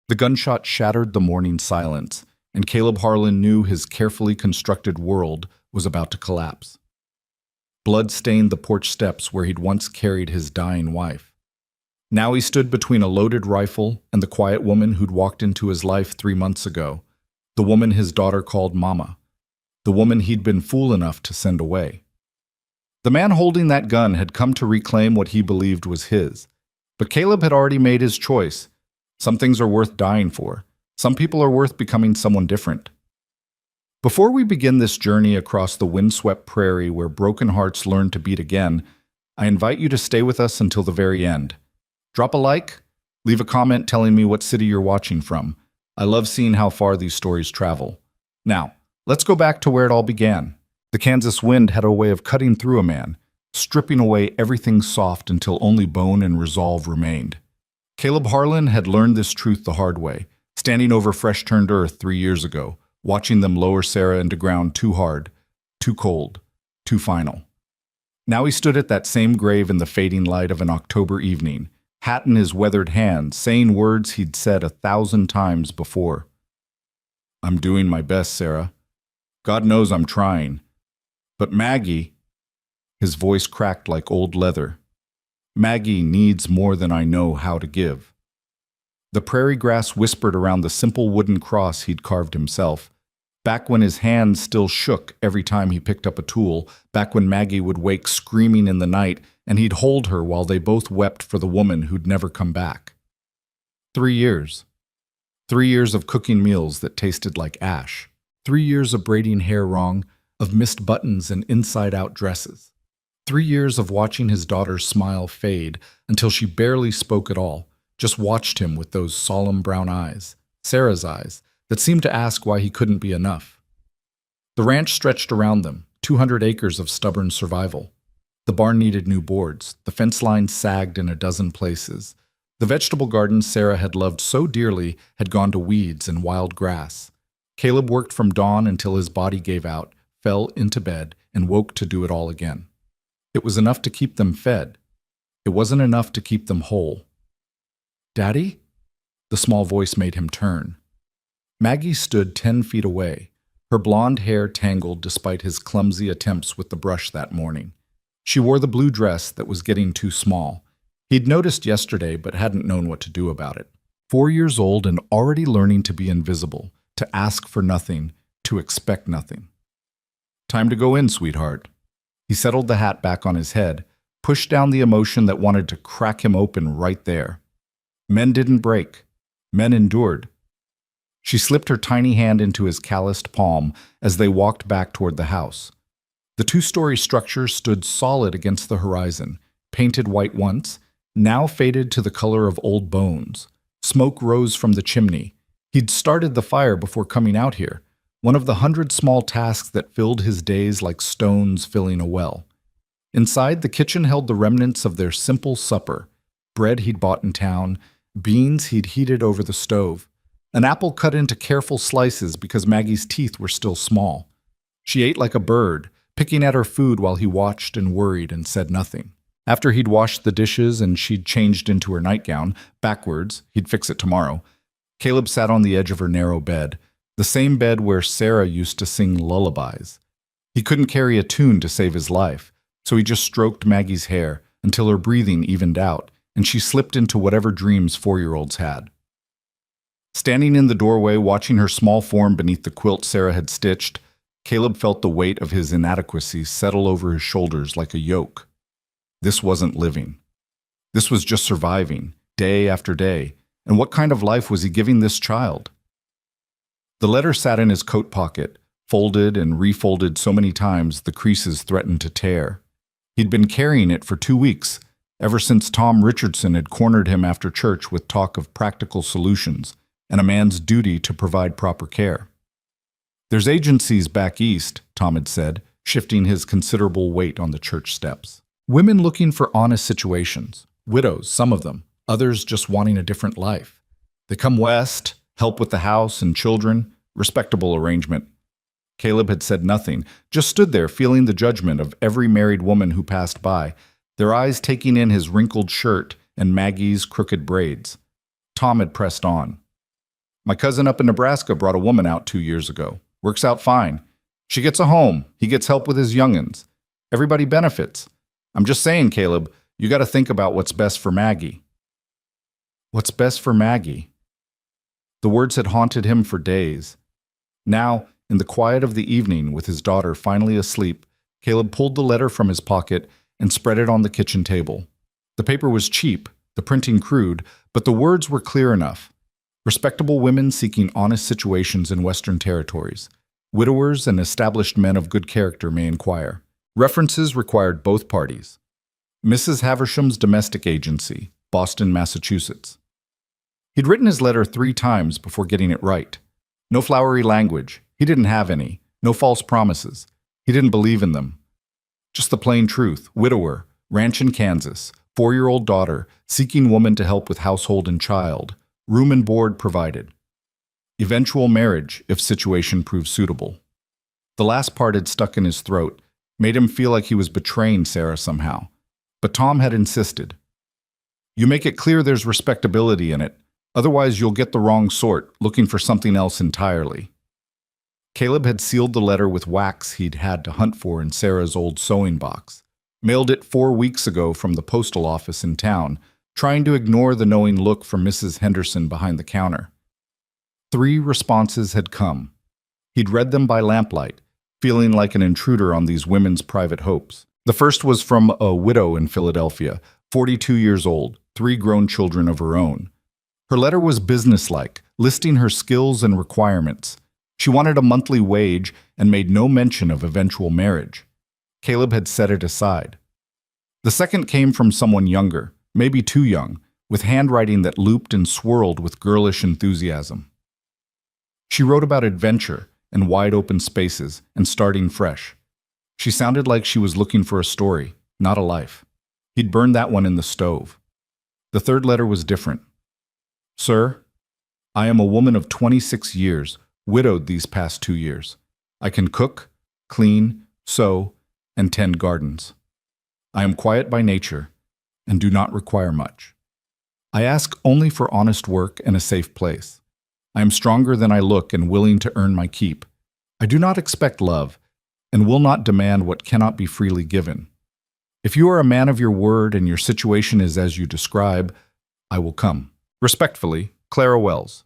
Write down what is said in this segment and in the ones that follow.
The gunshot shattered the morning silence, and Caleb Harlan knew his carefully constructed world was about to collapse. Blood stained the porch steps where he'd once carried his dying wife. Now he stood between a loaded rifle and the quiet woman who'd walked into his life 3 months ago, the woman his daughter called Mama, the woman he'd been fool enough to send away. The man holding that gun had come to reclaim what he believed was his, but Caleb had already made his choice. Some things are worth dying for. Some people are worth becoming someone different. Before we begin this journey across the windswept prairie where broken hearts learn to beat again, I invite you to stay with us until the very end. Drop a like, leave a comment telling me what city you're watching from. I love seeing how far these stories travel. Now, let's go back to where it all began. The Kansas wind had a way of cutting through a man, stripping away everything soft until only bone and resolve remained. Caleb Harlan had learned this truth the hard way, standing over fresh-turned earth 3 years ago, watching them lower Sarah into ground too hard, too cold, too final. Now he stood at that same grave in the fading light of an October evening, hat in his weathered hand, saying words he'd said 1,000 times before. "I'm doing my best, Sarah. God knows I'm trying. But Maggie," his voice cracked like old leather, "Maggie needs more than I know how to give." The prairie grass whispered around the simple wooden cross he'd carved himself, back when his hands still shook every time he picked up a tool, back when Maggie would wake screaming in the night and he'd hold her while they both wept for the woman who'd never come back. 3 years. 3 years of cooking meals that tasted like ash. 3 years of braiding hair wrong, of missed buttons and inside-out dresses. 3 years of watching his daughter's smile fade until she barely spoke at all, just watched him with those solemn brown eyes, Sarah's eyes, that seemed to ask why he couldn't be enough. The ranch stretched around them, 200 acres of stubborn survival. The barn needed new boards, the fence line sagged in a dozen places. The vegetable garden Sarah had loved so dearly had gone to weeds and wild grass. Caleb worked from dawn until his body gave out, fell into bed, and woke to do it all again. It was enough to keep them fed. It wasn't enough to keep them whole. "Daddy?" The small voice made him turn. Maggie stood 10 feet away, her blonde hair tangled despite his clumsy attempts with the brush that morning. She wore the blue dress that was getting too small. He'd noticed yesterday but hadn't known what to do about it. 4 years old and already learning to be invisible, to ask for nothing, to expect nothing. "Time to go in, sweetheart." He settled the hat back on his head, pushed down the emotion that wanted to crack him open right there. Men didn't break. Men endured. She slipped her tiny hand into his calloused palm as they walked back toward the house. The 2-story structure stood solid against the horizon, painted white once, now faded to the color of old bones. Smoke rose from the chimney. He'd started the fire before coming out here, one of the 100 small tasks that filled his days like stones filling a well. Inside, the kitchen held the remnants of their simple supper: bread he'd bought in town, beans he'd heated over the stove, an apple cut into careful slices because Maggie's teeth were still small. She ate like a bird, picking at her food while he watched and worried and said nothing. After he'd washed the dishes and she'd changed into her nightgown, backwards, he'd fix it tomorrow, Caleb sat on the edge of her narrow bed, the same bed where Sarah used to sing lullabies. He couldn't carry a tune to save his life, so he just stroked Maggie's hair until her breathing evened out, and she slipped into whatever dreams 4-year-olds had. Standing in the doorway, watching her small form beneath the quilt Sarah had stitched, Caleb felt the weight of his inadequacy settle over his shoulders like a yoke. This wasn't living. This was just surviving, day after day. And what kind of life was he giving this child? The letter sat in his coat pocket, folded and refolded so many times the creases threatened to tear. He'd been carrying it for 2 weeks, ever since Tom Richardson had cornered him after church with talk of practical solutions and a man's duty to provide proper care. "There's agencies back east," Tom had said, shifting his considerable weight on the church steps. "Women looking for honest situations. Widows, some of them. Others just wanting a different life. They come west, help with the house and children. Respectable arrangement." Caleb had said nothing, just stood there feeling the judgment of every married woman who passed by, their eyes taking in his wrinkled shirt and Maggie's crooked braids. Tom had pressed on. My cousin up in Nebraska brought a woman out 2 years ago. Works out fine. She gets a home. He gets help with his young'uns. Everybody benefits. I'm just saying, Caleb, you got to think about what's best for Maggie. What's best for Maggie? The words had haunted him for days. Now, in the quiet of the evening, with his daughter finally asleep, Caleb pulled the letter from his pocket and spread it on the kitchen table. The paper was cheap, the printing crude, but the words were clear enough. Respectable women seeking honest situations in Western territories. Widowers and established men of good character may inquire. References required both parties. Mrs. Haversham's Domestic Agency, Boston, Massachusetts. He'd written his letter 3 times before getting it right. No flowery language. He didn't have any. No false promises. He didn't believe in them. Just the plain truth. Widower, ranch in Kansas, 4-year-old daughter, seeking woman to help with household and child. Room and board provided. Eventual marriage, if situation proves suitable. The last part had stuck in his throat, made him feel like he was betraying Sarah somehow. But Tom had insisted. You make it clear there's respectability in it, otherwise you'll get the wrong sort, looking for something else entirely. Caleb had sealed the letter with wax he'd had to hunt for in Sarah's old sewing box. Mailed it 4 weeks ago from the postal office in town, trying to ignore the knowing look from Mrs. Henderson behind the counter. 3 responses had come. He'd read them by lamplight, feeling like an intruder on these women's private hopes. The first was from a widow in Philadelphia, 42 years old, 3 grown children of her own. Her letter was businesslike, listing her skills and requirements. She wanted a monthly wage and made no mention of eventual marriage. Caleb had set it aside. The second came from someone younger, maybe too young, with handwriting that looped and swirled with girlish enthusiasm. She wrote about adventure and wide-open spaces and starting fresh. She sounded like she was looking for a story, not a life. He'd burned that one in the stove. The third letter was different. Sir, I am a woman of 26 years, widowed these past 2 years. I can cook, clean, sew, and tend gardens. I am quiet by nature and do not require much. I ask only for honest work and a safe place. I am stronger than I look and willing to earn my keep. I do not expect love and will not demand what cannot be freely given. If you are a man of your word and your situation is as you describe, I will come. Respectfully, Clara Wells.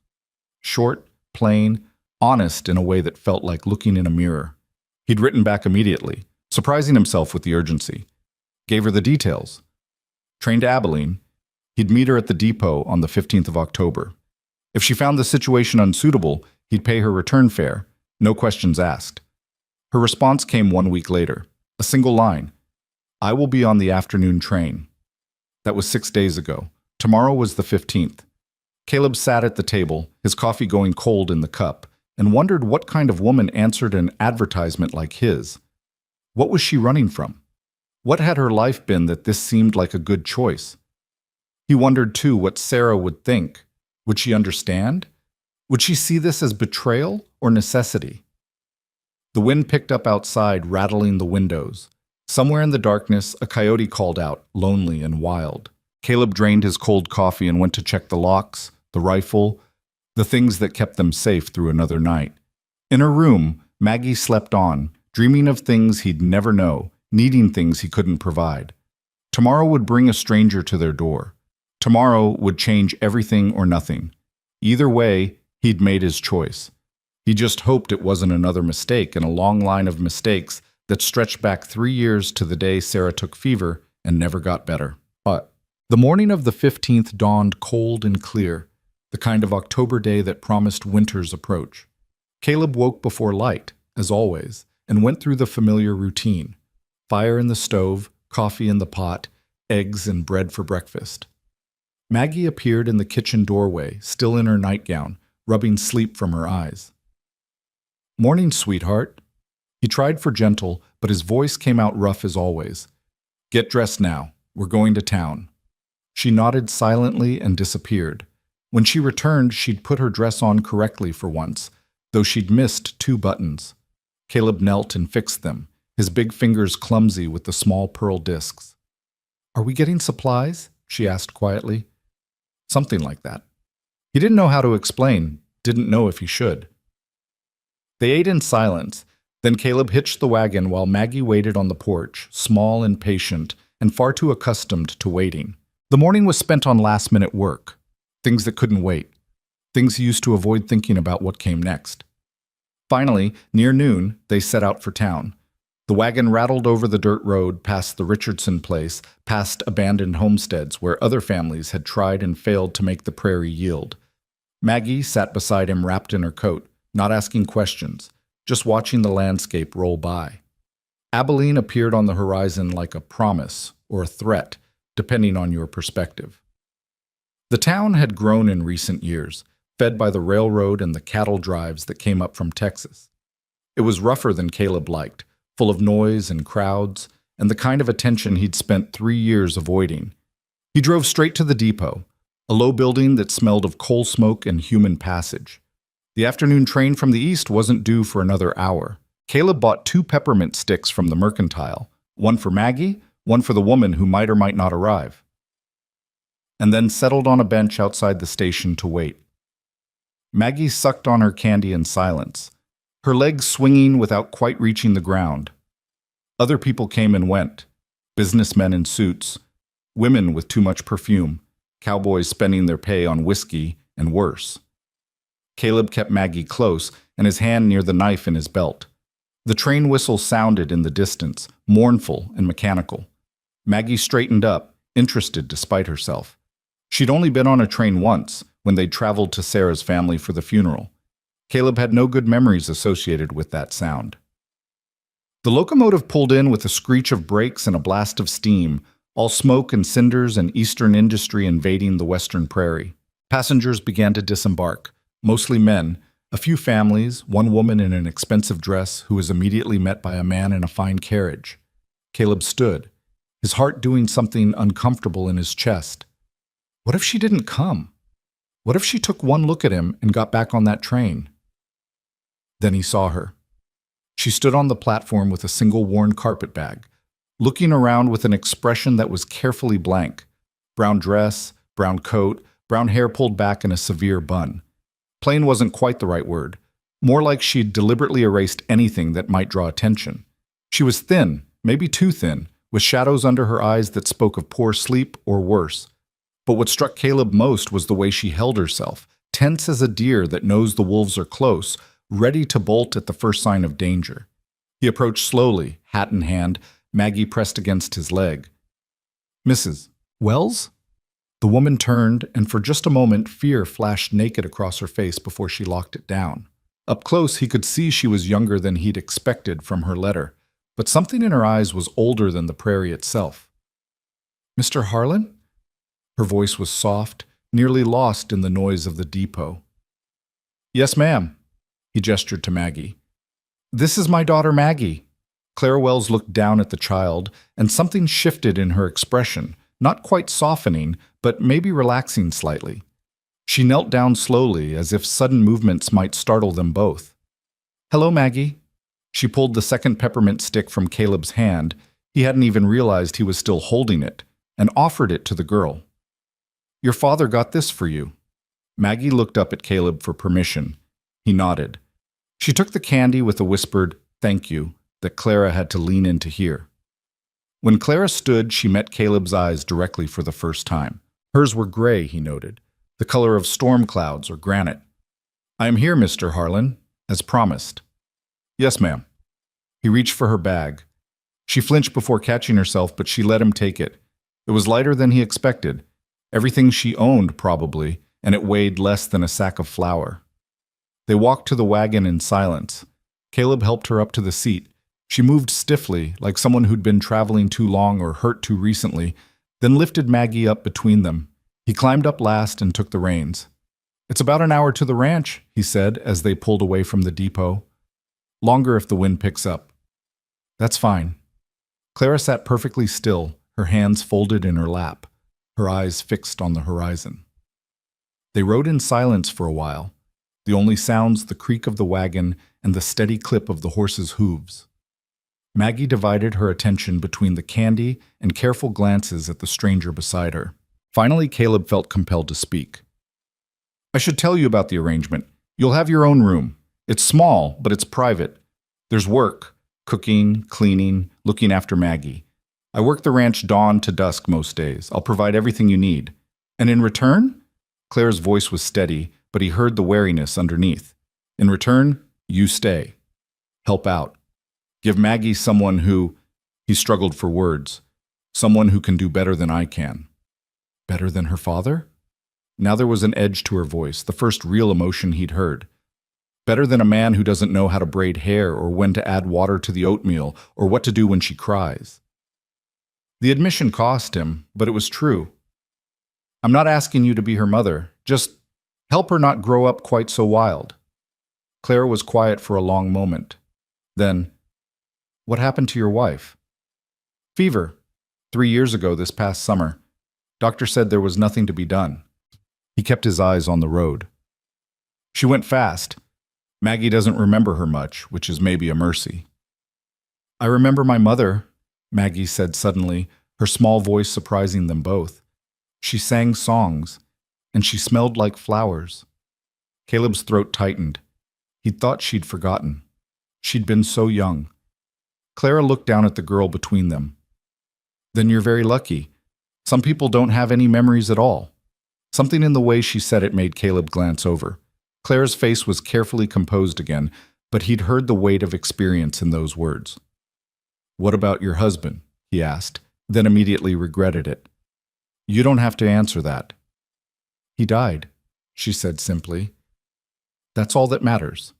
Short, plain, honest in a way that felt like looking in a mirror. He'd written back immediately, surprising himself with the urgency. Gave her the details. Train to Abilene. He'd meet her at the depot on the 15th of October. If she found the situation unsuitable, he'd pay her return fare, no questions asked. Her response came 1 week later, a single line. I will be on the afternoon train. That was 6 days ago. Tomorrow was the 15th. Caleb sat at the table, his coffee going cold in the cup, and wondered what kind of woman answered an advertisement like his. What was she running from? What had her life been that this seemed like a good choice? He wondered, too, what Sarah would think. Would she understand? Would she see this as betrayal or necessity? The wind picked up outside, rattling the windows. Somewhere in the darkness, a coyote called out, lonely and wild. Caleb drained his cold coffee and went to check the locks, the rifle, the things that kept them safe through another night. In her room, Maggie slept on, dreaming of things he'd never know, needing things he couldn't provide. Tomorrow would bring a stranger to their door. Tomorrow would change everything or nothing. Either way, he'd made his choice. He just hoped it wasn't another mistake in a long line of mistakes that stretched back 3 years to the day Sarah took fever and never got better. But the morning of the 15th dawned cold and clear, the kind of October day that promised winter's approach. Caleb woke before light, as always, and went through the familiar routine. Fire in the stove, coffee in the pot, eggs and bread for breakfast. Maggie appeared in the kitchen doorway, still in her nightgown, rubbing sleep from her eyes. Morning, sweetheart. He tried for gentle, but his voice came out rough as always. Get dressed now. We're going to town. She nodded silently and disappeared. When she returned, she'd put her dress on correctly for once, though she'd missed 2 buttons. Caleb knelt and fixed them, his big fingers clumsy with the small pearl discs. Are we getting supplies? She asked quietly. Something like that. He didn't know how to explain, didn't know if he should. They ate in silence. Then Caleb hitched the wagon while Maggie waited on the porch, small and patient, and far too accustomed to waiting. The morning was spent on last-minute work, things that couldn't wait, things he used to avoid thinking about what came next. Finally, near noon, they set out for town. The wagon rattled over the dirt road past the Richardson place, past abandoned homesteads where other families had tried and failed to make the prairie yield. Maggie sat beside him wrapped in her coat, not asking questions, just watching the landscape roll by. Abilene appeared on the horizon like a promise or a threat, depending on your perspective. The town had grown in recent years, fed by the railroad and the cattle drives that came up from Texas. It was rougher than Caleb liked, full of noise and crowds, and the kind of attention he'd spent 3 years avoiding. He drove straight to the depot, a low building that smelled of coal smoke and human passage. The afternoon train from the east wasn't due for another hour. Caleb bought 2 peppermint sticks from the mercantile, one for Maggie, one for the woman who might or might not arrive, and then settled on a bench outside the station to wait. Maggie sucked on her candy in silence, her legs swinging without quite reaching the ground. Other people came and went, businessmen in suits, women with too much perfume, cowboys spending their pay on whiskey, and worse. Caleb kept Maggie close and his hand near the knife in his belt. The train whistle sounded in the distance, mournful and mechanical. Maggie straightened up, interested despite herself. She'd only been on a train once, when they'd traveled to Sarah's family for the funeral. Caleb had no good memories associated with that sound. The locomotive pulled in with a screech of brakes and a blast of steam, all smoke and cinders and eastern industry invading the western prairie. Passengers began to disembark, mostly men, a few families, one woman in an expensive dress who was immediately met by a man in a fine carriage. Caleb stood, his heart doing something uncomfortable in his chest. What if she didn't come? What if she took one look at him and got back on that train? Then he saw her. She stood on the platform with a single worn carpet bag, looking around with an expression that was carefully blank. Brown dress, brown coat, brown hair pulled back in a severe bun. Plain wasn't quite the right word. More like she'd deliberately erased anything that might draw attention. She was thin, maybe too thin, with shadows under her eyes that spoke of poor sleep or worse. But what struck Caleb most was the way she held herself, tense as a deer that knows the wolves are close, ready to bolt at the first sign of danger. He approached slowly, hat in hand, Maggie pressed against his leg. "Mrs. Wells?" The woman turned, and for just a moment fear flashed naked across her face before she locked it down. Up close, he could see she was younger than he'd expected from her letter, but something in her eyes was older than the prairie itself. "Mr. Harlan?" Her voice was soft, nearly lost in the noise of the depot. "Yes, ma'am." He gestured to Maggie. "This is my daughter Maggie." Clara Wells looked down at the child, and something shifted in her expression, not quite softening, but maybe relaxing slightly. She knelt down slowly, as if sudden movements might startle them both. "Hello, Maggie." She pulled the second peppermint stick from Caleb's hand, he hadn't even realized he was still holding it, and offered it to the girl. "Your father got this for you." Maggie looked up at Caleb for permission. He nodded. She took the candy with a whispered, "Thank you," that Clara had to lean in to hear. When Clara stood, she met Caleb's eyes directly for the first time. Hers were gray, he noted, the color of storm clouds or granite. "I am here, Mr. Harlan, as promised." "Yes, ma'am." He reached for her bag. She flinched before catching herself, but she let him take it. It was lighter than he expected. Everything she owned, probably, and it weighed less than a sack of flour. They walked to the wagon in silence. Caleb helped her up to the seat. She moved stiffly, like someone who'd been traveling too long or hurt too recently, then lifted Maggie up between them. He climbed up last and took the reins. "It's about an hour to the ranch," he said as they pulled away from the depot. "Longer if the wind picks up." "That's fine." Clara sat perfectly still, her hands folded in her lap, her eyes fixed on the horizon. They rode in silence for a while, the only sounds the creak of the wagon and the steady clip of the horses' hooves. Maggie divided her attention between the candy and careful glances at the stranger beside her. Finally, Caleb felt compelled to speak. "I should tell you about the arrangement. You'll have your own room. It's small, but it's private. There's work, cooking, cleaning, looking after Maggie. I work the ranch dawn to dusk most days. I'll provide everything you need. And in return? Claire's voice was steady, but he heard the wariness underneath. In return, you stay. Help out. Give Maggie someone who, he struggled for words, someone who can do better than I can. Better than her father? Now there was an edge to her voice, the first real emotion he'd heard. Better than a man who doesn't know how to braid hair or when to add water to the oatmeal or what to do when she cries. The admission cost him, but it was true. I'm not asking you to be her mother. Just help her not grow up quite so wild. Claire was quiet for a long moment. Then, what happened to your wife? Fever. 3 years ago this past summer. Doctor said there was nothing to be done. He kept his eyes on the road. She went fast. Maggie doesn't remember her much, which is maybe a mercy. I remember my mother, Maggie said suddenly, her small voice surprising them both. She sang songs, and she smelled like flowers. Caleb's throat tightened. He'd thought she'd forgotten. She'd been so young. Clara looked down at the girl between them. Then you're very lucky. Some people don't have any memories at all. Something in the way she said it made Caleb glance over. Claire's face was carefully composed again, but he'd heard the weight of experience in those words. What about your husband? He asked, then immediately regretted it. You don't have to answer that. He died, she said simply. That's all that matters.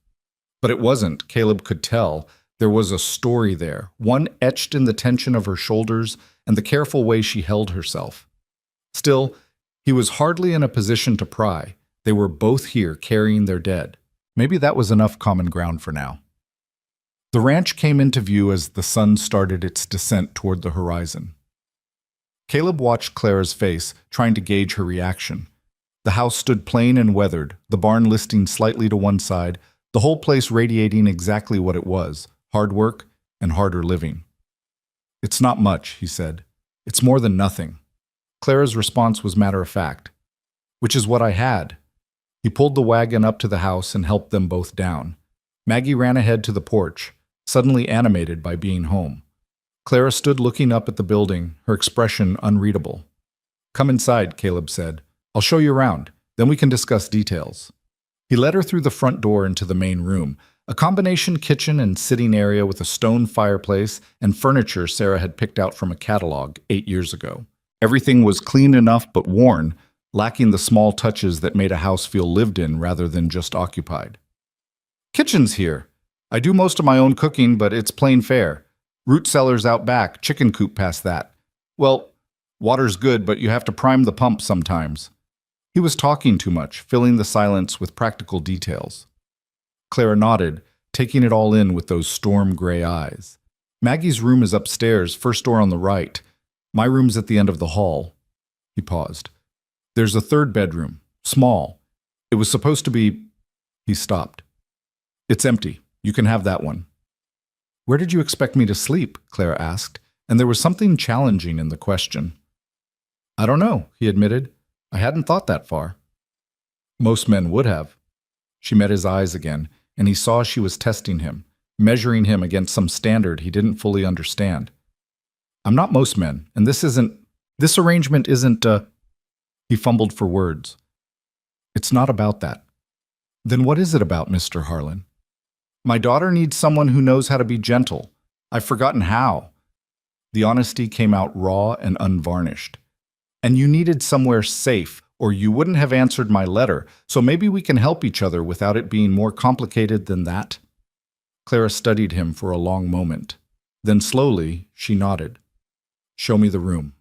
But it wasn't, Caleb could tell. There was a story there, one etched in the tension of her shoulders and the careful way she held herself. Still, he was hardly in a position to pry. They were both here carrying their dead. Maybe that was enough common ground for now. The ranch came into view as the sun started its descent toward the horizon. Caleb watched Clara's face, trying to gauge her reaction. The house stood plain and weathered, the barn listing slightly to one side, the whole place radiating exactly what it was, hard work and harder living. It's not much, he said. It's more than nothing. Clara's response was matter-of-fact. Which is what I had. He pulled the wagon up to the house and helped them both down. Maggie ran ahead to the porch, suddenly animated by being home. Clara stood looking up at the building, her expression unreadable. Come inside, Caleb said. I'll show you around, then we can discuss details. He led her through the front door into the main room, a combination kitchen and sitting area with a stone fireplace and furniture Sarah had picked out from a catalog 8 years ago. Everything was clean enough but worn, lacking the small touches that made a house feel lived in rather than just occupied. Kitchen's here. I do most of my own cooking, but it's plain fare. Root cellars out back, chicken coop past that. Well, water's good, but you have to prime the pump sometimes. He was talking too much, filling the silence with practical details. Clara nodded, taking it all in with those storm-gray eyes. Maggie's room is upstairs, first door on the right. My room's at the end of the hall. He paused. There's a third bedroom, small. It was supposed to be... He stopped. It's empty. You can have that one. Where did you expect me to sleep? Clara asked, and there was something challenging in the question. I don't know, he admitted. I hadn't thought that far. Most men would have. She met his eyes again, and he saw she was testing him, measuring him against some standard he didn't fully understand. I'm not most men, and this arrangement isn't, He fumbled for words. It's not about that. Then what is it about, Mr. Harlan? My daughter needs someone who knows how to be gentle. I've forgotten how. The honesty came out raw and unvarnished. And you needed somewhere safe, or you wouldn't have answered my letter, so maybe we can help each other without it being more complicated than that. Clara studied him for a long moment. Then slowly, she nodded. Show me the room.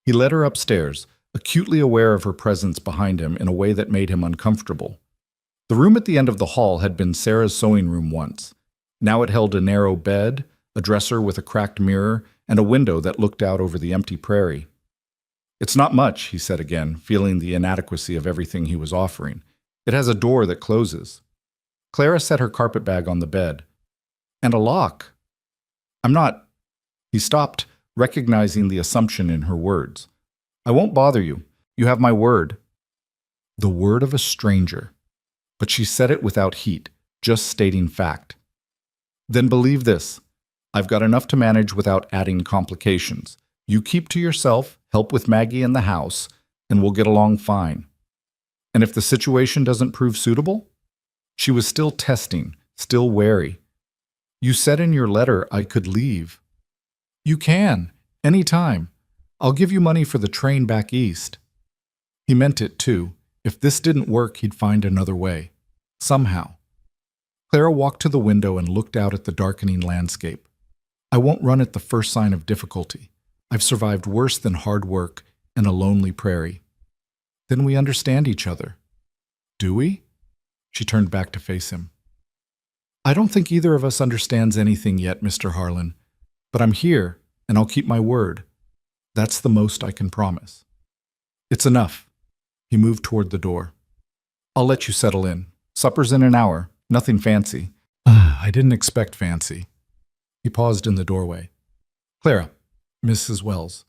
He led her upstairs, acutely aware of her presence behind him in a way that made him uncomfortable. The room at the end of the hall had been Sarah's sewing room once. Now it held a narrow bed, a dresser with a cracked mirror, and a window that looked out over the empty prairie. It's not much, he said again, feeling the inadequacy of everything he was offering. It has a door that closes. Clara set her carpetbag on the bed. And a lock. I'm not... He stopped, recognizing the assumption in her words. I won't bother you. You have my word. The word of a stranger. but she said it without heat, just stating fact. Then believe this. I've got enough to manage without adding complications. You keep to yourself, help with Maggie in the house, and we'll get along fine. And if the situation doesn't prove suitable? She was still testing, still wary. You said in your letter I could leave. You can, any time. I'll give you money for the train back east. He meant it too. If this didn't work, he'd find another way. Somehow. Clara walked to the window and looked out at the darkening landscape. I won't run at the first sign of difficulty. I've survived worse than hard work and a lonely prairie. Then we understand each other. Do we? She turned back to face him. I don't think either of us understands anything yet, Mr. Harlan. But I'm here, and I'll keep my word. That's the most I can promise. It's enough. He moved toward the door. I'll let you settle in. Supper's in an hour. Nothing fancy. I didn't expect fancy. He paused in the doorway. Clara, Mrs. Wells,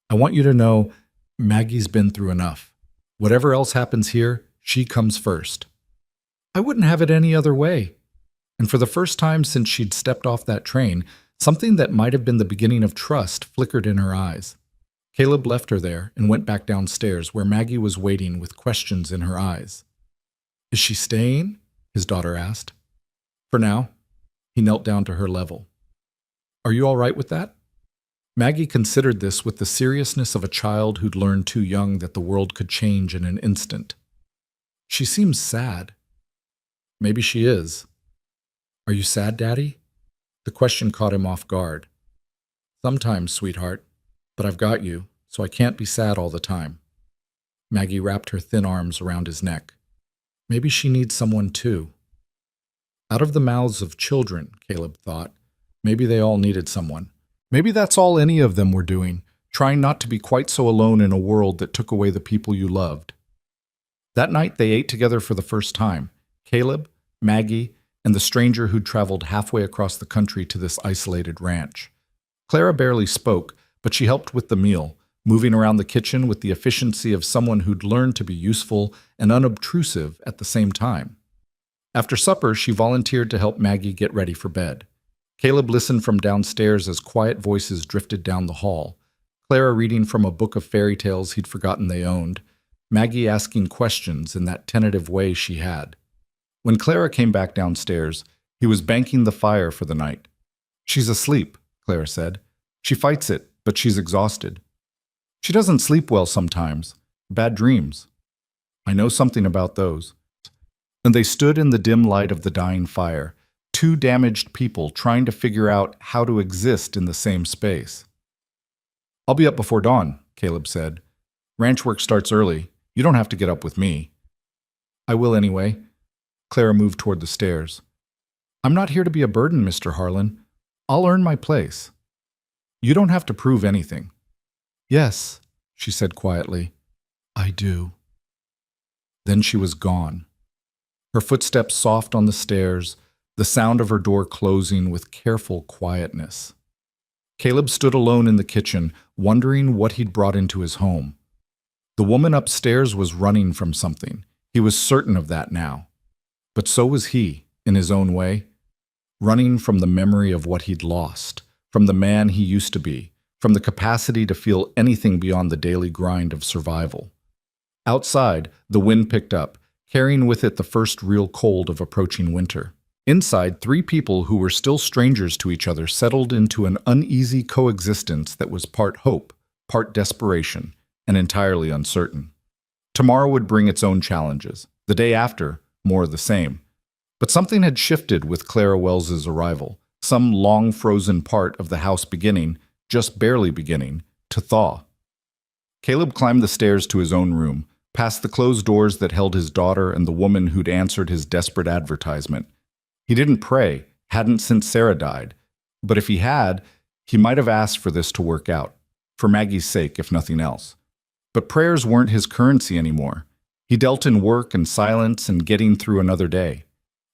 I want you to know Maggie's been through enough. Whatever else happens here, she comes first. I wouldn't have it any other way. And for the first time since she'd stepped off that train, something that might have been the beginning of trust flickered in her eyes. Caleb left her there and went back downstairs where Maggie was waiting with questions in her eyes. Is she staying? His daughter asked. For now. He knelt down to her level. Are you all right with that? Maggie considered this with the seriousness of a child who'd learned too young that the world could change in an instant. She seems sad. Maybe she is. Are you sad, Daddy? The question caught him off guard. Sometimes, sweetheart, but I've got you, so I can't be sad all the time. Maggie wrapped her thin arms around his neck. Maybe she needs someone too. Out of the mouths of children, Caleb thought, maybe they all needed someone. Maybe that's all any of them were doing, trying not to be quite so alone in a world that took away the people you loved. That night they ate together for the first time, Caleb, Maggie, and the stranger who'd traveled halfway across the country to this isolated ranch. Clara barely spoke, but she helped with the meal, moving around the kitchen with the efficiency of someone who'd learned to be useful and unobtrusive at the same time. After supper, she volunteered to help Maggie get ready for bed. Caleb listened from downstairs as quiet voices drifted down the hall, Clara reading from a book of fairy tales he'd forgotten they owned, Maggie asking questions in that tentative way she had. When Clara came back downstairs, he was banking the fire for the night. She's asleep, Clara said. She fights it, but she's exhausted. She doesn't sleep well sometimes. Bad dreams. I know something about those. And they stood in the dim light of the dying fire, two damaged people trying to figure out how to exist in the same space. I'll be up before dawn, Caleb said. Ranch work starts early. You don't have to get up with me. I will anyway. Clara moved toward the stairs. I'm not here to be a burden, Mr. Harlan. I'll earn my place. You don't have to prove anything. Yes, she said quietly. I do. Then she was gone. Her footsteps soft on the stairs, the sound of her door closing with careful quietness. Caleb stood alone in the kitchen, wondering what he'd brought into his home. The woman upstairs was running from something. He was certain of that now. But so was he, in his own way, running from the memory of what he'd lost, from the man he used to be, from the capacity to feel anything beyond the daily grind of survival. Outside, the wind picked up, carrying with it the first real cold of approaching winter. Inside, three people who were still strangers to each other settled into an uneasy coexistence that was part hope, part desperation, and entirely uncertain. Tomorrow would bring its own challenges. The day after, more of the same. But something had shifted with Clara Wells's arrival, some long-frozen part of the house beginning, just barely beginning, to thaw. Caleb climbed the stairs to his own room, past the closed doors that held his daughter and the woman who'd answered his desperate advertisement. He didn't pray, hadn't since Sarah died, but if he had, he might have asked for this to work out, for Maggie's sake, if nothing else. But prayers weren't his currency anymore. He dealt in work and silence and getting through another day.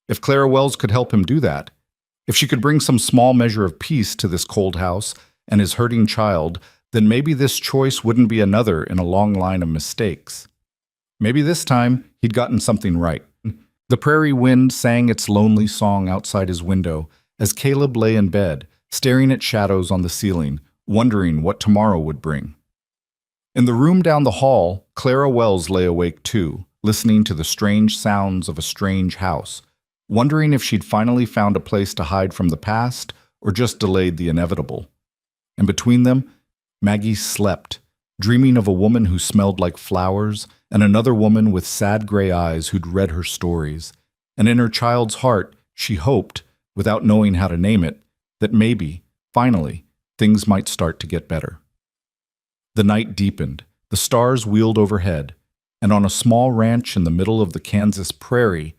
If Clara Wells could help him do that, if she could bring some small measure of peace to this cold house and his hurting child, then maybe this choice wouldn't be another in a long line of mistakes. Maybe this time he'd gotten something right. The prairie wind sang its lonely song outside his window as Caleb lay in bed, staring at shadows on the ceiling, wondering what tomorrow would bring. In the room down the hall, Clara Wells lay awake too, listening to the strange sounds of a strange house, wondering if she'd finally found a place to hide from the past or just delayed the inevitable. And between them, Maggie slept, dreaming of a woman who smelled like flowers and another woman with sad gray eyes who'd read her stories. And in her child's heart, she hoped, without knowing how to name it, that maybe, finally, things might start to get better. The night deepened, the stars wheeled overhead, and on a small ranch in the middle of the Kansas prairie,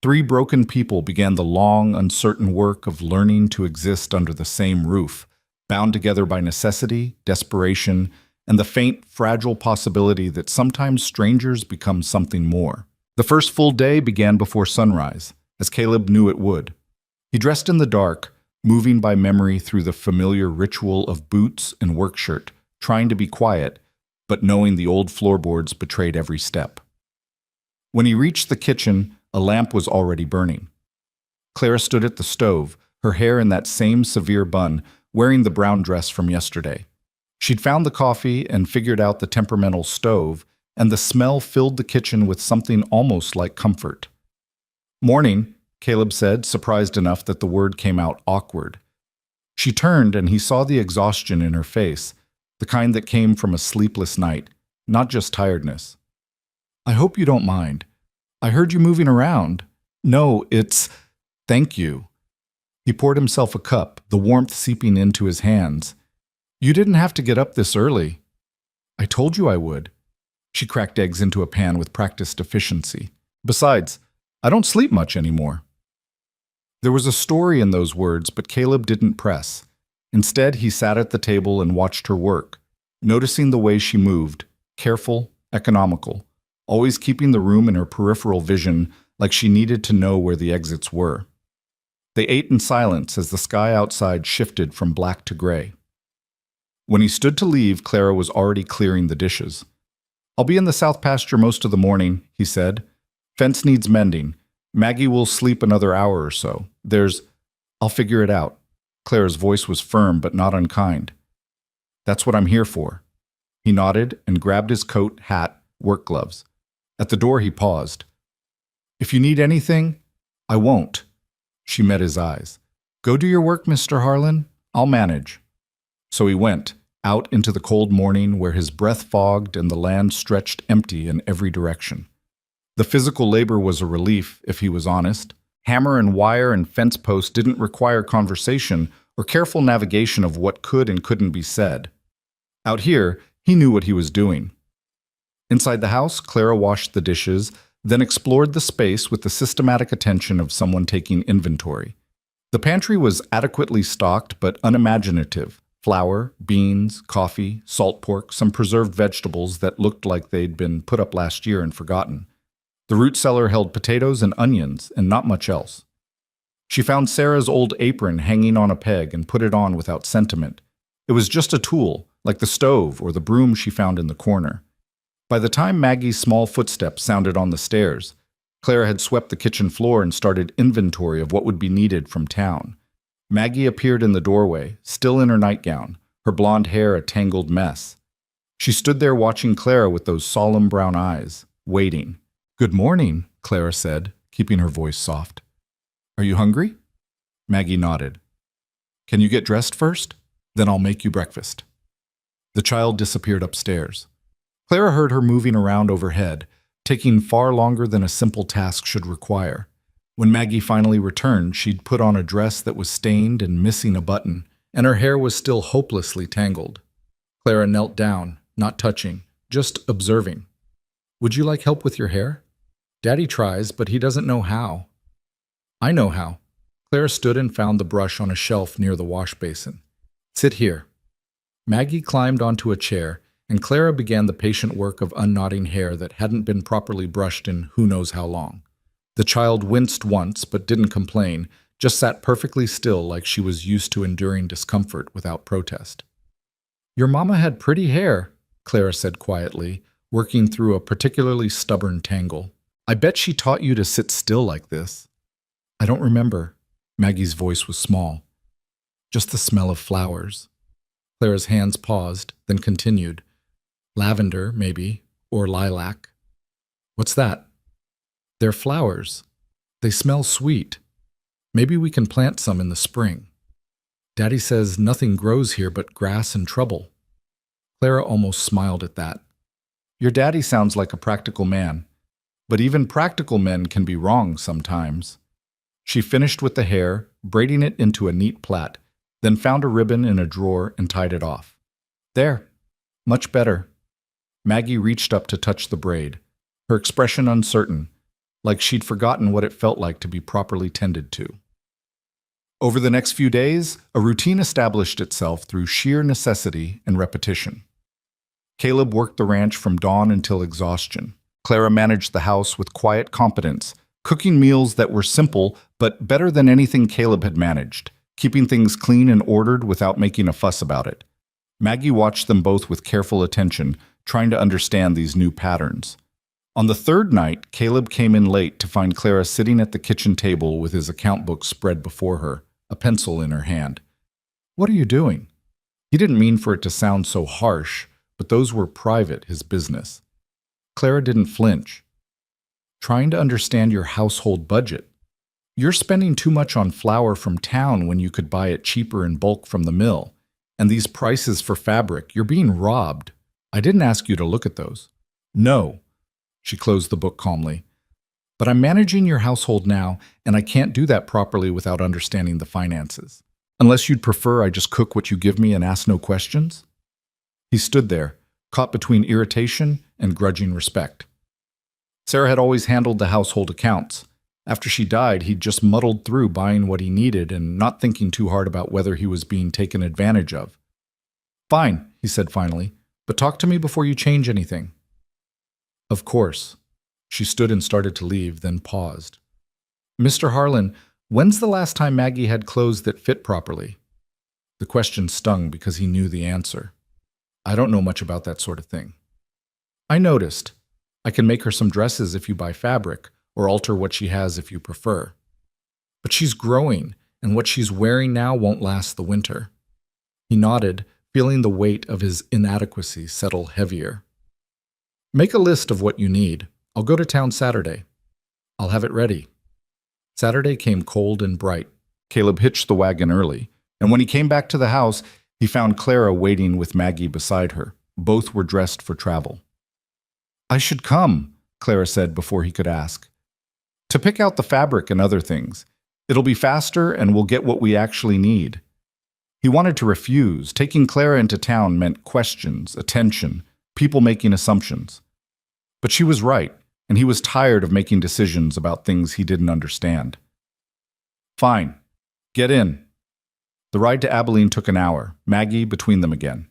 3 broken people began the long, uncertain work of learning to exist under the same roof, bound together by necessity, desperation, and the faint, fragile possibility that sometimes strangers become something more. The first full day began before sunrise, as Caleb knew it would. He dressed in the dark, moving by memory through the familiar ritual of boots and work shirt, trying to be quiet, but knowing the old floorboards betrayed every step. When he reached the kitchen, a lamp was already burning. Clara stood at the stove, her hair in that same severe bun, wearing the brown dress from yesterday. She'd found the coffee and figured out the temperamental stove, and the smell filled the kitchen with something almost like comfort. "Morning," Caleb said, surprised enough that the word came out awkward. She turned and he saw the exhaustion in her face, the kind that came from a sleepless night, not just tiredness. "I hope you don't mind. I heard you moving around." "No, it's... Thank you." He poured himself a cup, the warmth seeping into his hands. "You didn't have to get up this early." "I told you I would." She cracked eggs into a pan with practiced efficiency. "Besides, I don't sleep much anymore." There was a story in those words, but Caleb didn't press. Instead, he sat at the table and watched her work, noticing the way she moved, careful, economical, always keeping the room in her peripheral vision like she needed to know where the exits were. They ate in silence as the sky outside shifted from black to gray. When he stood to leave, Clara was already clearing the dishes. "I'll be in the south pasture most of the morning," he said. "Fence needs mending. Maggie will sleep another hour or so. I'll figure it out." Clara's voice was firm but not unkind. "That's what I'm here for." He nodded and grabbed his coat, hat, work gloves. At the door he paused. "If you need anything, I won't." She met his eyes. "Go do your work, Mr. Harlan. I'll manage." So he went, out into the cold morning where his breath fogged and the land stretched empty in every direction. The physical labor was a relief, if he was honest. Hammer and wire and fence posts didn't require conversation or careful navigation of what could and couldn't be said. Out here, he knew what he was doing. Inside the house, Clara washed the dishes, then explored the space with the systematic attention of someone taking inventory. The pantry was adequately stocked but unimaginative. Flour, beans, coffee, salt pork, some preserved vegetables that looked like they'd been put up last year and forgotten. The root cellar held potatoes and onions, and not much else. She found Sarah's old apron hanging on a peg and put it on without sentiment. It was just a tool, like the stove or the broom she found in the corner. By the time Maggie's small footsteps sounded on the stairs, Clara had swept the kitchen floor and started inventory of what would be needed from town. Maggie appeared in the doorway, still in her nightgown, her blonde hair a tangled mess. She stood there watching Clara with those solemn brown eyes, waiting. "Good morning," Clara said, keeping her voice soft. "Are you hungry?" Maggie nodded. "Can you get dressed first? Then I'll make you breakfast." The child disappeared upstairs. Clara heard her moving around overhead, taking far longer than a simple task should require. When Maggie finally returned, she'd put on a dress that was stained and missing a button, and her hair was still hopelessly tangled. Clara knelt down, not touching, just observing. "Would you like help with your hair?" "Daddy tries, but he doesn't know how." "I know how." Clara stood and found the brush on a shelf near the wash basin. "Sit here." Maggie climbed onto a chair, and Clara began the patient work of unknotting hair that hadn't been properly brushed in who knows how long. The child winced once, but didn't complain, just sat perfectly still like she was used to enduring discomfort without protest. "Your mama had pretty hair," Clara said quietly, working through a particularly stubborn tangle. I bet she taught you to sit still like this. I don't remember. Maggie's voice was small. Just the smell of flowers. Clara's hands paused, then continued. Lavender, maybe, or lilac. What's that? They're flowers. They smell sweet. Maybe we can plant some in the spring. Daddy says nothing grows here but grass and trouble. Clara almost smiled at that. Your daddy sounds like a practical man, but even practical men can be wrong sometimes. She finished with the hair, braiding it into a neat plait, then found a ribbon in a drawer and tied it off. There. Much better. Maggie reached up to touch the braid, her expression uncertain, like she'd forgotten what it felt like to be properly tended to. Over the next few days, a routine established itself through sheer necessity and repetition. Caleb worked the ranch from dawn until exhaustion. Clara managed the house with quiet competence, cooking meals that were simple but better than anything Caleb had managed, keeping things clean and ordered without making a fuss about it. Maggie watched them both with careful attention, trying to understand these new patterns. On the third night, Caleb came in late to find Clara sitting at the kitchen table with his account book spread before her, a pencil in her hand. What are you doing? He didn't mean for it to sound so harsh, but those were private, his business. Clara didn't flinch. Trying to understand your household budget. You're spending too much on flour from town when you could buy it cheaper in bulk from the mill. And these prices for fabric, you're being robbed. I didn't ask you to look at those. No. She closed the book calmly. But I'm managing your household now, and I can't do that properly without understanding the finances. Unless you'd prefer I just cook what you give me and ask no questions? He stood there, caught between irritation and grudging respect. Sarah had always handled the household accounts. After she died, he'd just muddled through buying what he needed and not thinking too hard about whether he was being taken advantage of. Fine, he said finally, but talk to me before you change anything. Of course. She stood and started to leave, then paused. Mr. Harlan, when's the last time Maggie had clothes that fit properly? The question stung because he knew the answer. I don't know much about that sort of thing. I noticed. I can make her some dresses if you buy fabric, or alter what she has if you prefer. But she's growing, and what she's wearing now won't last the winter. He nodded, feeling the weight of his inadequacy settle heavier. Make a list of what you need. I'll go to town Saturday. I'll have it ready. Saturday came cold and bright. Caleb hitched the wagon early, and when he came back to the house, he found Clara waiting with Maggie beside her. Both were dressed for travel. I should come, Clara said before he could ask. To pick out the fabric and other things. It'll be faster and we'll get what we actually need. He wanted to refuse. Taking Clara into town meant questions, attention, people making assumptions. But she was right, and he was tired of making decisions about things he didn't understand. Fine. Get in. The ride to Abilene took an hour, Maggie between them again.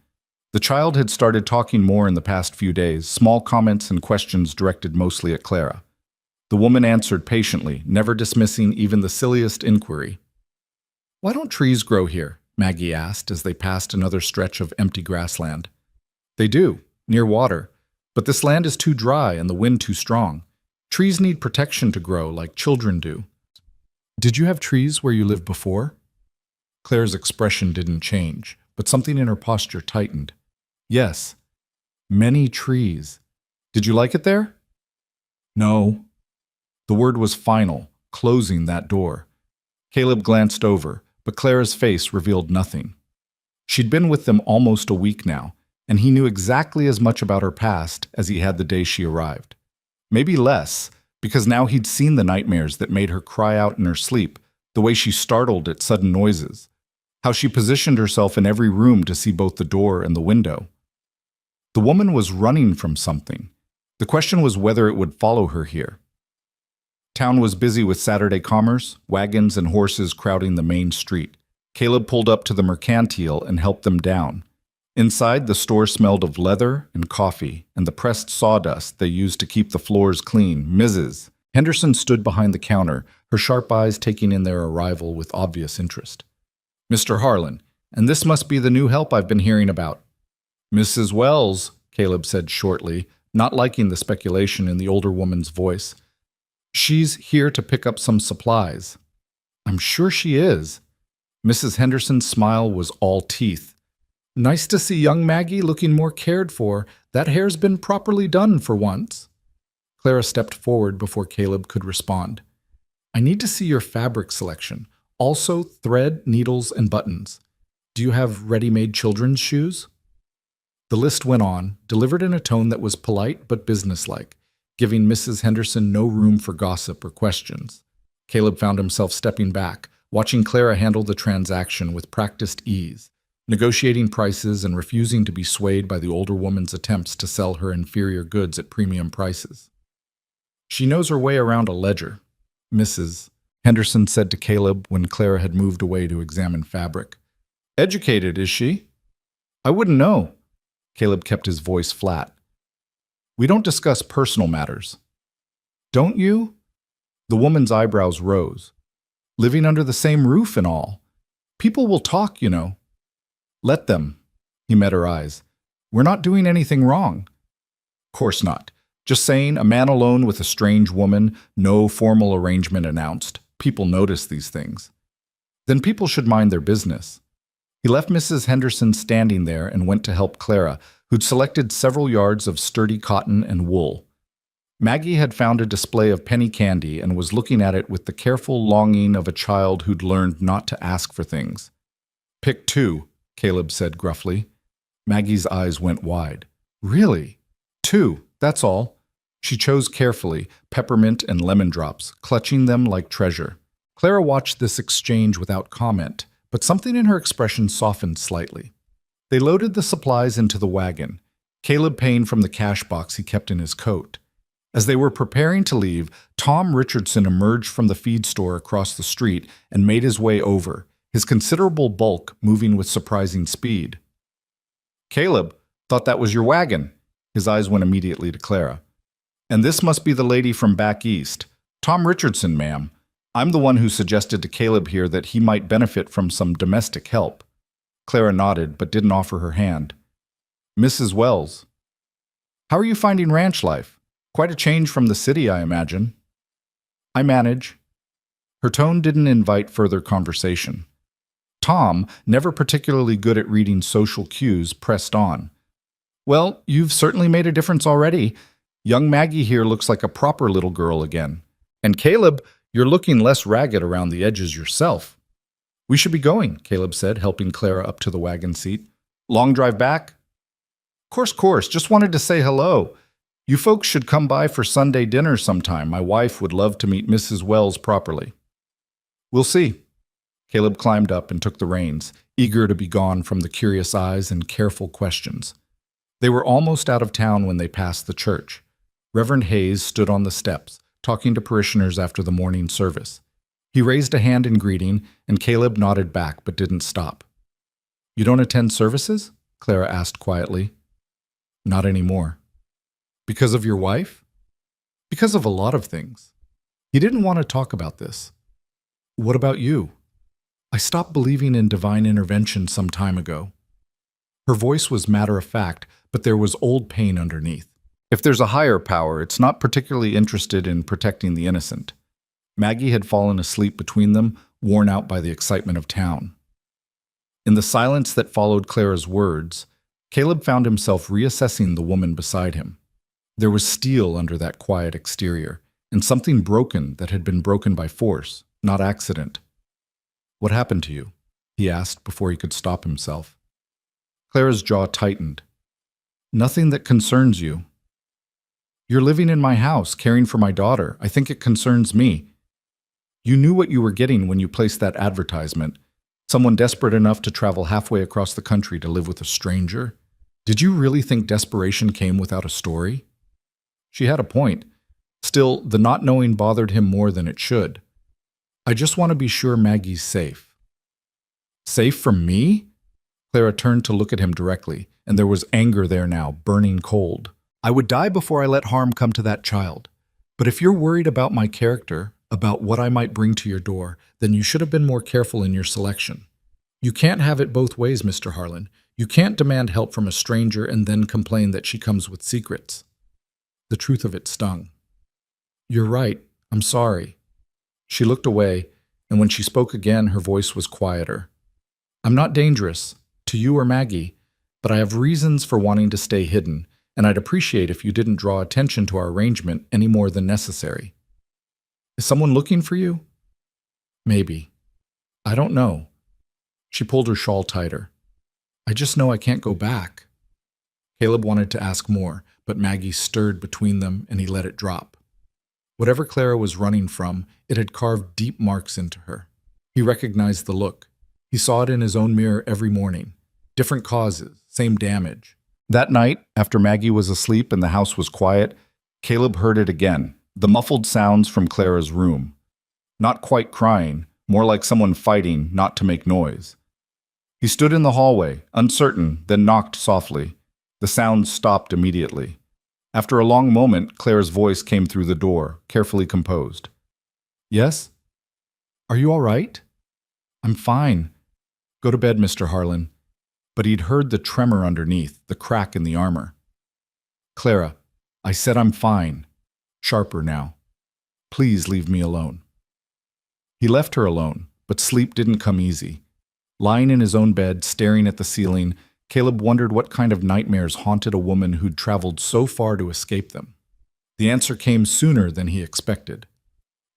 The child had started talking more in the past few days, small comments and questions directed mostly at Clara. The woman answered patiently, never dismissing even the silliest inquiry. Why don't trees grow here? Maggie asked as they passed another stretch of empty grassland. They do, near water, but this land is too dry and the wind too strong. Trees need protection to grow like children do. Did you have trees where you lived before? Claire's expression didn't change, but something in her posture tightened. Yes, many trees. Did you like it there? No. The word was final, closing that door. Caleb glanced over, but Clara's face revealed nothing. She'd been with them almost a week now, and he knew exactly as much about her past as he had the day she arrived. Maybe less, because now he'd seen the nightmares that made her cry out in her sleep, the way she startled at sudden noises, how she positioned herself in every room to see both the door and the window. The woman was running from something. The question was whether it would follow her here. Town was busy with Saturday commerce, wagons and horses crowding the main street. Caleb pulled up to the mercantile and helped them down. Inside, the store smelled of leather and coffee and the pressed sawdust they used to keep the floors clean. Mrs. Henderson stood behind the counter, her sharp eyes taking in their arrival with obvious interest. Mr. Harlan, and this must be the new help I've been hearing about. Mrs. Wells, Caleb said shortly, not liking the speculation in the older woman's voice. She's here to pick up some supplies. I'm sure she is. Mrs. Henderson's smile was all teeth. Nice to see young Maggie looking more cared for. That hair's been properly done for once. Clara stepped forward before Caleb could respond. I need to see your fabric selection. Also, thread, needles, and buttons. Do you have ready-made children's shoes? The list went on, delivered in a tone that was polite but businesslike, giving Mrs. Henderson no room for gossip or questions. Caleb found himself stepping back, watching Clara handle the transaction with practiced ease, negotiating prices and refusing to be swayed by the older woman's attempts to sell her inferior goods at premium prices. She knows her way around a ledger, Mrs. Henderson said to Caleb when Clara had moved away to examine fabric. Educated, is she? I wouldn't know. Caleb kept his voice flat. We don't discuss personal matters. Don't you? The woman's eyebrows rose. Living under the same roof and all. People will talk, you know. Let them. He met her eyes. We're not doing anything wrong. Course not. Just saying, a man alone with a strange woman, no formal arrangement announced. People notice these things. Then people should mind their business. He left Mrs. Henderson standing there and went to help Clara, who'd selected several yards of sturdy cotton and wool. Maggie had found a display of penny candy and was looking at it with the careful longing of a child who'd learned not to ask for things. Pick two, Caleb said gruffly. Maggie's eyes went wide. Really? Two, that's all. She chose carefully, peppermint and lemon drops, clutching them like treasure. Clara watched this exchange without comment, but something in her expression softened slightly. They loaded the supplies into the wagon, Caleb paying from the cash box he kept in his coat. As they were preparing to leave, Tom Richardson emerged from the feed store across the street and made his way over, his considerable bulk moving with surprising speed. Caleb, thought that was your wagon. His eyes went immediately to Clara. And this must be the lady from back east. Tom Richardson, ma'am. I'm the one who suggested to Caleb here that he might benefit from some domestic help. Clara nodded, but didn't offer her hand. Mrs. Wells. How are you finding ranch life? Quite a change from the city, I imagine. I manage. Her tone didn't invite further conversation. Tom, never particularly good at reading social cues, pressed on. Well, you've certainly made a difference already. Young Maggie here looks like a proper little girl again. And Caleb, you're looking less ragged around the edges yourself. We should be going, Caleb said, helping Clara up to the wagon seat. Long drive back? Course, just wanted to say hello. You folks should come by for Sunday dinner sometime. My wife would love to meet Mrs. Wells properly. We'll see. Caleb climbed up and took the reins, eager to be gone from the curious eyes and careful questions. They were almost out of town when they passed the church. Reverend Hayes stood on the steps, talking to parishioners after the morning service. He raised a hand in greeting, and Caleb nodded back but didn't stop. You don't attend services? Clara asked quietly. Not anymore. Because of your wife? Because of a lot of things. He didn't want to talk about this. What about you? I stopped believing in divine intervention some time ago. Her voice was matter-of-fact, but there was old pain underneath. If there's a higher power, it's not particularly interested in protecting the innocent. Maggie had fallen asleep between them, worn out by the excitement of town. In the silence that followed Clara's words, Caleb found himself reassessing the woman beside him. There was steel under that quiet exterior, and something broken that had been broken by force, not accident. What happened to you? He asked before he could stop himself. Clara's jaw tightened. Nothing that concerns you. You're living in my house, caring for my daughter. I think it concerns me. You knew what you were getting when you placed that advertisement. Someone desperate enough to travel halfway across the country to live with a stranger? Did you really think desperation came without a story? She had a point. Still, the not knowing bothered him more than it should. I just want to be sure Maggie's safe. Safe from me? Clara turned to look at him directly, and there was anger there now, burning cold. I would die before I let harm come to that child. But if you're worried about my character, about what I might bring to your door, then you should have been more careful in your selection. You can't have it both ways, Mr. Harlan. You can't demand help from a stranger and then complain that she comes with secrets. The truth of it stung. You're right. I'm sorry. She looked away, and when she spoke again, her voice was quieter. I'm not dangerous, to you or Maggie, but I have reasons for wanting to stay hidden, and I'd appreciate if you didn't draw attention to our arrangement any more than necessary. Is someone looking for you? Maybe. I don't know. She pulled her shawl tighter. I just know I can't go back. Caleb wanted to ask more, but Maggie stirred between them and he let it drop. Whatever Clara was running from, it had carved deep marks into her. He recognized the look. He saw it in his own mirror every morning. Different causes, same damage. That night, after Maggie was asleep and the house was quiet, Caleb heard it again, the muffled sounds from Clara's room. Not quite crying, more like someone fighting not to make noise. He stood in the hallway, uncertain, then knocked softly. The sounds stopped immediately. After a long moment, Clara's voice came through the door, carefully composed. Yes? Are you all right? I'm fine. Go to bed, Mr. Harlan. But he'd heard the tremor underneath, the crack in the armor. Clara, I said I'm fine. Sharper now. Please leave me alone. He left her alone, but sleep didn't come easy. Lying in his own bed, staring at the ceiling, Caleb wondered what kind of nightmares haunted a woman who'd traveled so far to escape them. The answer came sooner than he expected.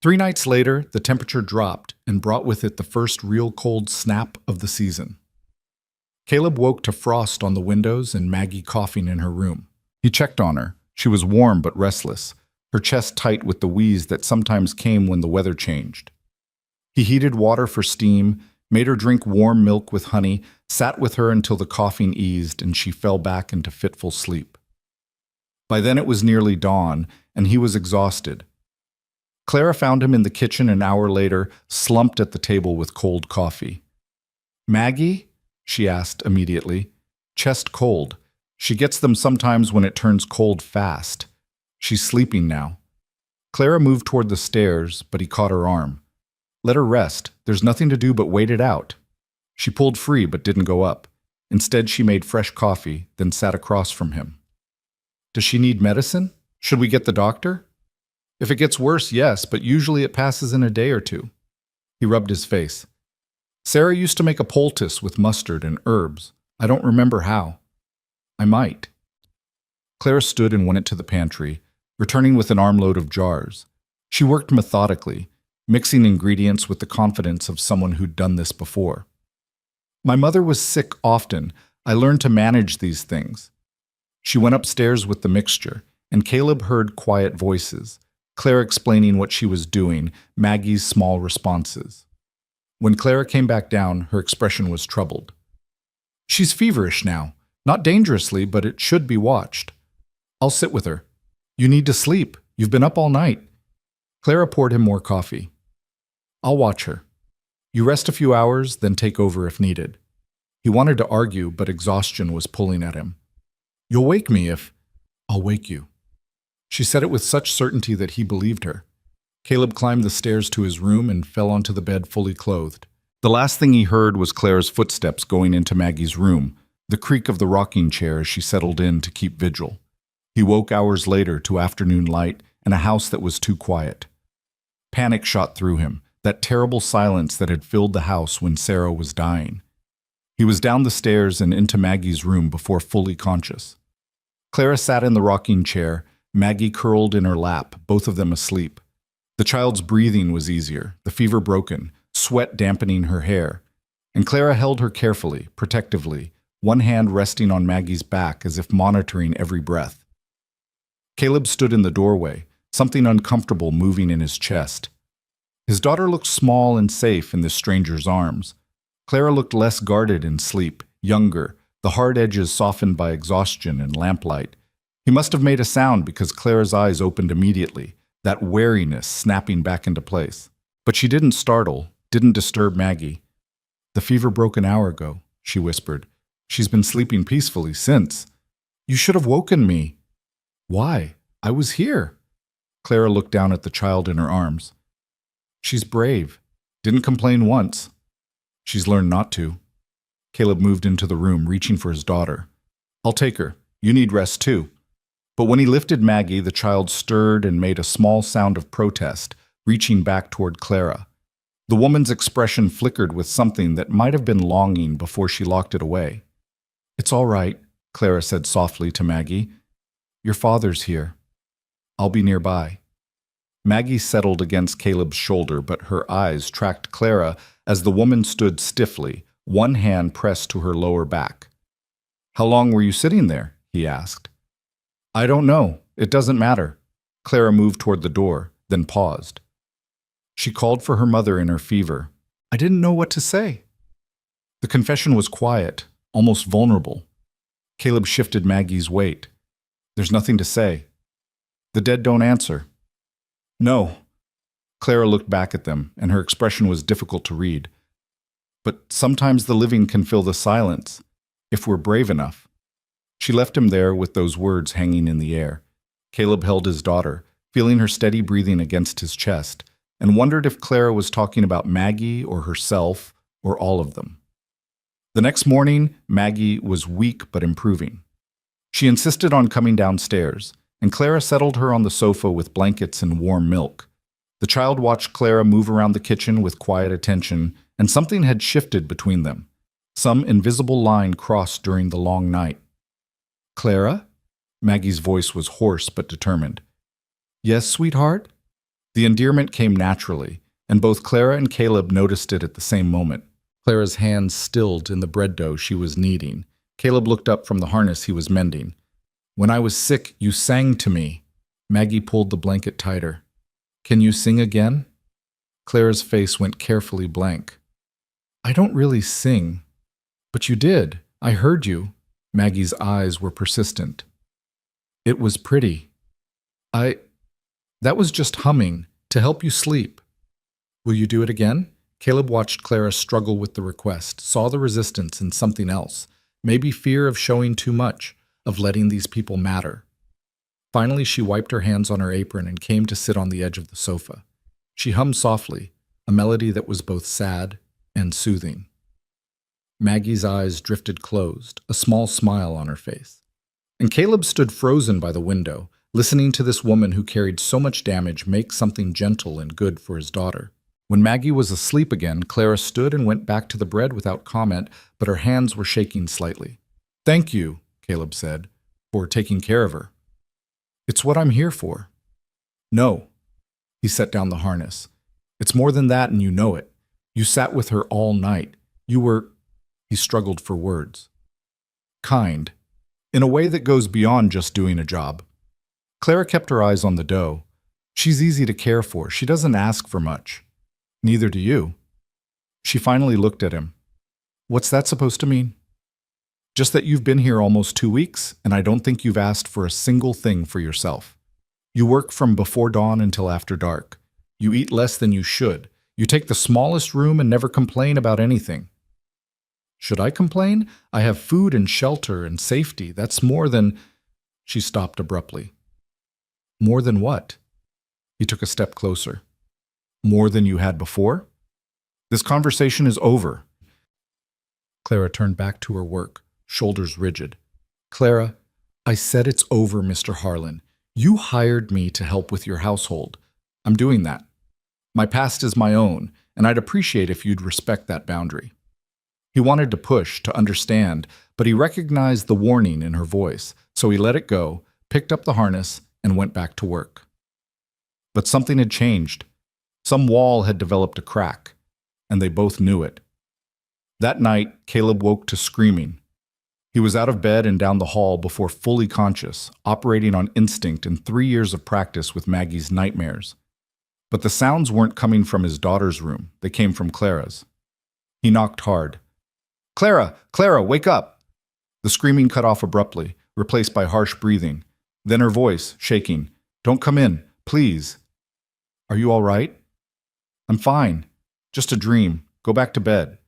3 nights later, the temperature dropped and brought with it the first real cold snap of the season. Caleb woke to frost on the windows and Maggie coughing in her room. He checked on her. She was warm but restless, her chest tight with the wheeze that sometimes came when the weather changed. He heated water for steam, made her drink warm milk with honey, sat with her until the coughing eased and she fell back into fitful sleep. By then it was nearly dawn, and he was exhausted. Clara found him in the kitchen an hour later, slumped at the table with cold coffee. Maggie? She asked immediately. Chest cold. She gets them sometimes when it turns cold fast. She's sleeping now. Clara moved toward the stairs, but he caught her arm. Let her rest. There's nothing to do but wait it out. She pulled free but didn't go up. Instead, she made fresh coffee, then sat across from him. Does she need medicine? Should we get the doctor? If it gets worse, yes, but usually it passes in a day or 2. He rubbed his face. Sarah used to make a poultice with mustard and herbs. I don't remember how. I might. Clara stood and went into the pantry, returning with an armload of jars. She worked methodically, mixing ingredients with the confidence of someone who'd done this before. My mother was sick often. I learned to manage these things. She went upstairs with the mixture, and Caleb heard quiet voices, Clara explaining what she was doing, Maggie's small responses. When Clara came back down, her expression was troubled. She's feverish now. Not dangerously, but it should be watched. I'll sit with her. You need to sleep. You've been up all night. Clara poured him more coffee. I'll watch her. You rest a few hours, then take over if needed. He wanted to argue, but exhaustion was pulling at him. You'll wake me if... I'll wake you. She said it with such certainty that he believed her. Caleb climbed the stairs to his room and fell onto the bed fully clothed. The last thing he heard was Clara's footsteps going into Maggie's room, the creak of the rocking chair as she settled in to keep vigil. He woke hours later to afternoon light and a house that was too quiet. Panic shot through him, that terrible silence that had filled the house when Sarah was dying. He was down the stairs and into Maggie's room before fully conscious. Clara sat in the rocking chair, Maggie curled in her lap, both of them asleep. The child's breathing was easier, the fever broken, sweat dampening her hair, and Clara held her carefully, protectively, one hand resting on Maggie's back as if monitoring every breath. Caleb stood in the doorway, something uncomfortable moving in his chest. His daughter looked small and safe in this stranger's arms. Clara looked less guarded in sleep, younger, the hard edges softened by exhaustion and lamplight. He must have made a sound because Clara's eyes opened immediately, that wariness snapping back into place. But she didn't startle, didn't disturb Maggie. The fever broke an hour ago, she whispered. She's been sleeping peacefully since. You should have woken me. Why? I was here. Clara looked down at the child in her arms. She's brave. Didn't complain once. She's learned not to. Caleb moved into the room, reaching for his daughter. I'll take her. You need rest too. But when he lifted Maggie, the child stirred and made a small sound of protest, reaching back toward Clara. The woman's expression flickered with something that might have been longing before she locked it away. "It's all right," Clara said softly to Maggie. "Your father's here. I'll be nearby." Maggie settled against Caleb's shoulder, but her eyes tracked Clara as the woman stood stiffly, one hand pressed to her lower back. "How long were you sitting there?" he asked. "I don't know. It doesn't matter." Clara moved toward the door, then paused. She called for her mother in her fever. "I didn't know what to say." The confession was quiet, almost vulnerable. Caleb shifted Maggie's weight. "There's nothing to say. The dead don't answer." "No." Clara looked back at them, and her expression was difficult to read. "But sometimes the living can fill the silence, if we're brave enough." She left him there with those words hanging in the air. Caleb held his daughter, feeling her steady breathing against his chest, and wondered if Clara was talking about Maggie or herself or all of them. The next morning, Maggie was weak but improving. She insisted on coming downstairs, and Clara settled her on the sofa with blankets and warm milk. The child watched Clara move around the kitchen with quiet attention, and something had shifted between them. Some invisible line crossed during the long night. "Clara?" Maggie's voice was hoarse but determined. "Yes, sweetheart?" The endearment came naturally, and both Clara and Caleb noticed it at the same moment. Clara's hands stilled in the bread dough she was kneading. Caleb looked up from the harness he was mending. "When I was sick, you sang to me." Maggie pulled the blanket tighter. "Can you sing again?" Clara's face went carefully blank. "I don't really sing." "But you did. I heard you." Maggie's eyes were persistent. "It was pretty. That was just humming, to help you sleep." "Will you do it again?" Caleb watched Clara struggle with the request, saw the resistance in something else, maybe fear of showing too much, of letting these people matter. Finally, she wiped her hands on her apron and came to sit on the edge of the sofa. She hummed softly, a melody that was both sad and soothing. Maggie's eyes drifted closed, a small smile on her face. And Caleb stood frozen by the window, listening to this woman who carried so much damage make something gentle and good for his daughter. When Maggie was asleep again, Clara stood and went back to the bread without comment, but her hands were shaking slightly. "Thank you," Caleb said, "for taking care of her." "It's what I'm here for." "No." He set down the harness. "It's more than that, and you know it. You sat with her all night. You were—" He struggled for words. "Kind. In a way that goes beyond just doing a job." Clara kept her eyes on the dough. "She's easy to care for. She doesn't ask for much. Neither do you." She finally looked at him. "What's that supposed to mean?" "Just that you've been here almost 2 weeks, and I don't think you've asked for a single thing for yourself. You work from before dawn until after dark. You eat less than you should. You take the smallest room and never complain about anything." "Should I complain? I have food and shelter and safety. That's more than—" She stopped abruptly. "More than what?" He took a step closer. "More than you had before? This conversation is over." Clara turned back to her work, shoulders rigid. "Clara, I said it's over, Mr. Harlan. You hired me to help with your household. I'm doing that. My past is my own, and I'd appreciate if you'd respect that boundary." He wanted to push, to understand, but he recognized the warning in her voice, so he let it go, picked up the harness, and went back to work. But something had changed. Some wall had developed a crack, and they both knew it. That night, Caleb woke to screaming. He was out of bed and down the hall before fully conscious, operating on instinct and 3 years of practice with Maggie's nightmares. But the sounds weren't coming from his daughter's room. They came from Clara's. He knocked hard. "Clara! Clara, wake up!" The screaming cut off abruptly, replaced by harsh breathing. Then her voice, shaking. "Don't come in, please." "Are you all right?" "I'm fine. Just a dream. Go back to bed."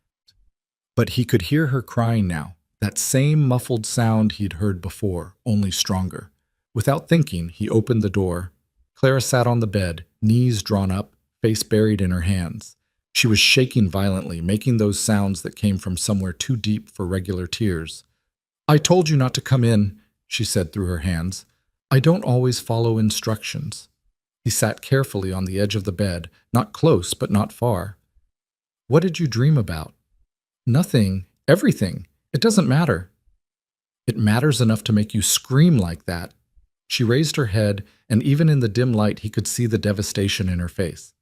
But he could hear her crying now, that same muffled sound he'd heard before, only stronger. Without thinking, he opened the door. Clara sat on the bed, knees drawn up, face buried in her hands. She was shaking violently, making those sounds that came from somewhere too deep for regular tears. "I told you not to come in," she said through her hands. "I don't always follow instructions." He sat carefully on the edge of the bed, not close but not far. What did you dream about? Nothing. Everything. It doesn't matter. It matters enough to make you scream like that. She raised her head, and even in the dim light he could see the devastation in her face.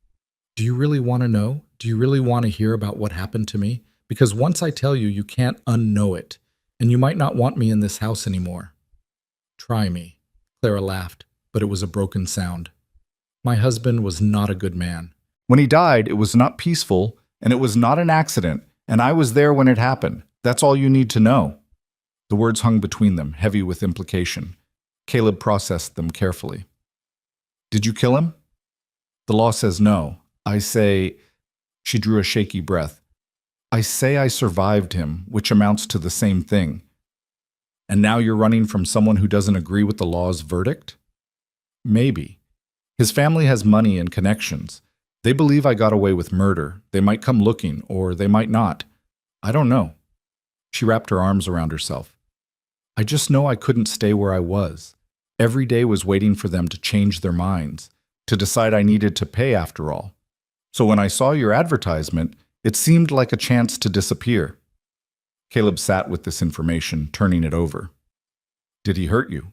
Do you really want to know? Do you really want to hear about what happened to me? Because once I tell you, you can't unknow it, and you might not want me in this house anymore. Try me. Clara laughed, but it was a broken sound. My husband was not a good man. When he died, it was not peaceful, and it was not an accident, and I was there when it happened. That's all you need to know. The words hung between them, heavy with implication. Caleb processed them carefully. Did you kill him? The law says no. I say, she drew a shaky breath. I say I survived him, which amounts to the same thing. And now you're running from someone who doesn't agree with the law's verdict? Maybe. His family has money and connections. They believe I got away with murder. They might come looking, or they might not. I don't know. She wrapped her arms around herself. I just know I couldn't stay where I was. Every day was waiting for them to change their minds, to decide I needed to pay after all. So when I saw your advertisement, it seemed like a chance to disappear. Caleb sat with this information, turning it over. Did he hurt you?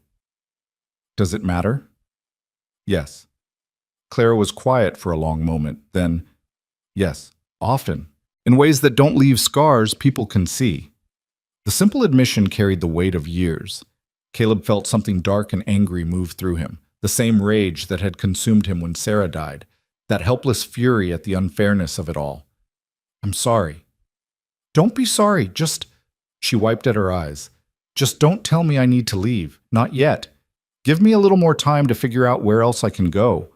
Does it matter? Yes. Clara was quiet for a long moment, then, yes, often, in ways that don't leave scars people can see. The simple admission carried the weight of years. Caleb felt something dark and angry move through him, the same rage that had consumed him when Sarah died, that helpless fury at the unfairness of it all. I'm sorry. Don't be sorry, just... She wiped at her eyes. Just don't tell me I need to leave, not yet. Give me a little more time to figure out where else I can go.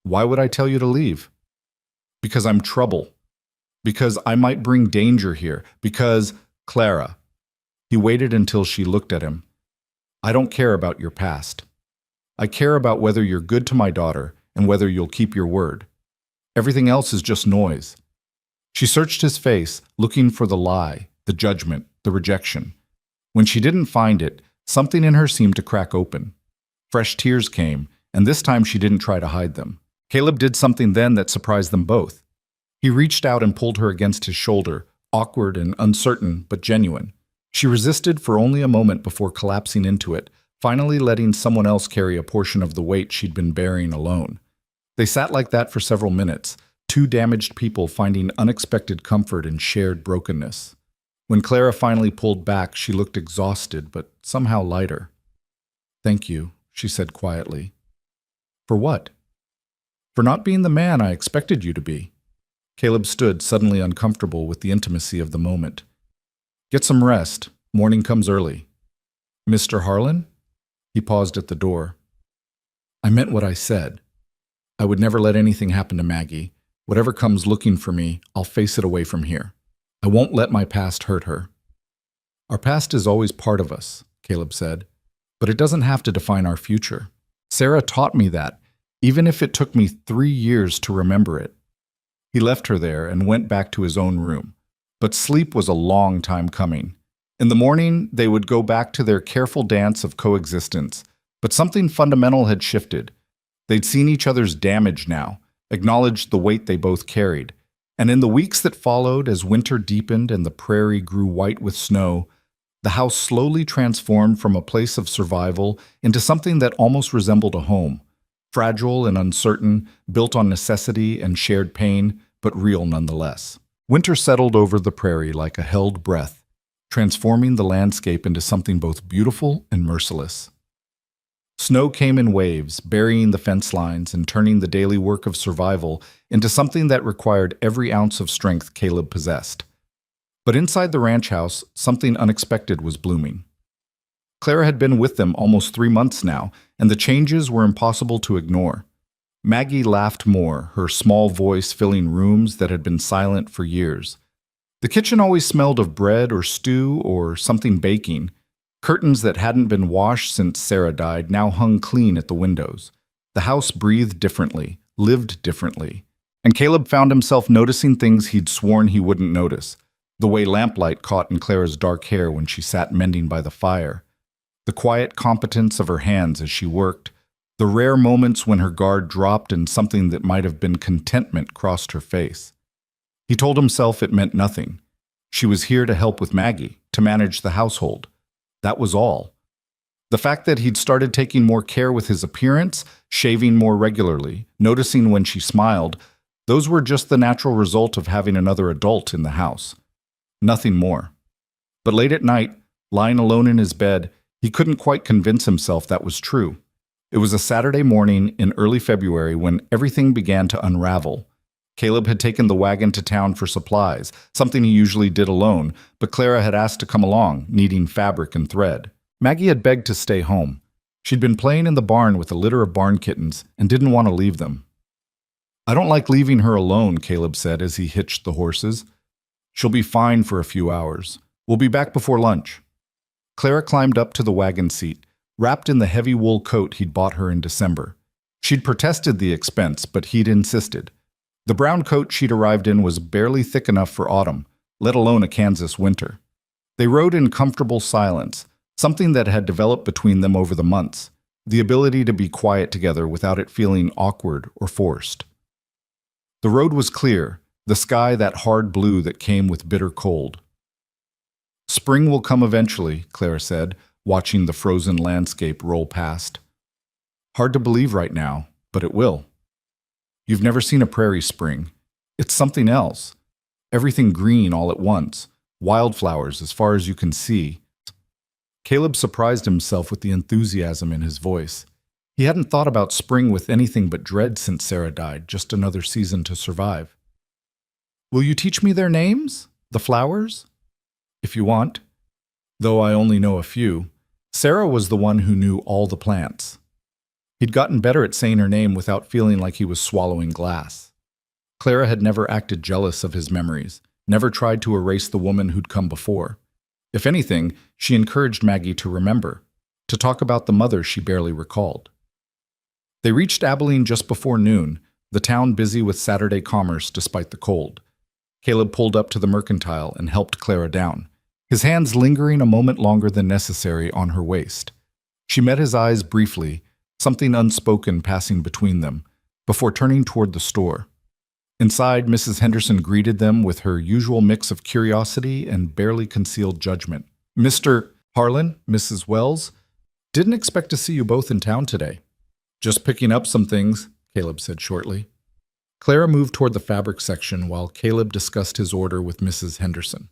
Why would I tell you to leave? Because I'm trouble. Because I might bring danger here. Because, Clara. He waited until she looked at him. I don't care about your past. I care about whether you're good to my daughter and whether you'll keep your word. Everything else is just noise. She searched his face, looking for the lie, the judgment, the rejection. When she didn't find it, something in her seemed to crack open. Fresh tears came, and this time she didn't try to hide them. Caleb did something then that surprised them both. He reached out and pulled her against his shoulder, awkward and uncertain, but genuine. She resisted for only a moment before collapsing into it, finally letting someone else carry a portion of the weight she'd been bearing alone. They sat like that for several minutes, two damaged people finding unexpected comfort in shared brokenness. When Clara finally pulled back, she looked exhausted, but somehow lighter. Thank you, she said quietly. For what? For not being the man I expected you to be. Caleb stood, suddenly uncomfortable with the intimacy of the moment. Get some rest. Morning comes early. Mr. Harlan? He paused at the door. I meant what I said. I would never let anything happen to Maggie. Whatever comes looking for me, I'll face it away from here. I won't let my past hurt her. Our past is always part of us, Caleb said, but it doesn't have to define our future. Sarah taught me that, even if it took me 3 years to remember it. He left her there and went back to his own room. But sleep was a long time coming. In the morning, they would go back to their careful dance of coexistence, but something fundamental had shifted. They'd seen each other's damage now, acknowledged the weight they both carried, and in the weeks that followed, as winter deepened and the prairie grew white with snow, the house slowly transformed from a place of survival into something that almost resembled a home, fragile and uncertain, built on necessity and shared pain, but real nonetheless. Winter settled over the prairie like a held breath, transforming the landscape into something both beautiful and merciless. Snow came in waves, burying the fence lines and turning the daily work of survival into something that required every ounce of strength Caleb possessed. But inside the ranch house, something unexpected was blooming. Clara had been with them almost 3 months now, and the changes were impossible to ignore. Maggie laughed more, her small voice filling rooms that had been silent for years. The kitchen always smelled of bread or stew or something baking. Curtains that hadn't been washed since Sarah died now hung clean at the windows. The house breathed differently, lived differently. And Caleb found himself noticing things he'd sworn he wouldn't notice. The way lamplight caught in Clara's dark hair when she sat mending by the fire. The quiet competence of her hands as she worked. The rare moments when her guard dropped and something that might have been contentment crossed her face. He told himself it meant nothing. She was here to help with Maggie, to manage the household. That was all. The fact that he'd started taking more care with his appearance, shaving more regularly, noticing when she smiled, those were just the natural result of having another adult in the house. Nothing more. But late at night, lying alone in his bed, he couldn't quite convince himself that was true. It was a Saturday morning in early February when everything began to unravel. Caleb had taken the wagon to town for supplies, something he usually did alone, but Clara had asked to come along, needing fabric and thread. Maggie had begged to stay home. She'd been playing in the barn with a litter of barn kittens and didn't want to leave them. "I don't like leaving her alone," Caleb said as he hitched the horses. "She'll be fine for a few hours. We'll be back before lunch." Clara climbed up to the wagon seat, wrapped in the heavy wool coat he'd bought her in December. She'd protested the expense, but he'd insisted. The brown coat she'd arrived in was barely thick enough for autumn, let alone a Kansas winter. They rode in comfortable silence, something that had developed between them over the months, the ability to be quiet together without it feeling awkward or forced. The road was clear, the sky that hard blue that came with bitter cold. "Spring will come eventually," Clara said, watching the frozen landscape roll past. "Hard to believe right now, but it will. You've never seen a prairie spring. It's something else. Everything green all at once, wildflowers as far as you can see." Caleb surprised himself with the enthusiasm in his voice. He hadn't thought about spring with anything but dread since Sarah died, just another season to survive. "Will you teach me their names? The flowers?" "If you want. Though I only know a few. Sarah was the one who knew all the plants." He'd gotten better at saying her name without feeling like he was swallowing glass. Clara had never acted jealous of his memories, never tried to erase the woman who'd come before. If anything, she encouraged Maggie to remember, to talk about the mother she barely recalled. They reached Abilene just before noon, the town busy with Saturday commerce despite the cold. Caleb pulled up to the mercantile and helped Clara down, his hands lingering a moment longer than necessary on her waist. She met his eyes briefly, something unspoken passing between them, before turning toward the store. Inside, Mrs. Henderson greeted them with her usual mix of curiosity and barely concealed judgment. "Mr. Harlan, Mrs. Wells, didn't expect to see you both in town today." "Just picking up some things," Caleb said shortly. Clara moved toward the fabric section while Caleb discussed his order with Mrs. Henderson.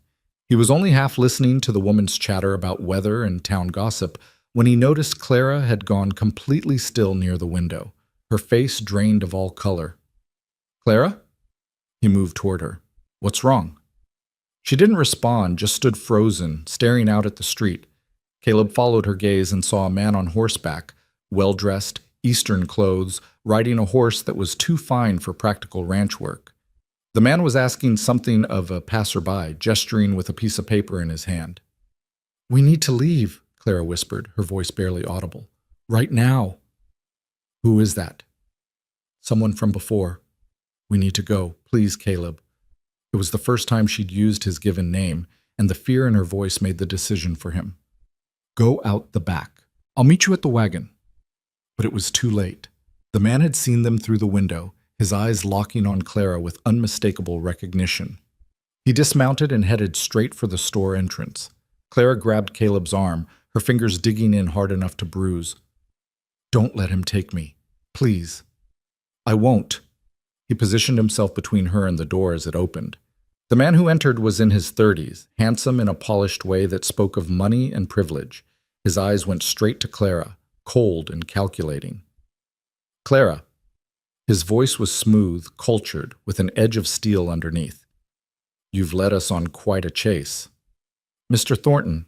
He was only half listening to the woman's chatter about weather and town gossip when he noticed Clara had gone completely still near the window, her face drained of all color. "Clara?" He moved toward her. "What's wrong?" She didn't respond, just stood frozen, staring out at the street. Caleb followed her gaze and saw a man on horseback, well-dressed, Eastern clothes, riding a horse that was too fine for practical ranch work. The man was asking something of a passerby, gesturing with a piece of paper in his hand. "We need to leave," Clara whispered, her voice barely audible. "Right now." "Who is that?" "Someone from before. We need to go. Please, Caleb." It was the first time she'd used his given name, and the fear in her voice made the decision for him. "Go out the back. I'll meet you at the wagon." But it was too late. The man had seen them through the window, his eyes locking on Clara with unmistakable recognition. He dismounted and headed straight for the store entrance. Clara grabbed Caleb's arm, her fingers digging in hard enough to bruise. "Don't let him take me. Please." "I won't." He positioned himself between her and the door as it opened. The man who entered was in his 30s, handsome in a polished way that spoke of money and privilege. His eyes went straight to Clara, cold and calculating. "Clara." His voice was smooth, cultured, with an edge of steel underneath. "You've led us on quite a chase." "Mr. Thornton."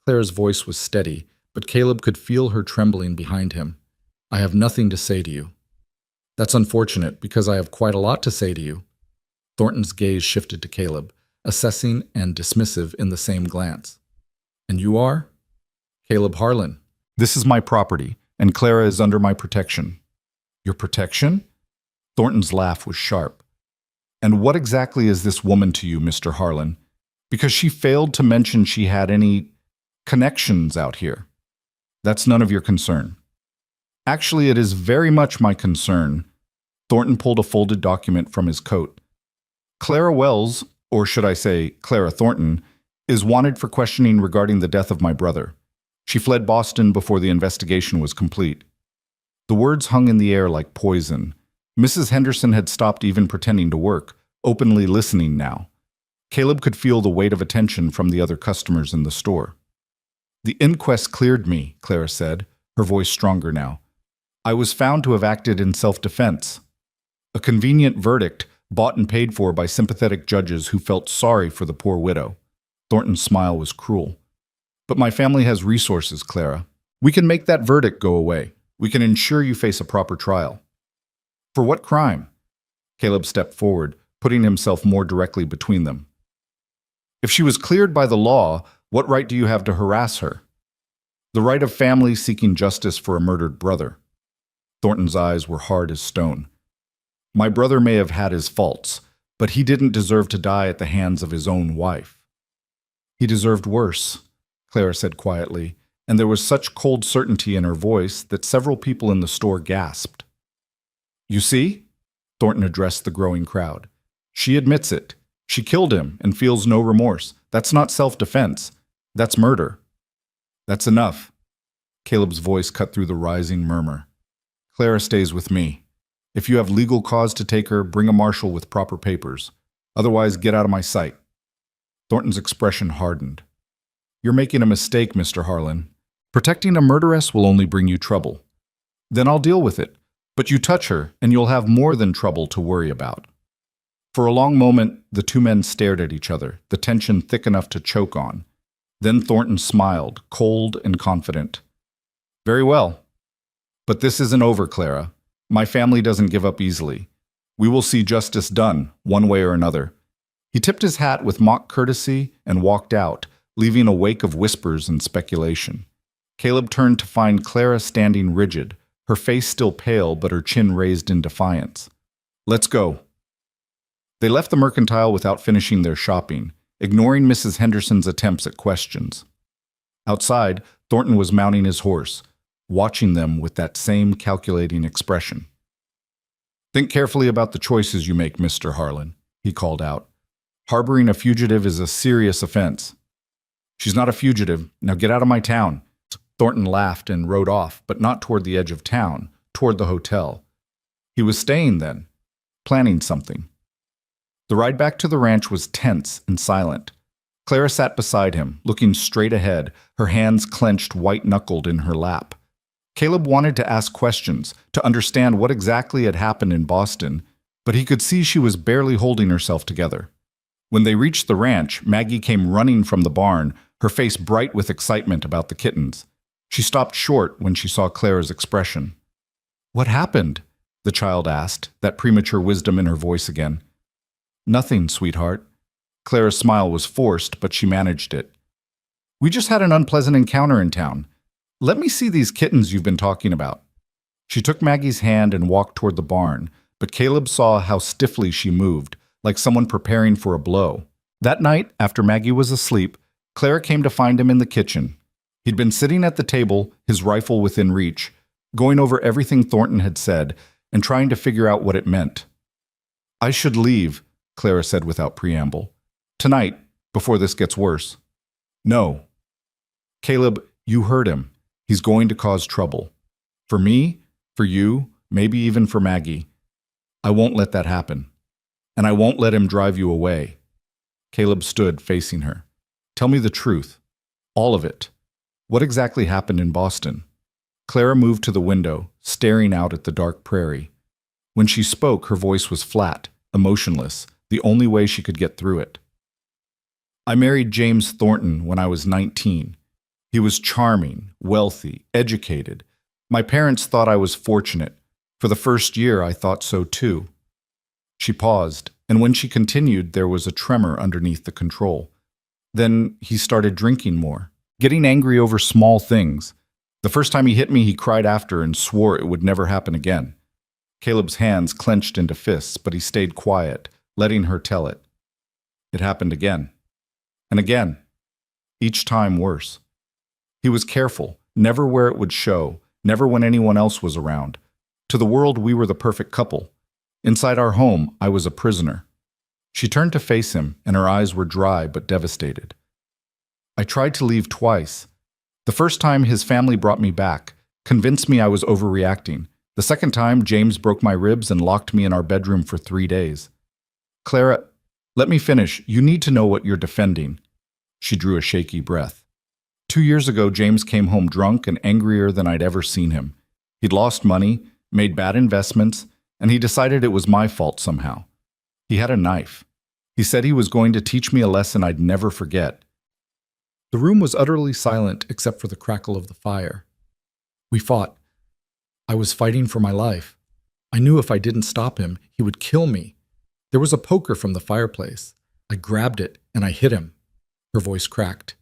Clara's voice was steady, but Caleb could feel her trembling behind him. "I have nothing to say to you." "That's unfortunate, because I have quite a lot to say to you." Thornton's gaze shifted to Caleb, assessing and dismissive in the same glance. "And you are?" "Caleb Harlan." "This is my property, and Clara is under my protection." "Your protection?" Thornton's laugh was sharp. "And what exactly is this woman to you, Mr. Harlan? Because she failed to mention she had any connections out here. That's none of your concern." Actually, it is very much my concern. Thornton pulled a folded document from his coat. Clara Wells, or should I say Clara Thornton, is wanted for questioning regarding the death of my brother. She fled Boston before the investigation was complete. The words hung in the air like poison. Mrs. Henderson had stopped even pretending to work, openly listening now. Caleb could feel the weight of attention from the other customers in the store. The inquest cleared me, Clara said, her voice stronger now. I was found to have acted in self-defense. A convenient verdict, bought and paid for by sympathetic judges who felt sorry for the poor widow. Thornton's smile was cruel. But my family has resources, Clara. We can make that verdict go away. We can ensure you face a proper trial. For what crime? Caleb stepped forward, putting himself more directly between them. If she was cleared by the law, what right do you have to harass her? The right of families seeking justice for a murdered brother. Thornton's eyes were hard as stone. My brother may have had his faults, but he didn't deserve to die at the hands of his own wife. He deserved worse, Clara said quietly, and there was such cold certainty in her voice that several people in the store gasped. You see? Thornton addressed the growing crowd. She admits it. She killed him and feels no remorse. That's not self-defense. That's murder. That's enough. Caleb's voice cut through the rising murmur. Clara stays with me. If you have legal cause to take her, bring a marshal with proper papers. Otherwise, get out of my sight. Thornton's expression hardened. You're making a mistake, Mr. Harlan. Protecting a murderess will only bring you trouble. Then I'll deal with it. But you touch her, and you'll have more than trouble to worry about. For a long moment, the two men stared at each other, the tension thick enough to choke on. Then Thornton smiled, cold and confident. Very well. But this isn't over, Clara. My family doesn't give up easily. We will see justice done, one way or another. He tipped his hat with mock courtesy and walked out, leaving a wake of whispers and speculation. Caleb turned to find Clara standing rigid, her face still pale but her chin raised in defiance. Let's go. They left the mercantile without finishing their shopping, ignoring Mrs. Henderson's attempts at questions. Outside, Thornton was mounting his horse, watching them with that same calculating expression. Think carefully about the choices you make, Mr. Harlan, he called out. Harboring a fugitive is a serious offense. She's not a fugitive. Now get out of my town. Thornton laughed and rode off, but not toward the edge of town, toward the hotel. He was staying then, planning something. The ride back to the ranch was tense and silent. Clara sat beside him, looking straight ahead, her hands clenched white-knuckled in her lap. Caleb wanted to ask questions, to understand what exactly had happened in Boston, but he could see she was barely holding herself together. When they reached the ranch, Maggie came running from the barn, her face bright with excitement about the kittens. She stopped short when she saw Clara's expression. What happened? The child asked, that premature wisdom in her voice again. Nothing, sweetheart. Clara's smile was forced, but she managed it. We just had an unpleasant encounter in town. Let me see these kittens you've been talking about. She took Maggie's hand and walked toward the barn, but Caleb saw how stiffly she moved, like someone preparing for a blow. That night, after Maggie was asleep, Clara came to find him in the kitchen. He'd been sitting at the table, his rifle within reach, going over everything Thornton had said and trying to figure out what it meant. I should leave, Clara said without preamble. Tonight, before this gets worse. No. Caleb, you heard him. He's going to cause trouble. For me, for you, maybe even for Maggie. I won't let that happen. And I won't let him drive you away. Caleb stood facing her. Tell me the truth. All of it. What exactly happened in Boston? Clara moved to the window, staring out at the dark prairie. When she spoke, her voice was flat, emotionless, the only way she could get through it. I married James Thornton when I was 19. He was charming, wealthy, educated. My parents thought I was fortunate. For the first year, I thought so too. She paused, and when she continued, there was a tremor underneath the control. Then he started drinking more, getting angry over small things. The first time he hit me, he cried after and swore it would never happen again. Caleb's hands clenched into fists, but he stayed quiet, letting her tell it. It happened again. And again. Each time worse. He was careful, never where it would show, never when anyone else was around. To the world, we were the perfect couple. Inside our home, I was a prisoner. She turned to face him, and her eyes were dry but devastated. I tried to leave twice. The first time, his family brought me back, convinced me I was overreacting. The second time, James broke my ribs and locked me in our bedroom for 3 days. Clara, let me finish. You need to know what you're defending. She drew a shaky breath. 2 years ago, James came home drunk and angrier than I'd ever seen him. He'd lost money, made bad investments, and he decided it was my fault somehow. He had a knife. He said he was going to teach me a lesson I'd never forget. The room was utterly silent except for the crackle of the fire. We fought. I was fighting for my life. I knew if I didn't stop him, he would kill me. There was a poker from the fireplace. I grabbed it and I hit him. Her voice cracked.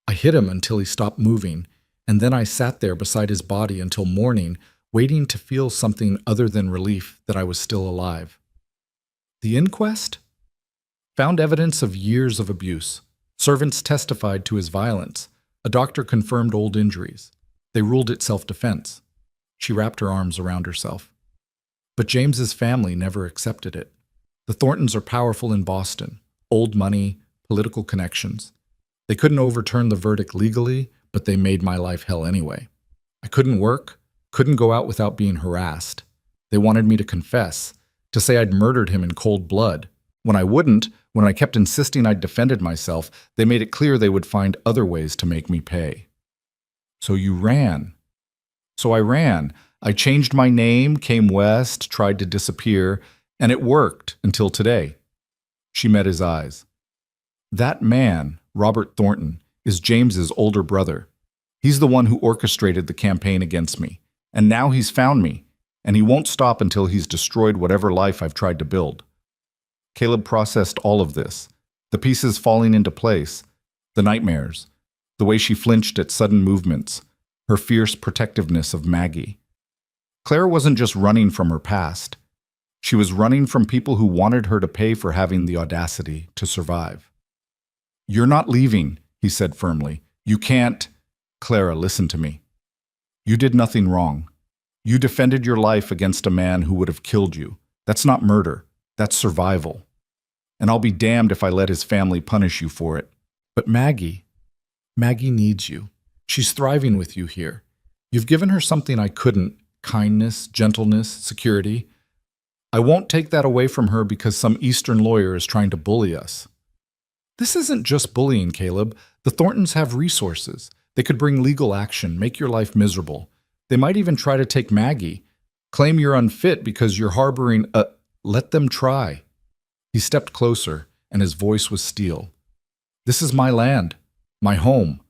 I hit him until he stopped moving, and then I sat there beside his body until morning, waiting to feel something other than relief that I was still alive. The inquest? Found evidence of years of abuse. Servants testified to his violence. A doctor confirmed old injuries. They ruled it self-defense. She wrapped her arms around herself. But James's family never accepted it. The Thorntons are powerful in Boston. Old money, political connections. They couldn't overturn the verdict legally, but they made my life hell anyway. I couldn't work, couldn't go out without being harassed. They wanted me to confess, to say I'd murdered him in cold blood. When I wouldn't, when I kept insisting I'd defended myself, they made it clear they would find other ways to make me pay. So you ran. So I ran. I changed my name, came west, tried to disappear, and it worked until today. She met his eyes. That man, Robert Thornton, is James's older brother. He's the one who orchestrated the campaign against me. And now he's found me, and he won't stop until he's destroyed whatever life I've tried to build. Caleb processed all of this, the pieces falling into place, the nightmares, the way she flinched at sudden movements, her fierce protectiveness of Maggie. Claire wasn't just running from her past. She was running from people who wanted her to pay for having the audacity to survive. You're not leaving, he said firmly. You can't. Clara, listen to me. You did nothing wrong. You defended your life against a man who would have killed you. That's not murder. That's survival. And I'll be damned if I let his family punish you for it. But Maggie needs you. She's thriving with you here. You've given her something I couldn't, kindness, gentleness, security. I won't take that away from her because some Eastern lawyer is trying to bully us. This isn't just bullying, Caleb. The Thorntons have resources. They could bring legal action, make your life miserable. They might even try to take Maggie, claim you're unfit because you're harboring a... Let them try. He stepped closer, and his voice was steel. This is my land, my home,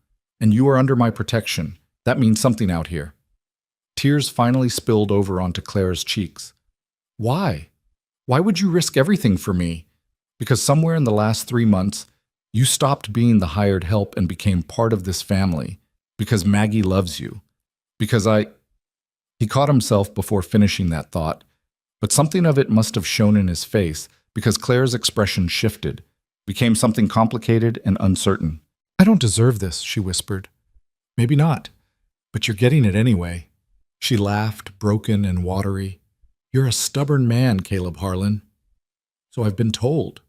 and you are under my protection. That means something out here. Tears finally spilled over onto Clara's cheeks. Why? Why would you risk everything for me? Because somewhere in the last 3 months, you stopped being the hired help and became part of this family. Because Maggie loves you. Because He caught himself before finishing that thought, but something of it must have shown in his face because Claire's expression shifted, became something complicated and uncertain. I don't deserve this, she whispered. Maybe not, but you're getting it anyway. She laughed, broken and watery. You're a stubborn man, Caleb Harlan. So I've been told.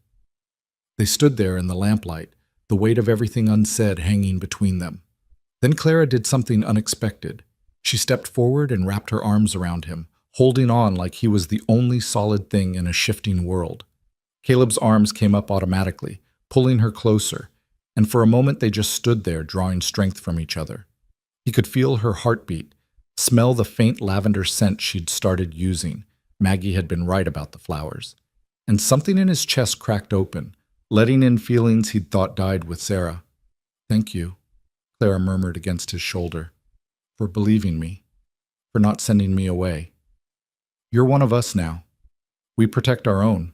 They stood there in the lamplight, the weight of everything unsaid hanging between them. Then Clara did something unexpected. She stepped forward and wrapped her arms around him, holding on like he was the only solid thing in a shifting world. Caleb's arms came up automatically, pulling her closer, and for a moment they just stood there, drawing strength from each other. He could feel her heartbeat, smell the faint lavender scent she'd started using. Maggie had been right about the flowers. And something in his chest cracked open, letting in feelings he'd thought died with Sarah. Thank you, Clara murmured against his shoulder, for believing me, for not sending me away. You're one of us now. We protect our own.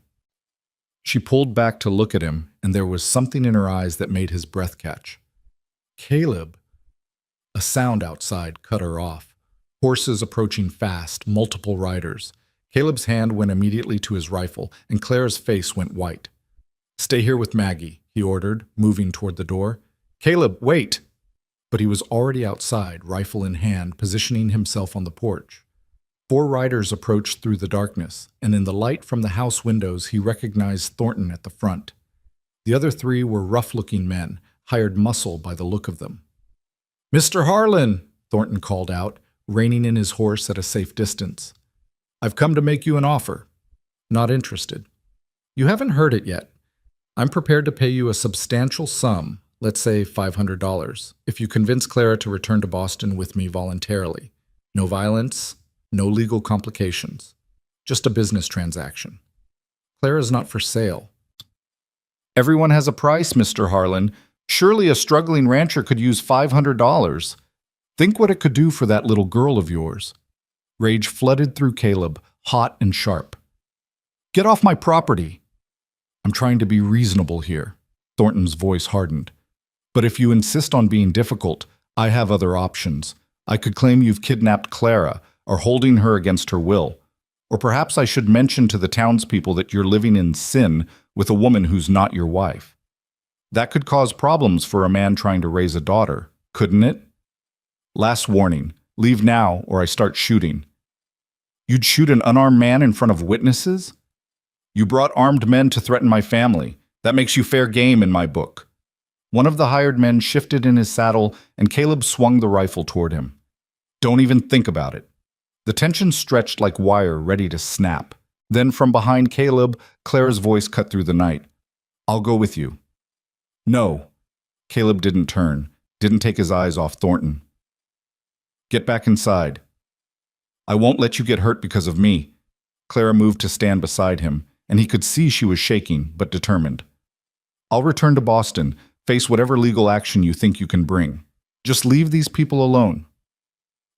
She pulled back to look at him, and there was something in her eyes that made his breath catch. Caleb! A sound outside cut her off. Horses approaching fast, multiple riders. Caleb's hand went immediately to his rifle, and Clara's face went white. Stay here with Maggie, he ordered, moving toward the door. Caleb, wait! but he was already outside, rifle in hand, positioning himself on the porch. 4 riders approached through the darkness, and in the light from the house windows he recognized Thornton at the front. The other 3 were rough-looking men, hired muscle by the look of them. "Mr. Harlan!" Thornton called out, reining in his horse at a safe distance. "I've come to make you an offer." "Not interested." "You haven't heard it yet. I'm prepared to pay you a substantial sum, let's say $500, if you convince Clara to return to Boston with me voluntarily. No violence, no legal complications. Just a business transaction. Clara's not for sale." "Everyone has a price, Mr. Harlan. Surely a struggling rancher could use $500. Think what it could do for that little girl of yours." Rage flooded through Caleb, hot and sharp. "Get off my property." "I'm trying to be reasonable here." Thornton's voice hardened. "But if you insist on being difficult, I have other options. I could claim you've kidnapped Clara, or holding her against her will. Or perhaps I should mention to the townspeople that you're living in sin with a woman who's not your wife. That could cause problems for a man trying to raise a daughter, couldn't it? Last warning, leave now or I start shooting." "You'd shoot an unarmed man in front of witnesses?" "You brought armed men to threaten my family. That makes you fair game in my book." One of the hired men shifted in his saddle, and Caleb swung the rifle toward him. "Don't even think about it." The tension stretched like wire ready to snap. Then from behind Caleb, Clara's voice cut through the night. "I'll go with you." "No." Caleb didn't turn, didn't take his eyes off Thornton. "Get back inside." "I won't let you get hurt because of me." Clara moved to stand beside him, and he could see she was shaking, but determined. "I'll return to Boston, face whatever legal action you think you can bring. Just leave these people alone."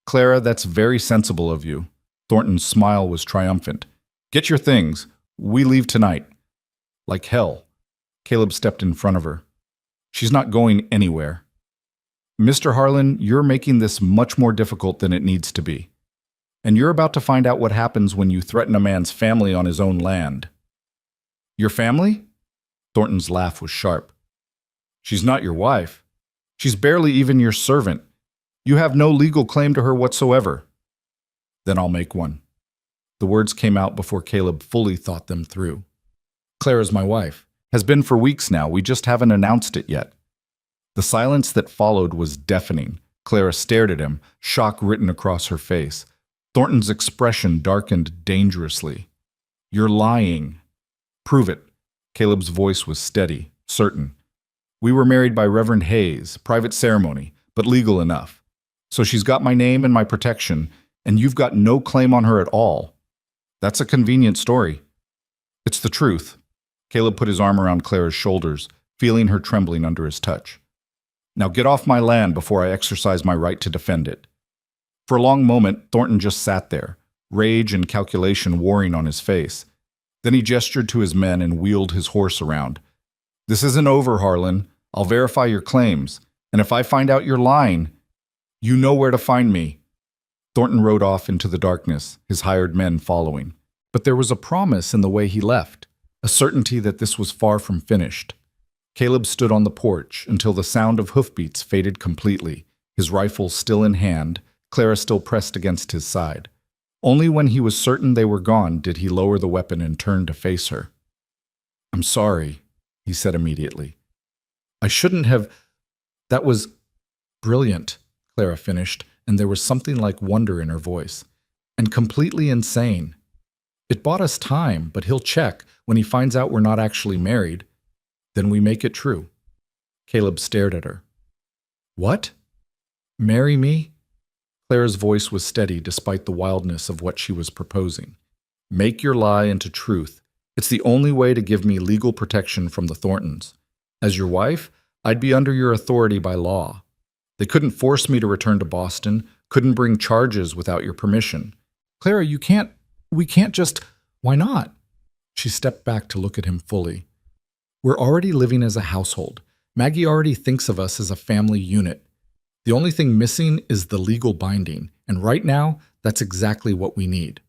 "Clara, that's very sensible of you." Thornton's smile was triumphant. "Get your things. We leave tonight." "Like hell." Caleb stepped in front of her. "She's not going anywhere." "Mr. Harlan, you're making this much more difficult than it needs to be. And you're about to find out what happens when you threaten a man's family on his own land." "Your family?" Thornton's laugh was sharp. "She's not your wife. She's barely even your servant. You have no legal claim to her whatsoever." "Then I'll make one." The words came out before Caleb fully thought them through. "Clara's my wife. Has been for weeks now. We just haven't announced it yet." The silence that followed was deafening. Clara stared at him, shock written across her face. Thornton's expression darkened dangerously. "You're lying." "Prove it." Caleb's voice was steady, certain. "We were married by Reverend Hayes, private ceremony, but legal enough. So she's got my name and my protection, and you've got no claim on her at all. That's a convenient story." "It's the truth." Caleb put his arm around Clara's shoulders, feeling her trembling under his touch. "Now get off my land before I exercise my right to defend it." For a long moment, Thornton just sat there, rage and calculation warring on his face. Then he gestured to his men and wheeled his horse around. "This isn't over, Harlan. I'll verify your claims, and if I find out you're lying, you know where to find me." Thornton rode off into the darkness, his hired men following. But there was a promise in the way he left, a certainty that this was far from finished. Caleb stood on the porch until the sound of hoofbeats faded completely, his rifle still in hand, Clara still pressed against his side. Only when he was certain they were gone did he lower the weapon and turn to face her. "I'm sorry," he said immediately. "I shouldn't have—" "That was brilliant," Clara finished, and there was something like wonder in her voice. "And completely insane. It bought us time, but he'll check when he finds out we're not actually married. Then we make it true." Caleb stared at her. "What? Marry me?" Clara's voice was steady despite the wildness of what she was proposing. "Make your lie into truth. It's the only way to give me legal protection from the Thorntons. As your wife, I'd be under your authority by law. They couldn't force me to return to Boston, couldn't bring charges without your permission. Clara, we can't just—" "Why not?" She stepped back to look at him fully. "We're already living as a household. Maggie already thinks of us as a family unit. The only thing missing is the legal binding, and right now, that's exactly what we need."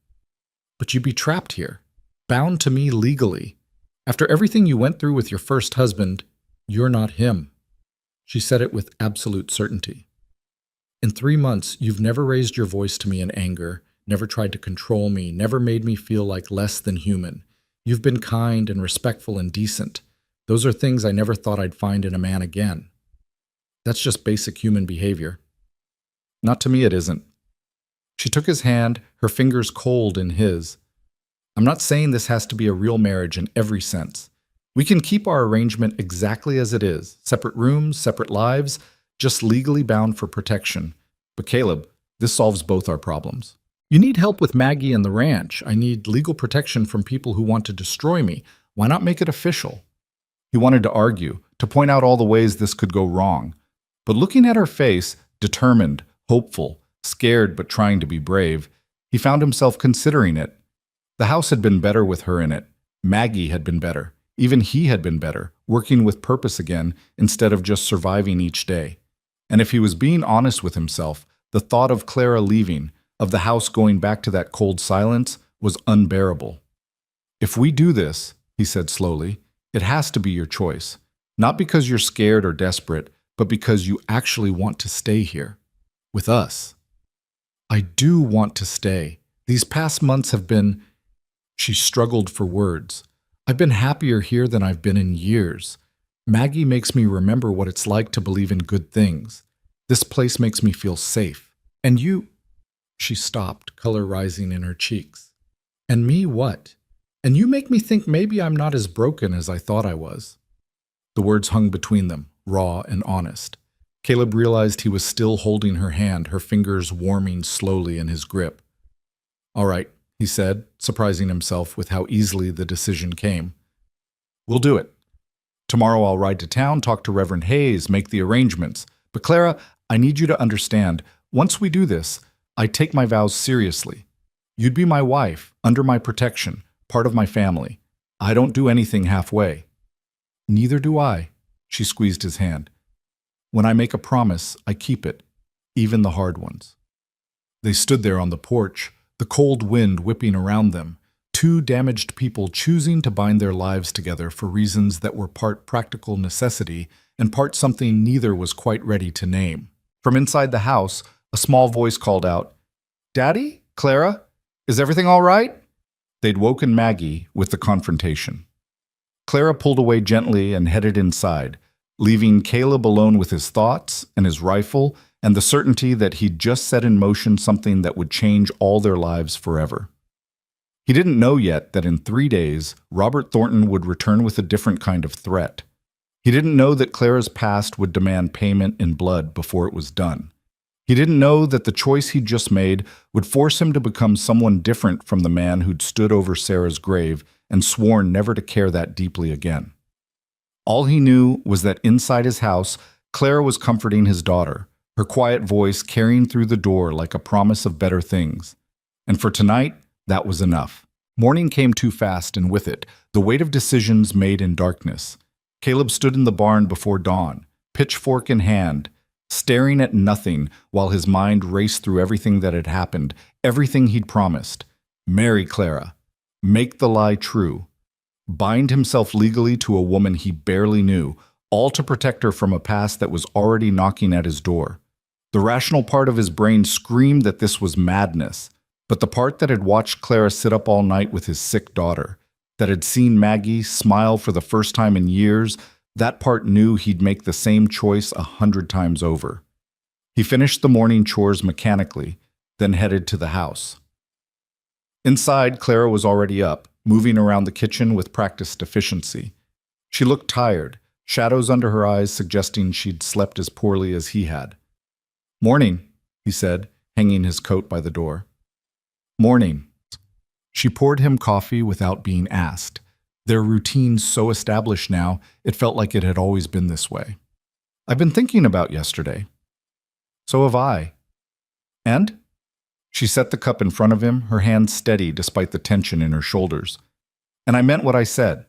"But you'd be trapped here, bound to me legally. After everything you went through with your first husband, you're not him." She said it with absolute certainty. In 3 months, you've never raised your voice to me in anger, never tried to control me, never made me feel like less than human. You've been kind and respectful and decent. Those are things I never thought I'd find in a man again. That's just basic human behavior. Not to me, it isn't. She took his hand, her fingers cold in his. I'm not saying this has to be a real marriage in every sense. We can keep our arrangement exactly as it is, separate rooms, separate lives, just legally bound for protection. But Caleb, this solves both our problems. You need help with Maggie and the ranch. I need legal protection from people who want to destroy me. Why not make it official? He wanted to argue, to point out all the ways this could go wrong. But looking at her face, determined, hopeful, scared but trying to be brave, he found himself considering it. The house had been better with her in it. Maggie had been better. Even he had been better, working with purpose again instead of just surviving each day. And if he was being honest with himself, the thought of Clara leaving, of the house going back to that cold silence, was unbearable. If we do this, he said slowly, it has to be your choice. Not because you're scared or desperate, but because you actually want to stay here. With us. I do want to stay. These past months have been... She struggled for words. I've been happier here than I've been in years. Maggie makes me remember what it's like to believe in good things. This place makes me feel safe. And you... She stopped, color rising in her cheeks. And me what? And you make me think maybe I'm not as broken as I thought I was. The words hung between them, raw and honest. Caleb realized he was still holding her hand, her fingers warming slowly in his grip. All right, he said, surprising himself with how easily the decision came. We'll do it. Tomorrow I'll ride to town, talk to Reverend Hayes, make the arrangements. But Clara, I need you to understand, once we do this, I take my vows seriously. You'd be my wife, under my protection, part of my family. I don't do anything halfway. Neither do I, she squeezed his hand. When I make a promise, I keep it, even the hard ones. They stood there on the porch, the cold wind whipping around them, two damaged people choosing to bind their lives together for reasons that were part practical necessity and part something neither was quite ready to name. From inside the house, a small voice called out, "Daddy? Clara? Is everything all right?" They'd woken Maggie with the confrontation. Clara pulled away gently and headed inside, leaving Caleb alone with his thoughts and his rifle and the certainty that he'd just set in motion something that would change all their lives forever. He didn't know yet that in 3 days, Robert Thornton would return with a different kind of threat. He didn't know that Clara's past would demand payment in blood before it was done. He didn't know that the choice he'd just made would force him to become someone different from the man who'd stood over Sarah's grave and sworn never to care that deeply again. All he knew was that inside his house, Clara was comforting his daughter, her quiet voice carrying through the door like a promise of better things. And for tonight, that was enough. Morning came too fast, and with it, the weight of decisions made in darkness. Caleb stood in the barn before dawn, pitchfork in hand, staring at nothing while his mind raced through everything that had happened, everything he'd promised. Marry Clara. Make the lie true. Bind himself legally to a woman he barely knew, all to protect her from a past that was already knocking at his door. The rational part of his brain screamed that this was madness, but the part that had watched Clara sit up all night with his sick daughter, that had seen Maggie smile for the first time in years, that part knew he'd make the same choice 100 times over. He finished the morning chores mechanically, then headed to the house. Inside, Clara was already up, moving around the kitchen with practiced efficiency. She looked tired, shadows under her eyes suggesting she'd slept as poorly as he had. "Morning," he said, hanging his coat by the door. "Morning." She poured him coffee without being asked. Their routine so established now, it felt like it had always been this way. "I've been thinking about yesterday." "So have I." "And?" She set the cup in front of him, her hands steady despite the tension in her shoulders. "And I meant what I said.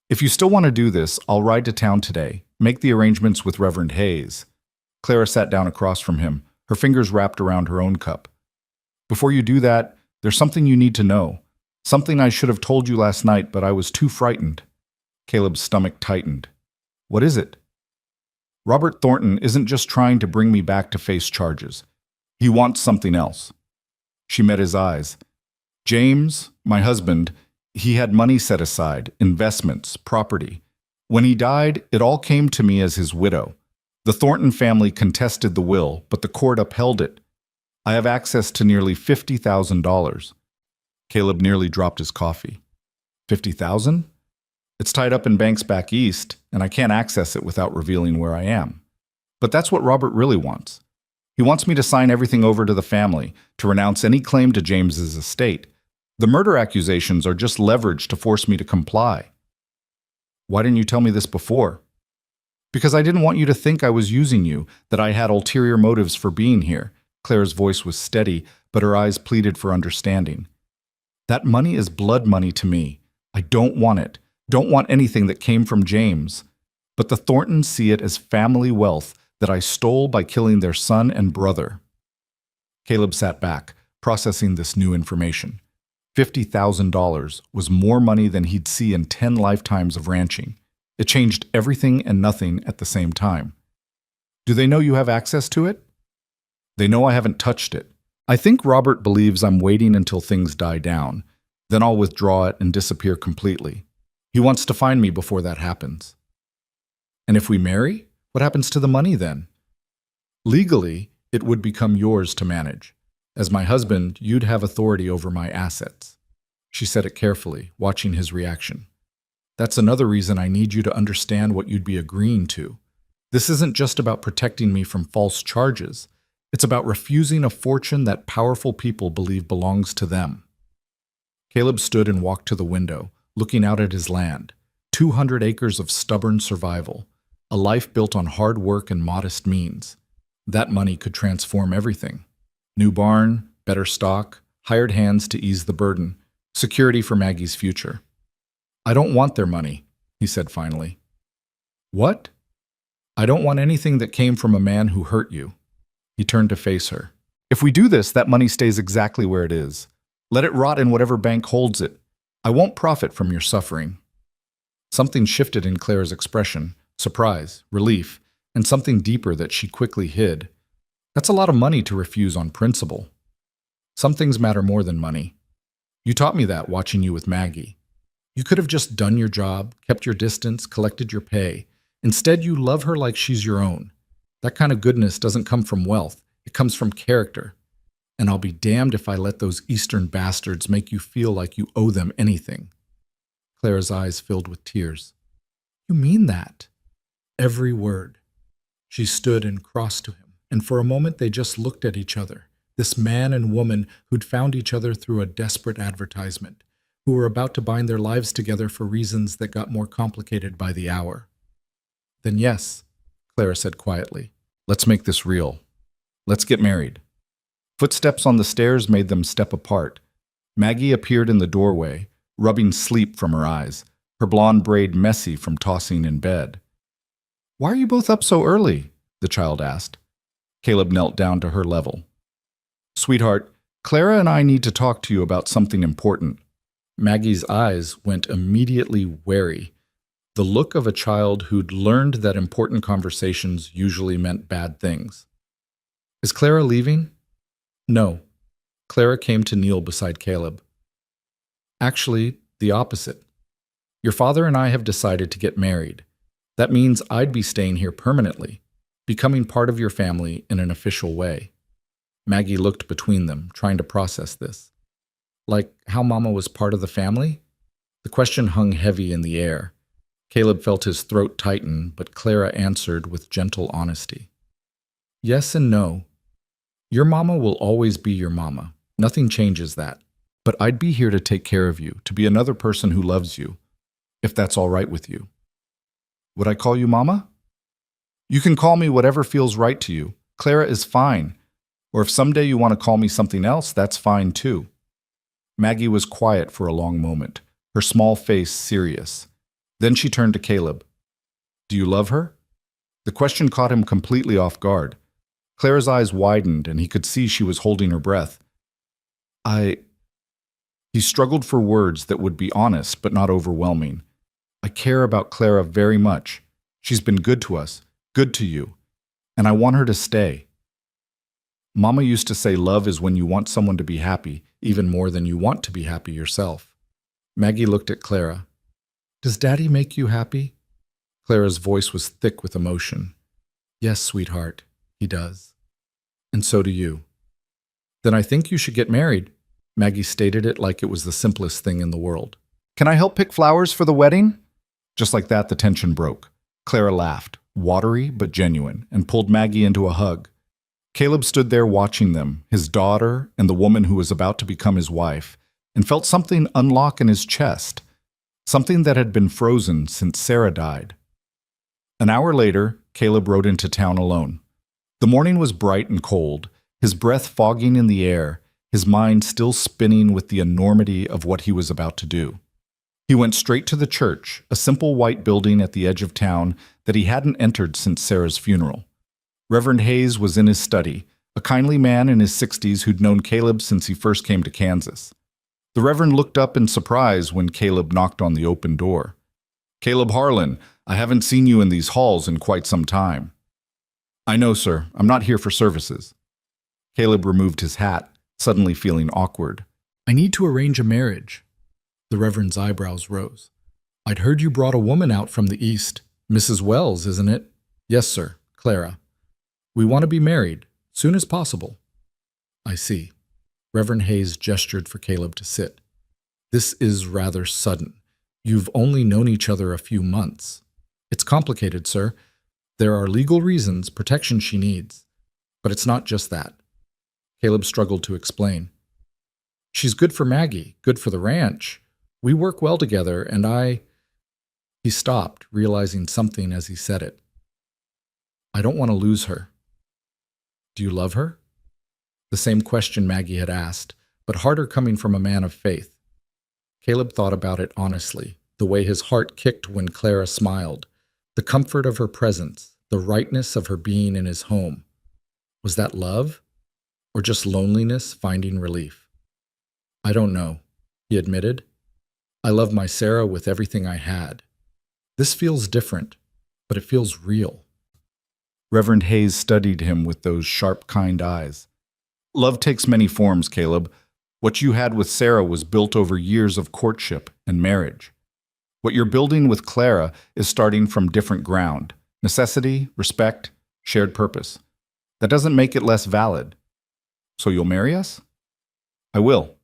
If you still want to do this, I'll ride to town today, make the arrangements with Reverend Hayes." Clara sat down across from him, her fingers wrapped around her own cup. "Before you do that, there's something you need to know. Something I should have told you last night, but I was too frightened." Caleb's stomach tightened. "What is it?" "Robert Thornton isn't just trying to bring me back to face charges. He wants something else. She met his eyes. James, my husband, he had money set aside, investments, property. When he died, it all came to me as his widow. The Thornton family contested the will, but the court upheld it. I have access to nearly $50,000. Caleb nearly dropped his coffee. 50,000? It's tied up in banks back east, and I can't access it without revealing where I am. But that's what Robert really wants. He wants me to sign everything over to the family, to renounce any claim to James's estate. The murder accusations are just leverage to force me to comply. Why didn't you tell me this before? Because I didn't want you to think I was using you, that I had ulterior motives for being here. Claire's voice was steady, but her eyes pleaded for understanding. That money is blood money to me. I don't want it. Don't want anything that came from James. But the Thorntons see it as family wealth that I stole by killing their son and brother. Caleb sat back, processing this new information. $50,000 was more money than he'd see in 10 lifetimes of ranching. It changed everything and nothing at the same time. Do they know you have access to it? They know I haven't touched it. I think Robert believes I'm waiting until things die down. Then I'll withdraw it and disappear completely. He wants to find me before that happens. And if we marry, what happens to the money then? Legally, it would become yours to manage. As my husband, you'd have authority over my assets. She said it carefully, watching his reaction. That's another reason I need you to understand what you'd be agreeing to. This isn't just about protecting me from false charges. It's about refusing a fortune that powerful people believe belongs to them. Caleb stood and walked to the window, looking out at his land. 200 acres of stubborn survival. A life built on hard work and modest means. That money could transform everything. New barn, better stock, hired hands to ease the burden, security for Maggie's future. I don't want their money, he said finally. What? I don't want anything that came from a man who hurt you. He turned to face her. If we do this, that money stays exactly where it is. Let it rot in whatever bank holds it. I won't profit from your suffering. Something shifted in Claire's expression, surprise, relief, and something deeper that she quickly hid. That's a lot of money to refuse on principle. Some things matter more than money. You taught me that watching you with Maggie. You could have just done your job, kept your distance, collected your pay. Instead, you love her like she's your own. That kind of goodness doesn't come from wealth. It comes from character. And I'll be damned if I let those Eastern bastards make you feel like you owe them anything. Claire's eyes filled with tears. You mean that? Every word. She stood and crossed to him, and for a moment they just looked at each other, this man and woman who'd found each other through a desperate advertisement, who were about to bind their lives together for reasons that got more complicated by the hour. Then yes, Clara said quietly, let's make this real. Let's get married. Footsteps on the stairs made them step apart. Maggie appeared in the doorway, rubbing sleep from her eyes, her blonde braid messy from tossing in bed. Why are you both up so early? The child asked. Caleb knelt down to her level. Sweetheart, Clara and I need to talk to you about something important. Maggie's eyes went immediately wary, the look of a child who'd learned that important conversations usually meant bad things. Is Clara leaving? No. Clara came to kneel beside Caleb. Actually, the opposite. Your father and I have decided to get married. That means I'd be staying here permanently, becoming part of your family in an official way. Maggie looked between them, trying to process this. Like how Mama was part of the family? The question hung heavy in the air. Caleb felt his throat tighten, but Clara answered with gentle honesty. Yes and no. Your mama will always be your mama. Nothing changes that. But I'd be here to take care of you, to be another person who loves you, if that's all right with you. Would I call you Mama? You can call me whatever feels right to you. Clara is fine. Or if someday you want to call me something else, that's fine too. Maggie was quiet for a long moment, her small face serious. Then she turned to Caleb. Do you love her? The question caught him completely off guard. Clara's eyes widened, and he could see she was holding her breath. He struggled for words that would be honest but not overwhelming. I care about Clara very much. She's been good to us, good to you, and I want her to stay. Mama used to say love is when you want someone to be happy, even more than you want to be happy yourself. Maggie looked at Clara. Does Daddy make you happy? Clara's voice was thick with emotion. Yes, sweetheart, he does. And so do you. Then I think you should get married. Maggie stated it like it was the simplest thing in the world. Can I help pick flowers for the wedding? Just like that, the tension broke. Clara laughed, watery but genuine, and pulled Maggie into a hug. Caleb stood there watching them, his daughter and the woman who was about to become his wife, and felt something unlock in his chest, something that had been frozen since Sarah died. An hour later, Caleb rode into town alone. The morning was bright and cold, his breath fogging in the air, his mind still spinning with the enormity of what he was about to do. He went straight to the church, a simple white building at the edge of town that he hadn't entered since Sarah's funeral. Reverend Hayes was in his study, a kindly man in his 60s who'd known Caleb since he first came to Kansas. The Reverend looked up in surprise when Caleb knocked on the open door. Caleb Harlan, I haven't seen you in these halls in quite some time. I know, sir. I'm not here for services. Caleb removed his hat, suddenly feeling awkward. I need to arrange a marriage. The Reverend's eyebrows rose. I'd heard you brought a woman out from the east. Mrs. Wells, isn't it? Yes, sir. Clara. We want to be married, soon as possible. I see. Reverend Hayes gestured for Caleb to sit. This is rather sudden. You've only known each other a few months. It's complicated, sir. There are legal reasons, protection she needs. But it's not just that. Caleb struggled to explain. She's good for Maggie, good for the ranch. We work well together, and He stopped, realizing something as he said it. I don't want to lose her. Do you love her? The same question Maggie had asked, but harder coming from a man of faith. Caleb thought about it honestly, the way his heart kicked when Clara smiled, the comfort of her presence, the rightness of her being in his home. Was that love? Or just loneliness finding relief? I don't know, he admitted. I love my Sarah with everything I had. This feels different, but it feels real. Reverend Hayes studied him with those sharp, kind eyes. Love takes many forms, Caleb. What you had with Sarah was built over years of courtship and marriage. What you're building with Clara is starting from different ground. Necessity, respect, shared purpose. That doesn't make it less valid. So you'll marry us? I will.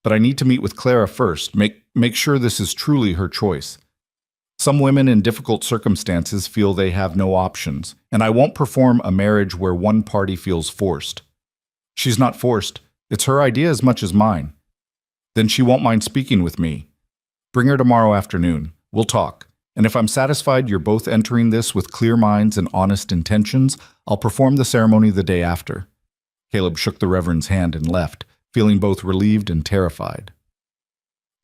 But I need to meet with Clara first. Make sure this is truly her choice. Some women in difficult circumstances feel they have no options, and I won't perform a marriage where one party feels forced. She's not forced. It's her idea as much as mine. Then she won't mind speaking with me. Bring her tomorrow afternoon. We'll talk. And if I'm satisfied you're both entering this with clear minds and honest intentions, I'll perform the ceremony the day after. Caleb shook the Reverend's hand and left, feeling both relieved and terrified.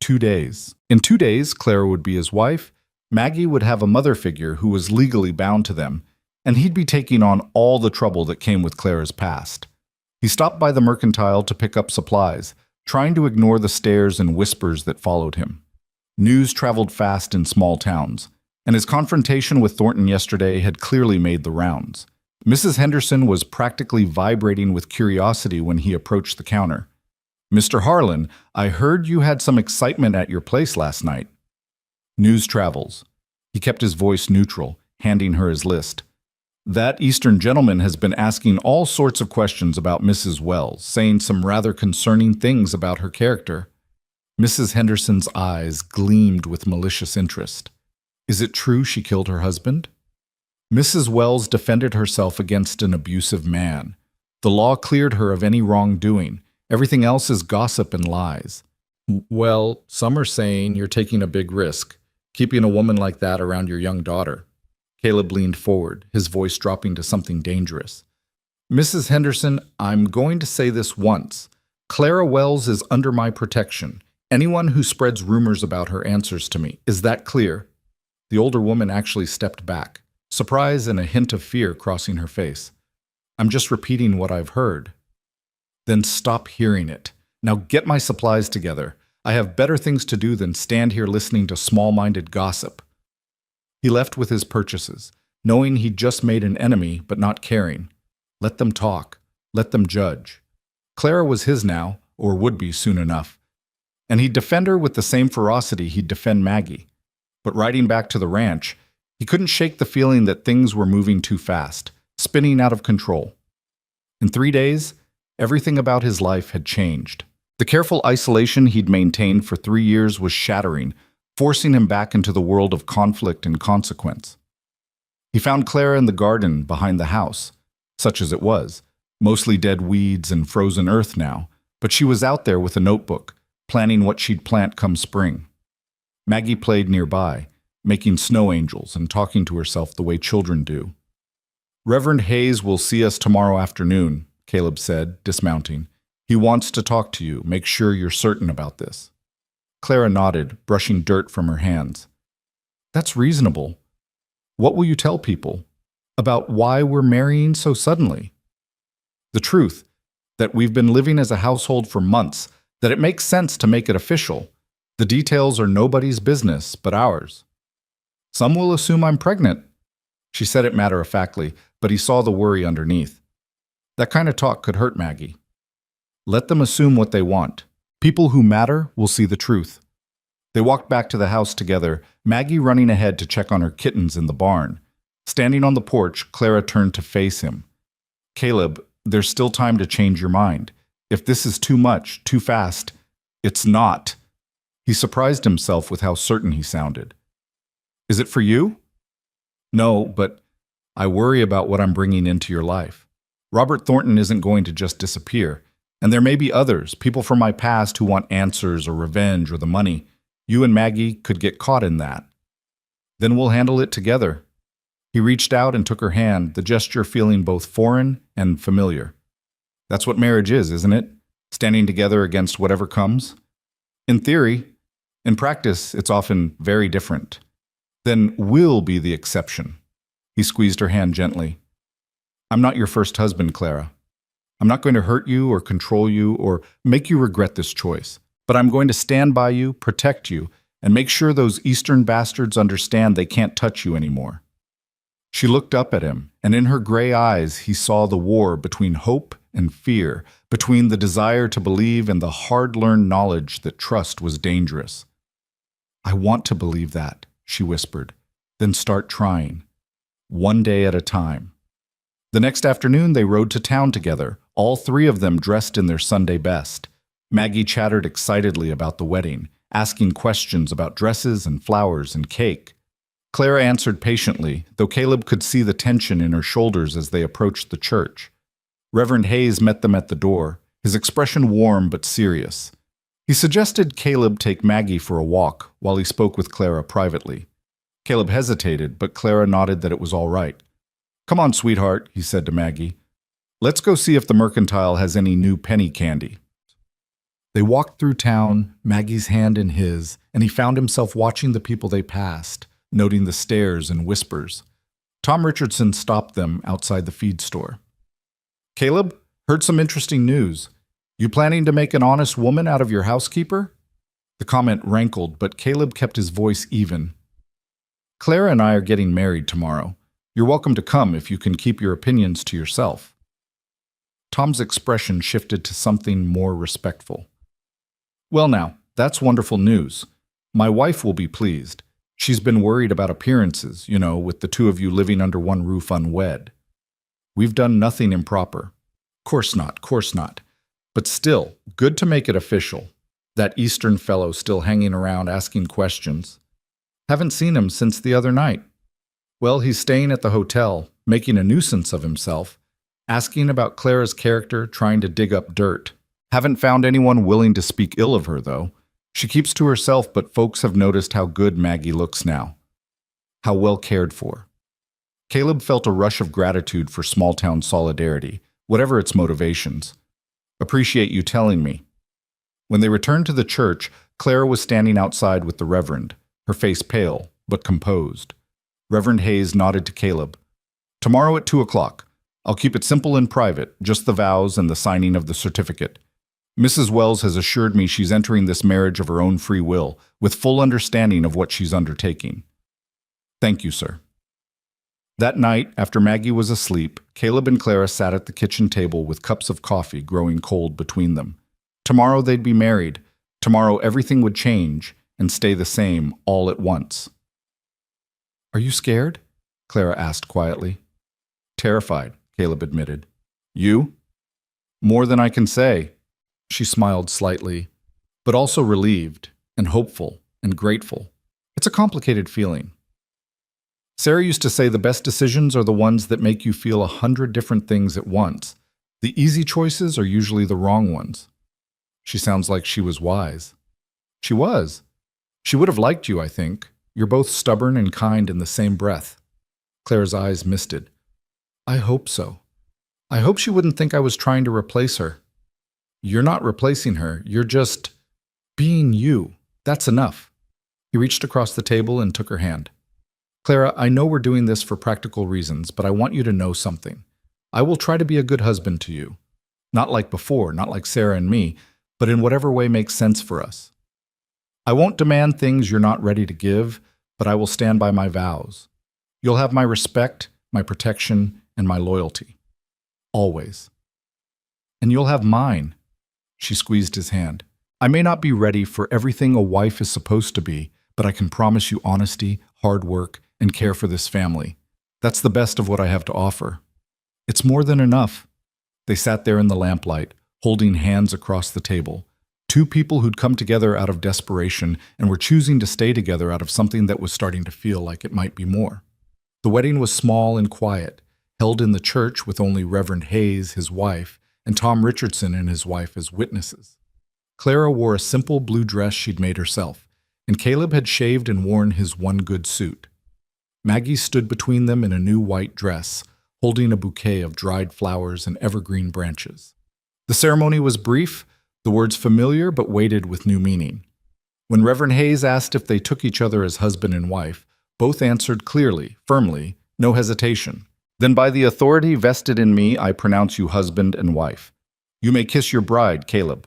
2 days. In 2 days, Clara would be his wife. Maggie would have a mother figure who was legally bound to them, and he'd be taking on all the trouble that came with Clara's past. He stopped by the mercantile to pick up supplies, trying to ignore the stares and whispers that followed him. News traveled fast in small towns, and his confrontation with Thornton yesterday had clearly made the rounds. Mrs. Henderson was practically vibrating with curiosity when he approached the counter. Mr. Harlan, I heard you had some excitement at your place last night. News travels. He kept his voice neutral, handing her his list. That Eastern gentleman has been asking all sorts of questions about Mrs. Wells, saying some rather concerning things about her character. Mrs. Henderson's eyes gleamed with malicious interest. Is it true she killed her husband? Mrs. Wells defended herself against an abusive man. The law cleared her of any wrongdoing. Everything else is gossip and lies. Well, some are saying you're taking a big risk, keeping a woman like that around your young daughter. Caleb leaned forward, his voice dropping to something dangerous. Mrs. Henderson, I'm going to say this once. Clara Wells is under my protection. Anyone who spreads rumors about her answers to me. Is that clear? The older woman actually stepped back, surprise and a hint of fear crossing her face. I'm just repeating what I've heard. Then stop hearing it. Now get my supplies together. I have better things to do than stand here listening to small-minded gossip. He left with his purchases, knowing he'd just made an enemy but not caring. Let them talk. Let them judge. Clara was his now, or would be soon enough. And he'd defend her with the same ferocity he'd defend Maggie. But riding back to the ranch, he couldn't shake the feeling that things were moving too fast, spinning out of control. In 3 days, everything about his life had changed. The careful isolation he'd maintained for 3 years was shattering, forcing him back into the world of conflict and consequence. He found Clara in the garden behind the house, such as it was, mostly dead weeds and frozen earth now, but she was out there with a notebook, planning what she'd plant come spring. Maggie played nearby, making snow angels and talking to herself the way children do. "Reverend Hayes will see us tomorrow afternoon," Caleb said, dismounting. "He wants to talk to you. Make sure you're certain about this." Clara nodded, brushing dirt from her hands. "That's reasonable. What will you tell people? About why we're marrying so suddenly?" "The truth, that we've been living as a household for months, that it makes sense to make it official. The details are nobody's business but ours." "Some will assume I'm pregnant." She said it matter-of-factly, but he saw the worry underneath. That kind of talk could hurt Maggie. Let them assume what they want. People who matter will see the truth. They walked back to the house together, Maggie running ahead to check on her kittens in the barn. Standing on the porch, Clara turned to face him. "Caleb, there's still time to change your mind. If this is too much, too fast, it's not." He surprised himself with how certain he sounded. "Is it for you?" "No, but I worry about what I'm bringing into your life. Robert Thornton isn't going to just disappear. And there may be others, people from my past who want answers or revenge or the money. You and Maggie could get caught in that. Then we'll handle it together." He reached out and took her hand, the gesture feeling both foreign and familiar. That's what marriage is, isn't it? Standing together against whatever comes? In theory. In practice, it's often very different. Then we'll be the exception. He squeezed her hand gently. "I'm not your first husband, Clara. I'm not going to hurt you or control you or make you regret this choice. But I'm going to stand by you, protect you, and make sure those Eastern bastards understand they can't touch you anymore." She looked up at him, and in her gray eyes he saw the war between hope and fear, between the desire to believe and the hard-learned knowledge that trust was dangerous. "I want to believe that," she whispered, "then start trying. One day at a time." The next afternoon they rode to town together, all three of them dressed in their Sunday best. Maggie chattered excitedly about the wedding, asking questions about dresses and flowers and cake. Clara answered patiently, though Caleb could see the tension in her shoulders as they approached the church. Reverend Hayes met them at the door, his expression warm but serious. He suggested Caleb take Maggie for a walk while he spoke with Clara privately. Caleb hesitated, but Clara nodded that it was all right. "Come on, sweetheart," he said to Maggie. "Let's go see if the Mercantile has any new penny candy." They walked through town, Maggie's hand in his, and he found himself watching the people they passed, noting the stares and whispers. Tom Richardson stopped them outside the feed store. "Caleb, heard some interesting news. You planning to make an honest woman out of your housekeeper?" The comment rankled, but Caleb kept his voice even. "Clara and I are getting married tomorrow. You're welcome to come if you can keep your opinions to yourself." Tom's expression shifted to something more respectful. "Well now, that's wonderful news. My wife will be pleased. She's been worried about appearances, with the two of you living under one roof unwed. We've done nothing improper. Course not. But still, good to make it official. That Eastern fellow still hanging around asking questions. Haven't seen him since the other night. Well, he's staying at the hotel, making a nuisance of himself, asking about Clara's character, trying to dig up dirt. Haven't found anyone willing to speak ill of her, though. She keeps to herself, but folks have noticed how good Maggie looks now. How well cared for." Caleb felt a rush of gratitude for small-town solidarity, whatever its motivations. "Appreciate you telling me." When they returned to the church, Clara was standing outside with the Reverend, her face pale, but composed. Reverend Hayes nodded to Caleb. "Tomorrow at 2:00. I'll keep it simple and private, just the vows and the signing of the certificate. Mrs. Wells has assured me she's entering this marriage of her own free will, with full understanding of what she's undertaking." "Thank you, sir." That night, after Maggie was asleep, Caleb and Clara sat at the kitchen table with cups of coffee growing cold between them. Tomorrow they'd be married. Tomorrow everything would change and stay the same all at once. "Are you scared?" Clara asked quietly. "Terrified," Caleb admitted. "You?" "More than I can say." She smiled slightly, but also relieved and hopeful and grateful. It's a complicated feeling. Sarah used to say the best decisions are the ones that make you feel 100 different things at once. The easy choices are usually the wrong ones. She sounds like she was wise. She was. She would have liked you, I think. You're both stubborn and kind in the same breath. Claire's eyes misted. I hope so. I hope she wouldn't think I was trying to replace her. You're not replacing her. You're just being you. That's enough. He reached across the table and took her hand. Clara, I know we're doing this for practical reasons, but I want you to know something. I will try to be a good husband to you. Not like before, not like Sarah and me, but in whatever way makes sense for us. I won't demand things you're not ready to give, but I will stand by my vows. You'll have my respect, my protection, and my loyalty. Always. And you'll have mine. She squeezed his hand. I may not be ready for everything a wife is supposed to be, but I can promise you honesty, hard work, and care for this family. That's the best of what I have to offer. It's more than enough. They sat there in the lamplight, holding hands across the table. Two people who'd come together out of desperation and were choosing to stay together out of something that was starting to feel like it might be more. The wedding was small and quiet, held in the church with only Reverend Hayes, his wife, and Tom Richardson and his wife as witnesses. Clara wore a simple blue dress she'd made herself, and Caleb had shaved and worn his one good suit. Maggie stood between them in a new white dress, holding a bouquet of dried flowers and evergreen branches. The ceremony was brief, the words familiar but weighted with new meaning. When Reverend Hayes asked if they took each other as husband and wife, both answered clearly, firmly, no hesitation. Then by the authority vested in me, I pronounce you husband and wife. You may kiss your bride, Caleb.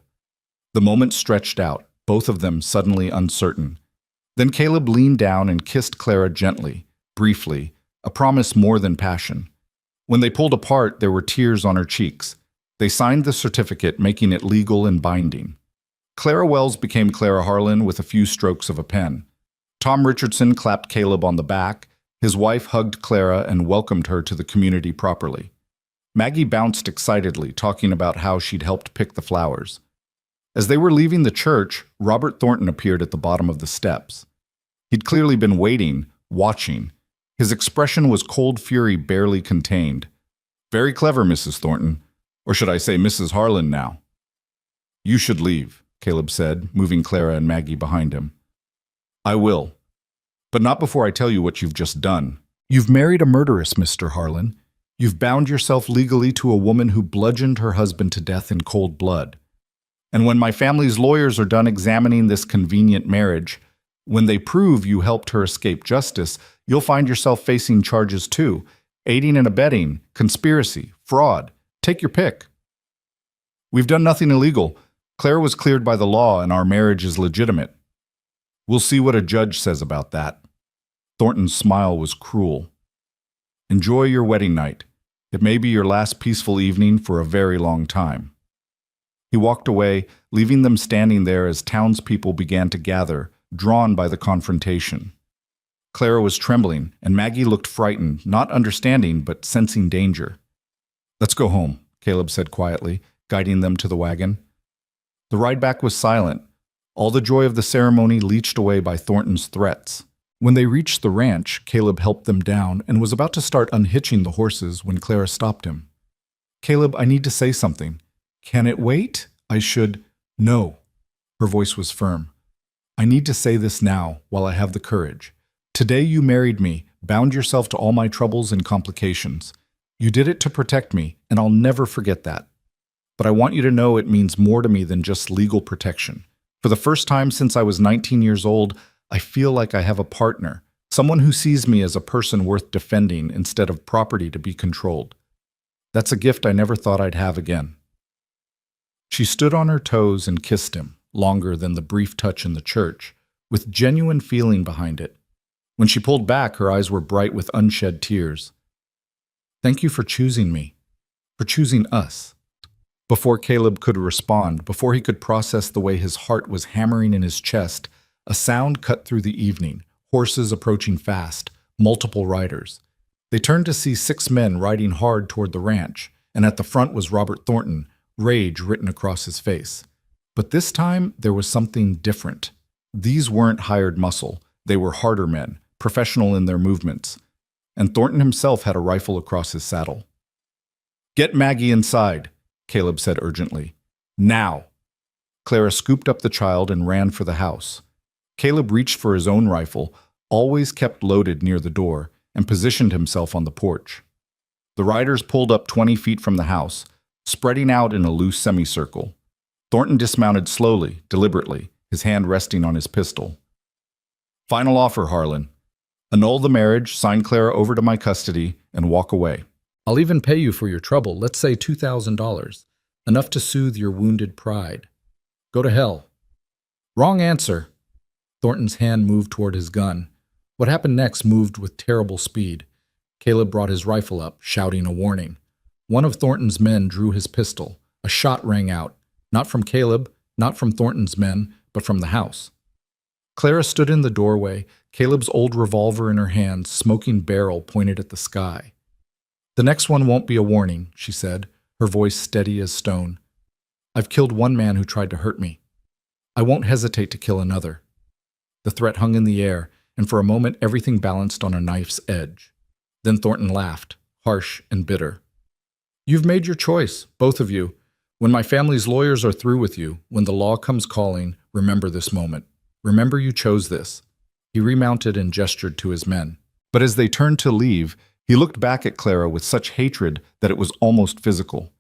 The moment stretched out, both of them suddenly uncertain. Then Caleb leaned down and kissed Clara gently, briefly, a promise more than passion. When they pulled apart, there were tears on her cheeks. They signed the certificate, making it legal and binding. Clara Wells became Clara Harlan with a few strokes of a pen. Tom Richardson clapped Caleb on the back. His wife hugged Clara and welcomed her to the community properly. Maggie bounced excitedly, talking about how she'd helped pick the flowers. As they were leaving the church, Robert Thornton appeared at the bottom of the steps. He'd clearly been waiting, watching. His expression was cold fury barely contained. Very clever, Mrs. Thornton. Or should I say Mrs. Harlan now? You should leave, Caleb said, moving Clara and Maggie behind him. I will. But not before I tell you what you've just done. You've married a murderess, Mr. Harlan. You've bound yourself legally to a woman who bludgeoned her husband to death in cold blood. And when my family's lawyers are done examining this convenient marriage, when they prove you helped her escape justice, you'll find yourself facing charges too. Aiding and abetting, conspiracy, fraud. Take your pick. We've done nothing illegal. Claire was cleared by the law and our marriage is legitimate. We'll see what a judge says about that. Thornton's smile was cruel. Enjoy your wedding night. It may be your last peaceful evening for a very long time. He walked away, leaving them standing there as townspeople began to gather, drawn by the confrontation. Clara was trembling, and Maggie looked frightened, not understanding but sensing danger. Let's go home, Caleb said quietly, guiding them to the wagon. The ride back was silent, all the joy of the ceremony leached away by Thornton's threats. When they reached the ranch, Caleb helped them down and was about to start unhitching the horses when Clara stopped him. Caleb, I need to say something. Can it wait? No. Her voice was firm. I need to say this now, while I have the courage. Today you married me, bound yourself to all my troubles and complications. You did it to protect me, and I'll never forget that. But I want you to know it means more to me than just legal protection. For the first time since I was 19 years old, I feel like I have a partner, someone who sees me as a person worth defending instead of property to be controlled. That's a gift I never thought I'd have again. She stood on her toes and kissed him, longer than the brief touch in the church, with genuine feeling behind it. When she pulled back, her eyes were bright with unshed tears. Thank you for choosing me, for choosing us." Before Caleb could respond, before he could process the way his heart was hammering in his chest, a sound cut through the evening, horses approaching fast, multiple riders. They turned to see 6 men riding hard toward the ranch, and at the front was Robert Thornton, rage written across his face. But this time, there was something different. These weren't hired muscle. They were harder men, professional in their movements. And Thornton himself had a rifle across his saddle. "Get Maggie inside," Caleb said urgently. "Now!" Clara scooped up the child and ran for the house. Caleb reached for his own rifle, always kept loaded near the door, and positioned himself on the porch. The riders pulled up 20 feet from the house, spreading out in a loose semicircle. Thornton dismounted slowly, deliberately, his hand resting on his pistol. "Final offer, Harlan. Annul the marriage, sign Clara over to my custody, and walk away. I'll even pay you for your trouble, let's say $2,000, enough to soothe your wounded pride. Go to hell." "Wrong answer." Thornton's hand moved toward his gun. What happened next moved with terrible speed. Caleb brought his rifle up, shouting a warning. One of Thornton's men drew his pistol. A shot rang out, not from Caleb, not from Thornton's men, but from the house. Clara stood in the doorway, Caleb's old revolver in her hand, smoking barrel pointed at the sky. "The next one won't be a warning," she said, her voice steady as stone. "I've killed one man who tried to hurt me. I won't hesitate to kill another." The threat hung in the air, and for a moment everything balanced on a knife's edge. Then Thornton laughed, harsh and bitter. "You've made your choice, both of you. When my family's lawyers are through with you, when the law comes calling, remember this moment. Remember you chose this." He remounted and gestured to his men. But as they turned to leave, he looked back at Clara with such hatred that it was almost physical.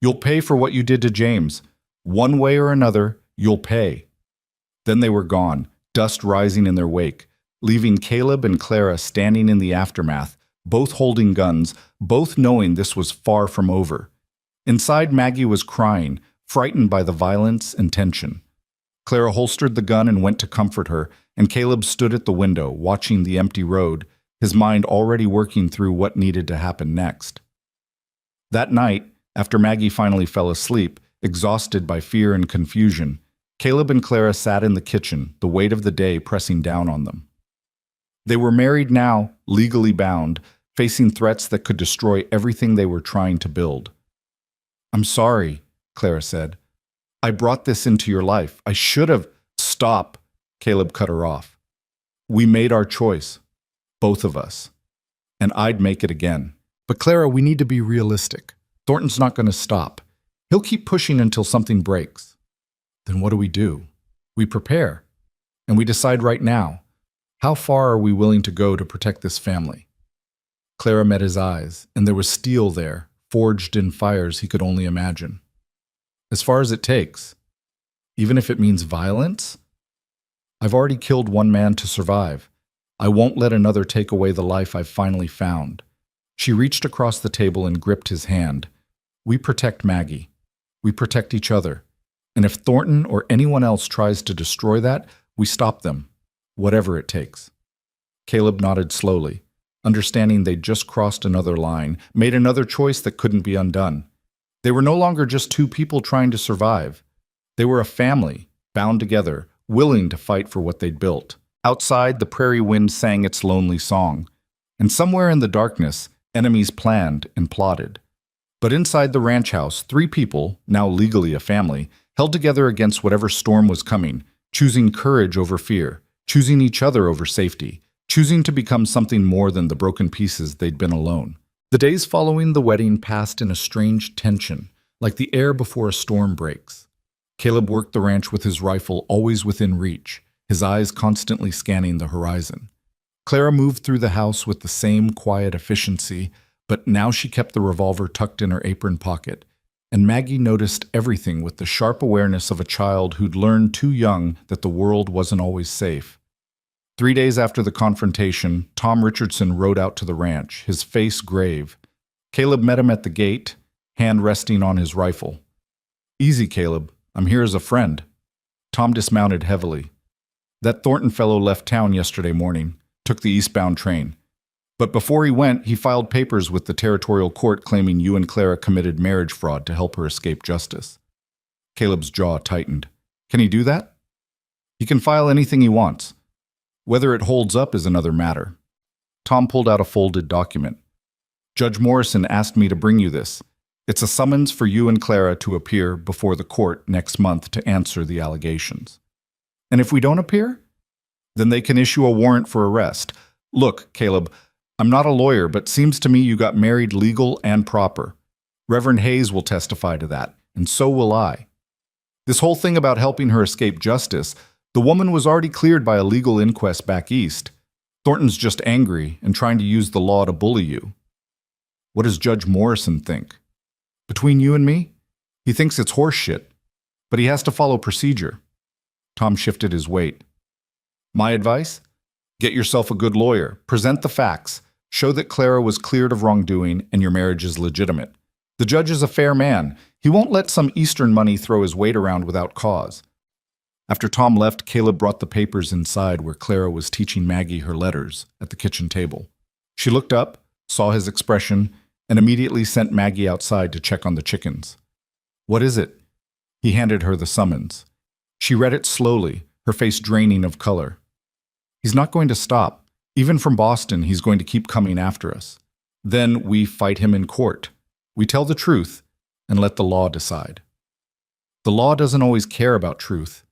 "You'll pay for what you did to James. One way or another, you'll pay." Then they were gone, dust rising in their wake, leaving Caleb and Clara standing in the aftermath, both holding guns, both knowing this was far from over. Inside, Maggie was crying, frightened by the violence and tension. Clara holstered the gun and went to comfort her, and Caleb stood at the window, watching the empty road, his mind already working through what needed to happen next. That night, after Maggie finally fell asleep, exhausted by fear and confusion, Caleb and Clara sat in the kitchen, the weight of the day pressing down on them. They were married now, legally bound, facing threats that could destroy everything they were trying to build. "I'm sorry," Clara said. "I brought this into your life. I should have—" "Stop," Caleb cut her off. "We made our choice. Both of us. And I'd make it again. But Clara, we need to be realistic. Thornton's not going to stop. He'll keep pushing until something breaks. Then what do? We prepare. And we decide right now. How far are we willing to go to protect this family?" Clara met his eyes, and there was steel there, forged in fires he could only imagine. "As far as it takes. Even if it means violence? I've already killed one man to survive. I won't let another take away the life I've finally found." She reached across the table and gripped his hand. "We protect Maggie. We protect each other. And if Thornton or anyone else tries to destroy that, we stop them, whatever it takes." Caleb nodded slowly, understanding they'd just crossed another line, made another choice that couldn't be undone. They were no longer just two people trying to survive. They were a family, bound together, willing to fight for what they'd built. Outside, the prairie wind sang its lonely song, and somewhere in the darkness, enemies planned and plotted. But inside the ranch house, 3 people, now legally a family, held together against whatever storm was coming, choosing courage over fear, choosing each other over safety, choosing to become something more than the broken pieces they'd been alone. The days following the wedding passed in a strange tension, like the air before a storm breaks. Caleb worked the ranch with his rifle always within reach, his eyes constantly scanning the horizon. Clara moved through the house with the same quiet efficiency, but now she kept the revolver tucked in her apron pocket, and Maggie noticed everything with the sharp awareness of a child who'd learned too young that the world wasn't always safe. 3 days after the confrontation, Tom Richardson rode out to the ranch, his face grave. Caleb met him at the gate, hand resting on his rifle. "Easy, Caleb. I'm here as a friend." Tom dismounted heavily. "That Thornton fellow left town yesterday morning, took the eastbound train. But before he went, he filed papers with the territorial court claiming you and Clara committed marriage fraud to help her escape justice. Caleb's jaw tightened. Can he do that? He can file anything he wants. Whether it holds up is another matter. Tom pulled out a folded document. Judge Morrison asked me to bring you this. It's a summons for you and Clara to appear before the court next month to answer the allegations. And if we don't appear? Then they can issue a warrant for arrest. Look, Caleb, I'm not a lawyer, but seems to me you got married legal and proper. Reverend Hayes will testify to that, and so will I. This whole thing about helping her escape justice, the woman was already cleared by a legal inquest back east. Thornton's just angry and trying to use the law to bully you. What does Judge Morrison think? Between you and me, he thinks it's horse shit, but he has to follow procedure. Tom shifted his weight. My advice? Get yourself a good lawyer, present the facts, show that Clara was cleared of wrongdoing and your marriage is legitimate. The judge is a fair man. He won't let some Eastern money throw his weight around without cause. After Tom left, Caleb brought the papers inside where Clara was teaching Maggie her letters at the kitchen table. She looked up, saw his expression, and immediately sent Maggie outside to check on the chickens. What is it? He handed her the summons. She read it slowly, her face draining of color. He's not going to stop. Even from Boston, he's going to keep coming after us. Then we fight him in court. We tell the truth and let the law decide. The law doesn't always care about truth.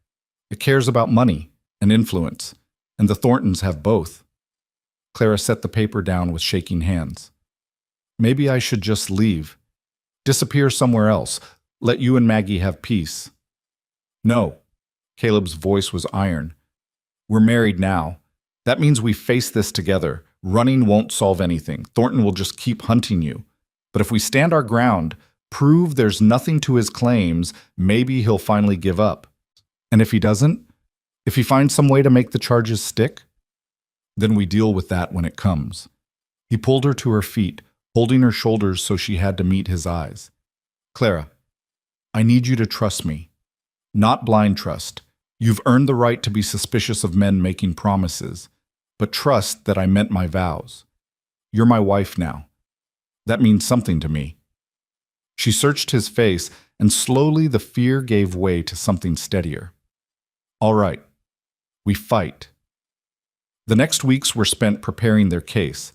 It cares about money and influence, and the Thorntons have both. Clara set the paper down with shaking hands. Maybe I should just leave. Disappear somewhere else. Let you and Maggie have peace. No. Caleb's voice was iron. We're married now. That means we face this together. Running won't solve anything. Thornton will just keep hunting you. But if we stand our ground, prove there's nothing to his claims, maybe he'll finally give up. And if he doesn't, if he finds some way to make the charges stick, then we deal with that when it comes. He pulled her to her feet, holding her shoulders so she had to meet his eyes. Clara, I need you to trust me. Not blind trust. You've earned the right to be suspicious of men making promises, but trust that I meant my vows. You're my wife now. That means something to me. She searched his face, and slowly the fear gave way to something steadier. All right, we fight. The next weeks were spent preparing their case.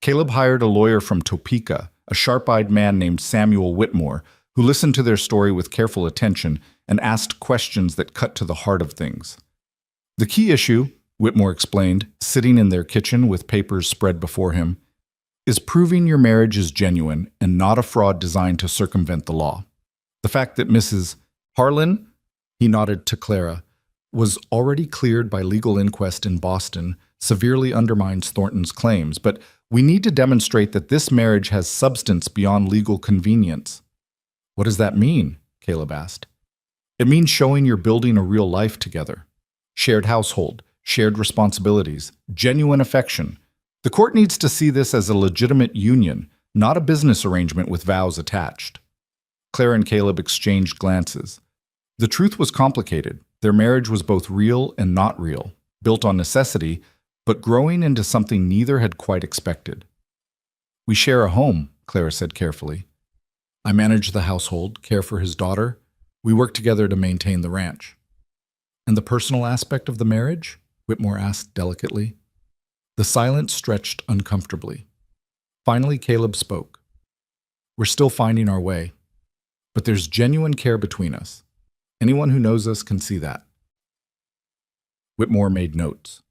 Caleb hired a lawyer from Topeka, a sharp-eyed man named Samuel Whitmore, who listened to their story with careful attention and asked questions that cut to the heart of things. The key issue, Whitmore explained, sitting in their kitchen with papers spread before him, is proving your marriage is genuine and not a fraud designed to circumvent the law. The fact that Mrs. Harlan, he nodded to Clara, was already cleared by legal inquest in Boston severely undermines Thornton's claims, but we need to demonstrate that this marriage has substance beyond legal convenience. What does that mean? Caleb asked. It means showing you're building a real life together. Shared household, shared responsibilities, genuine affection. The court needs to see this as a legitimate union, not a business arrangement with vows attached. Clara and Caleb exchanged glances. The truth was complicated. Their marriage was both real and not real, built on necessity, but growing into something neither had quite expected. We share a home, Clara said carefully. I manage the household, care for his daughter. We work together to maintain the ranch. And the personal aspect of the marriage? Whitmore asked delicately. The silence stretched uncomfortably. Finally, Caleb spoke. We're still finding our way, but there's genuine care between us. Anyone who knows us can see that. Whitmore made notes.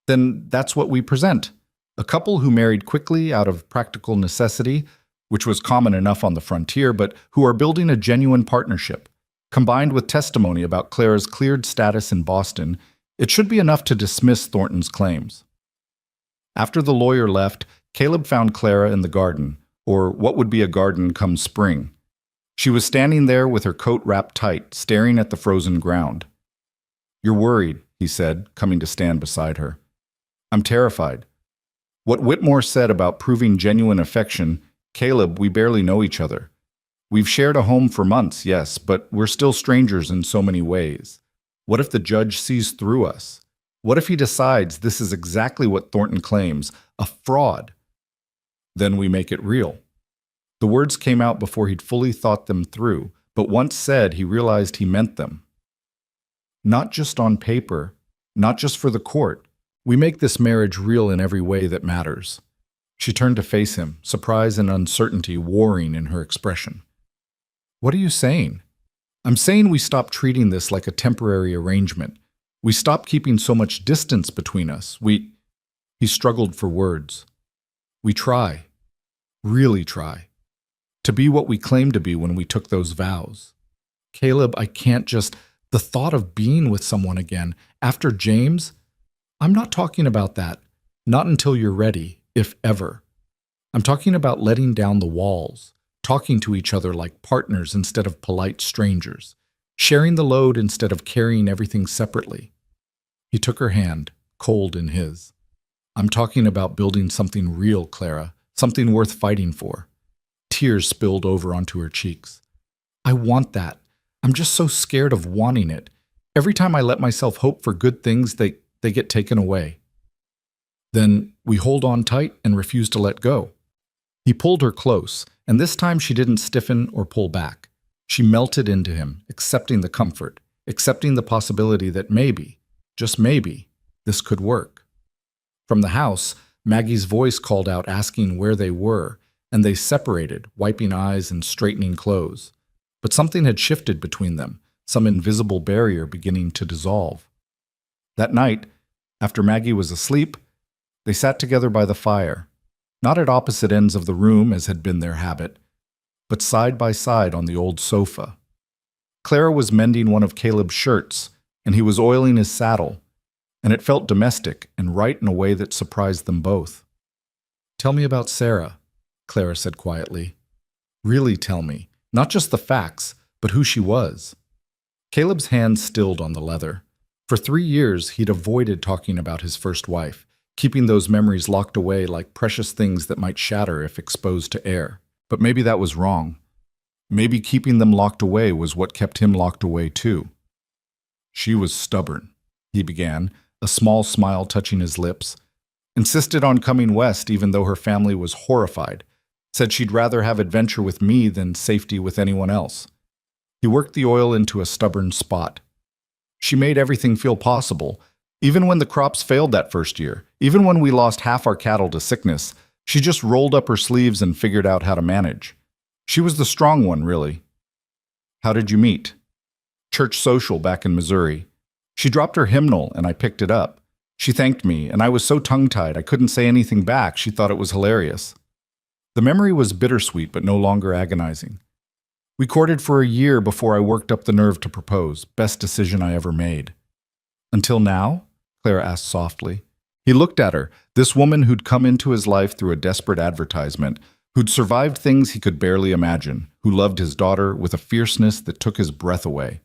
Then that's what we present. A couple who married quickly out of practical necessity, which was common enough on the frontier, but who are building a genuine partnership. Combined with testimony about Clara's cleared status in Boston, it should be enough to dismiss Thornton's claims. After the lawyer left, Caleb found Clara in the garden, or what would be a garden come spring. She was standing there with her coat wrapped tight, staring at the frozen ground. You're worried, he said, coming to stand beside her. I'm terrified. What Whitmore said about proving genuine affection, Caleb, we barely know each other. We've shared a home for months, yes, but we're still strangers in so many ways. What if the judge sees through us? What if he decides this is exactly what Thornton claims, a fraud. Then we make it real. The words came out before he'd fully thought them through, but once said, he realized he meant them. Not just on paper, not just for the court. We make this marriage real in every way that matters. She turned to face him, surprise and uncertainty warring in her expression. What are you saying? I'm saying we stop treating this like a temporary arrangement. We stop keeping so much distance between us. He struggled for words. We try, really try, to be what we claimed to be when we took those vows. Caleb, I can't just, the thought of being with someone again, after James, I'm not talking about that, not until you're ready, if ever. I'm talking about letting down the walls, talking to each other like partners instead of polite strangers, sharing the load instead of carrying everything separately. He took her hand, cold in his. I'm talking about building something real, Clara, something worth fighting for. Tears spilled over onto her cheeks. I want that. I'm just so scared of wanting it. Every time I let myself hope for good things, they get taken away. Then we hold on tight and refuse to let go. He pulled her close, and this time she didn't stiffen or pull back. She melted into him, accepting the comfort, accepting the possibility that maybe, just maybe, this could work. From the house, Maggie's voice called out asking where they were, and they separated, wiping eyes and straightening clothes. But something had shifted between them, some invisible barrier beginning to dissolve. That night, after Maggie was asleep, they sat together by the fire, not at opposite ends of the room as had been their habit, but side by side on the old sofa. Clara was mending one of Caleb's shirts, and he was oiling his saddle, and it felt domestic and right in a way that surprised them both. Tell me about Sarah, Clara said quietly. Really tell me, not just the facts, but who she was. Caleb's hand stilled on the leather. For 3 years, he'd avoided talking about his first wife, keeping those memories locked away like precious things that might shatter if exposed to air. But maybe that was wrong. Maybe keeping them locked away was what kept him locked away too. She was stubborn, he began, a small smile touching his lips. Insisted on coming west even though her family was horrified. Said she'd rather have adventure with me than safety with anyone else. He worked the oil into a stubborn spot. She made everything feel possible, even when the crops failed that first year, even when we lost half our cattle to sickness. She just rolled up her sleeves and figured out how to manage. She was the strong one, really. How did you meet? Church social back in Missouri. She dropped her hymnal and I picked it up. She thanked me, and I was so tongue-tied I couldn't say anything back. She thought it was hilarious. The memory was bittersweet but no longer agonizing. We courted for a year before I worked up the nerve to propose. Best decision I ever made. Until now? Clara asked softly. He looked at her, this woman who'd come into his life through a desperate advertisement, who'd survived things he could barely imagine, who loved his daughter with a fierceness that took his breath away.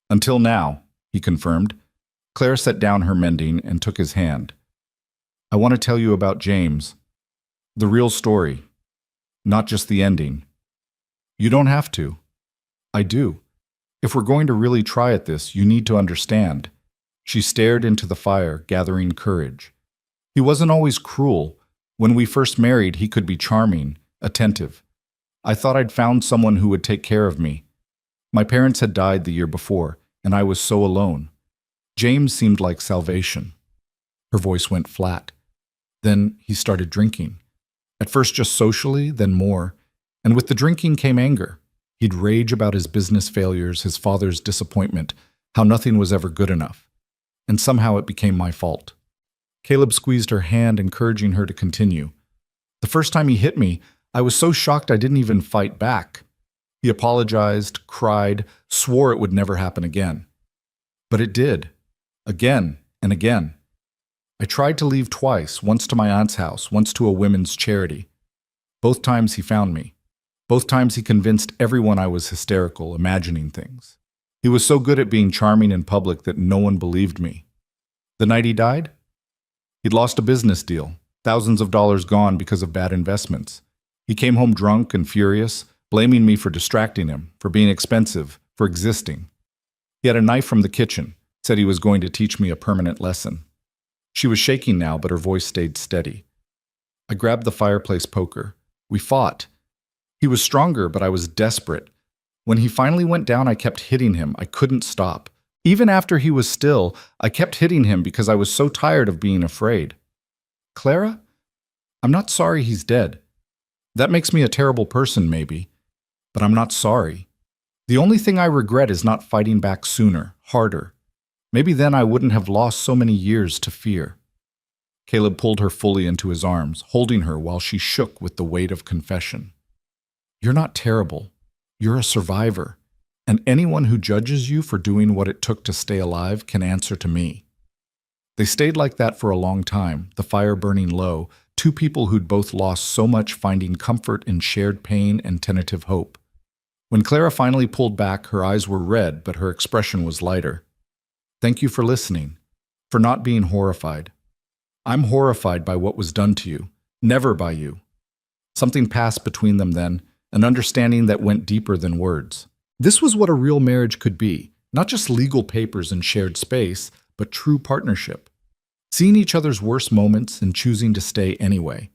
Until now, he confirmed. Claire set down her mending and took his hand. I want to tell you about James. The real story. Not just the ending. You don't have to. I do. If we're going to really try at this, you need to understand. She stared into the fire, gathering courage. He wasn't always cruel. When we first married, he could be charming, attentive. I thought I'd found someone who would take care of me. My parents had died the year before, and I was so alone. James seemed like salvation. Her voice went flat. Then he started drinking. At first just socially, then more. And with the drinking came anger. He'd rage about his business failures, his father's disappointment, how nothing was ever good enough. And somehow it became my fault. Caleb squeezed her hand, encouraging her to continue. The first time he hit me, I was so shocked I didn't even fight back. He apologized, cried, swore it would never happen again. But it did. Again and again. I tried to leave twice, once to my aunt's house, once to a women's charity. Both times he found me. Both times he convinced everyone I was hysterical, imagining things. He was so good at being charming in public that no one believed me. The night he died? He'd lost a business deal, thousands of dollars gone because of bad investments. He came home drunk and furious, blaming me for distracting him, for being expensive, for existing. He had a knife from the kitchen, said he was going to teach me a permanent lesson. She was shaking now, but her voice stayed steady. I grabbed the fireplace poker. We fought. He was stronger, but I was desperate. When he finally went down, I kept hitting him. I couldn't stop. Even after he was still, I kept hitting him because I was so tired of being afraid. Clara? I'm not sorry he's dead. That makes me a terrible person, maybe. But I'm not sorry. The only thing I regret is not fighting back sooner, harder. Maybe then I wouldn't have lost so many years to fear. Caleb pulled her fully into his arms, holding her while she shook with the weight of confession. You're not terrible. You're a survivor. And anyone who judges you for doing what it took to stay alive can answer to me. They stayed like that for a long time, the fire burning low, two people who'd both lost so much finding comfort in shared pain and tentative hope. When Clara finally pulled back, her eyes were red, but her expression was lighter. Thank you for listening, for not being horrified. I'm horrified by what was done to you, never by you. Something passed between them then, an understanding that went deeper than words. This was what a real marriage could be, not just legal papers and shared space, but true partnership. Seeing each other's worst moments and choosing to stay anyway.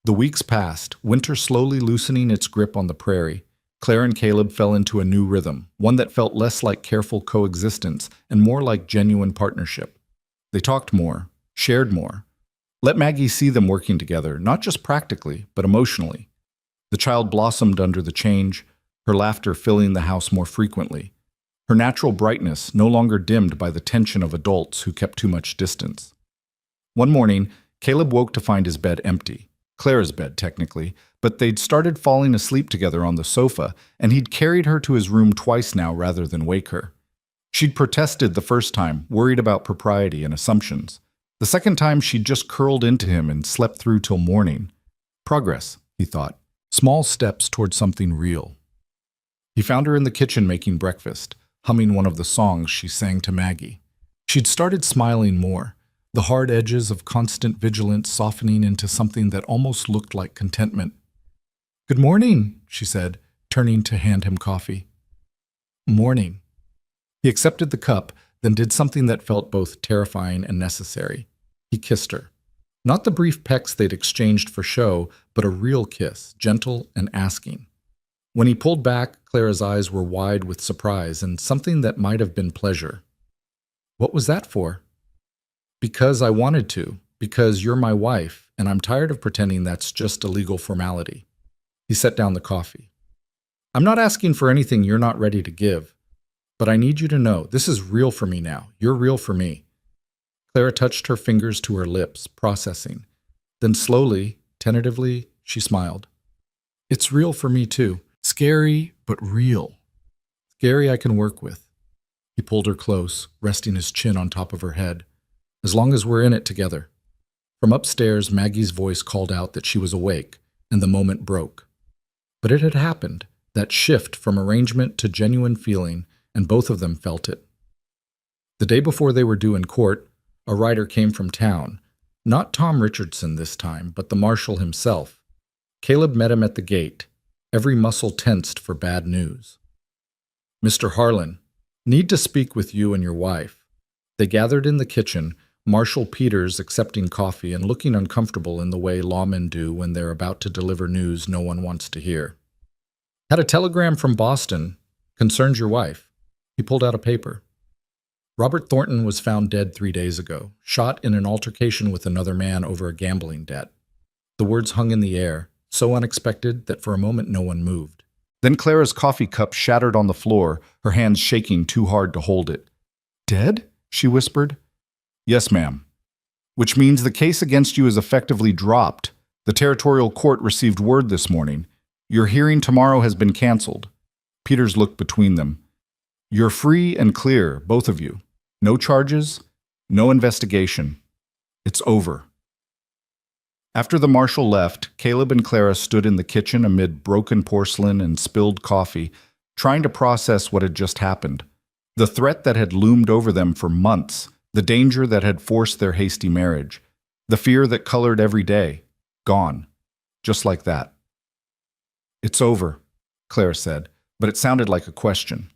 The weeks passed, winter slowly loosening its grip on the prairie. Claire and Caleb fell into a new rhythm, one that felt less like careful coexistence and more like genuine partnership. They talked more, shared more. Let Maggie see them working together, not just practically, but emotionally. The child blossomed under the change, her laughter filling the house more frequently. Her natural brightness no longer dimmed by the tension of adults who kept too much distance. One morning, Caleb woke to find his bed empty. Clara's bed, technically, but they'd started falling asleep together on the sofa, and he'd carried her to his room twice now rather than wake her. She'd protested the first time, worried about propriety and assumptions. The second time, she'd just curled into him and slept through till morning. Progress, he thought. Small steps toward something real. He found her in the kitchen making breakfast, humming one of the songs she sang to Maggie. She'd started smiling more, the hard edges of constant vigilance softening into something that almost looked like contentment. "Good morning," she said, turning to hand him coffee. "Morning." He accepted the cup, then did something that felt both terrifying and necessary. He kissed her. Not the brief pecks they'd exchanged for show, but a real kiss, gentle and asking. When he pulled back, Clara's eyes were wide with surprise and something that might have been pleasure. "What was that for?" "Because I wanted to. Because you're my wife, and I'm tired of pretending that's just a legal formality." He set down the coffee. "I'm not asking for anything you're not ready to give. But I need you to know, this is real for me now. You're real for me." Clara touched her fingers to her lips, processing. Then slowly, tentatively, she smiled. "It's real for me too. Scary, but real. Scary I can work with." He pulled her close, resting his chin on top of her head. "As long as we're in it together." From upstairs, Maggie's voice called out that she was awake, and the moment broke. But it had happened, that shift from arrangement to genuine feeling, and both of them felt it. The day before they were due in court, a rider came from town. Not Tom Richardson this time, but the marshal himself. Caleb met him at the gate, every muscle tensed for bad news. "Mr. Harlan, need to speak with you and your wife." They gathered in the kitchen, Marshal Peters accepting coffee and looking uncomfortable in the way lawmen do when they're about to deliver news no one wants to hear. "Had a telegram from Boston. Concerns your wife." He pulled out a paper. Robert Thornton was found dead 3 days ago, shot in an altercation with another man over a gambling debt. The words hung in the air, so unexpected that for a moment no one moved. Then Clara's coffee cup shattered on the floor, her hands shaking too hard to hold it. "Dead?" she whispered. "Yes, ma'am. Which means the case against you is effectively dropped. The territorial court received word this morning. Your hearing tomorrow has been canceled." Peters looked between them. "You're free and clear, both of you. No charges, no investigation. It's over." After the marshal left, Caleb and Clara stood in the kitchen amid broken porcelain and spilled coffee, trying to process what had just happened. The threat that had loomed over them for months, the danger that had forced their hasty marriage, the fear that colored every day, gone, just like that. "It's over," Clara said, but it sounded like a question.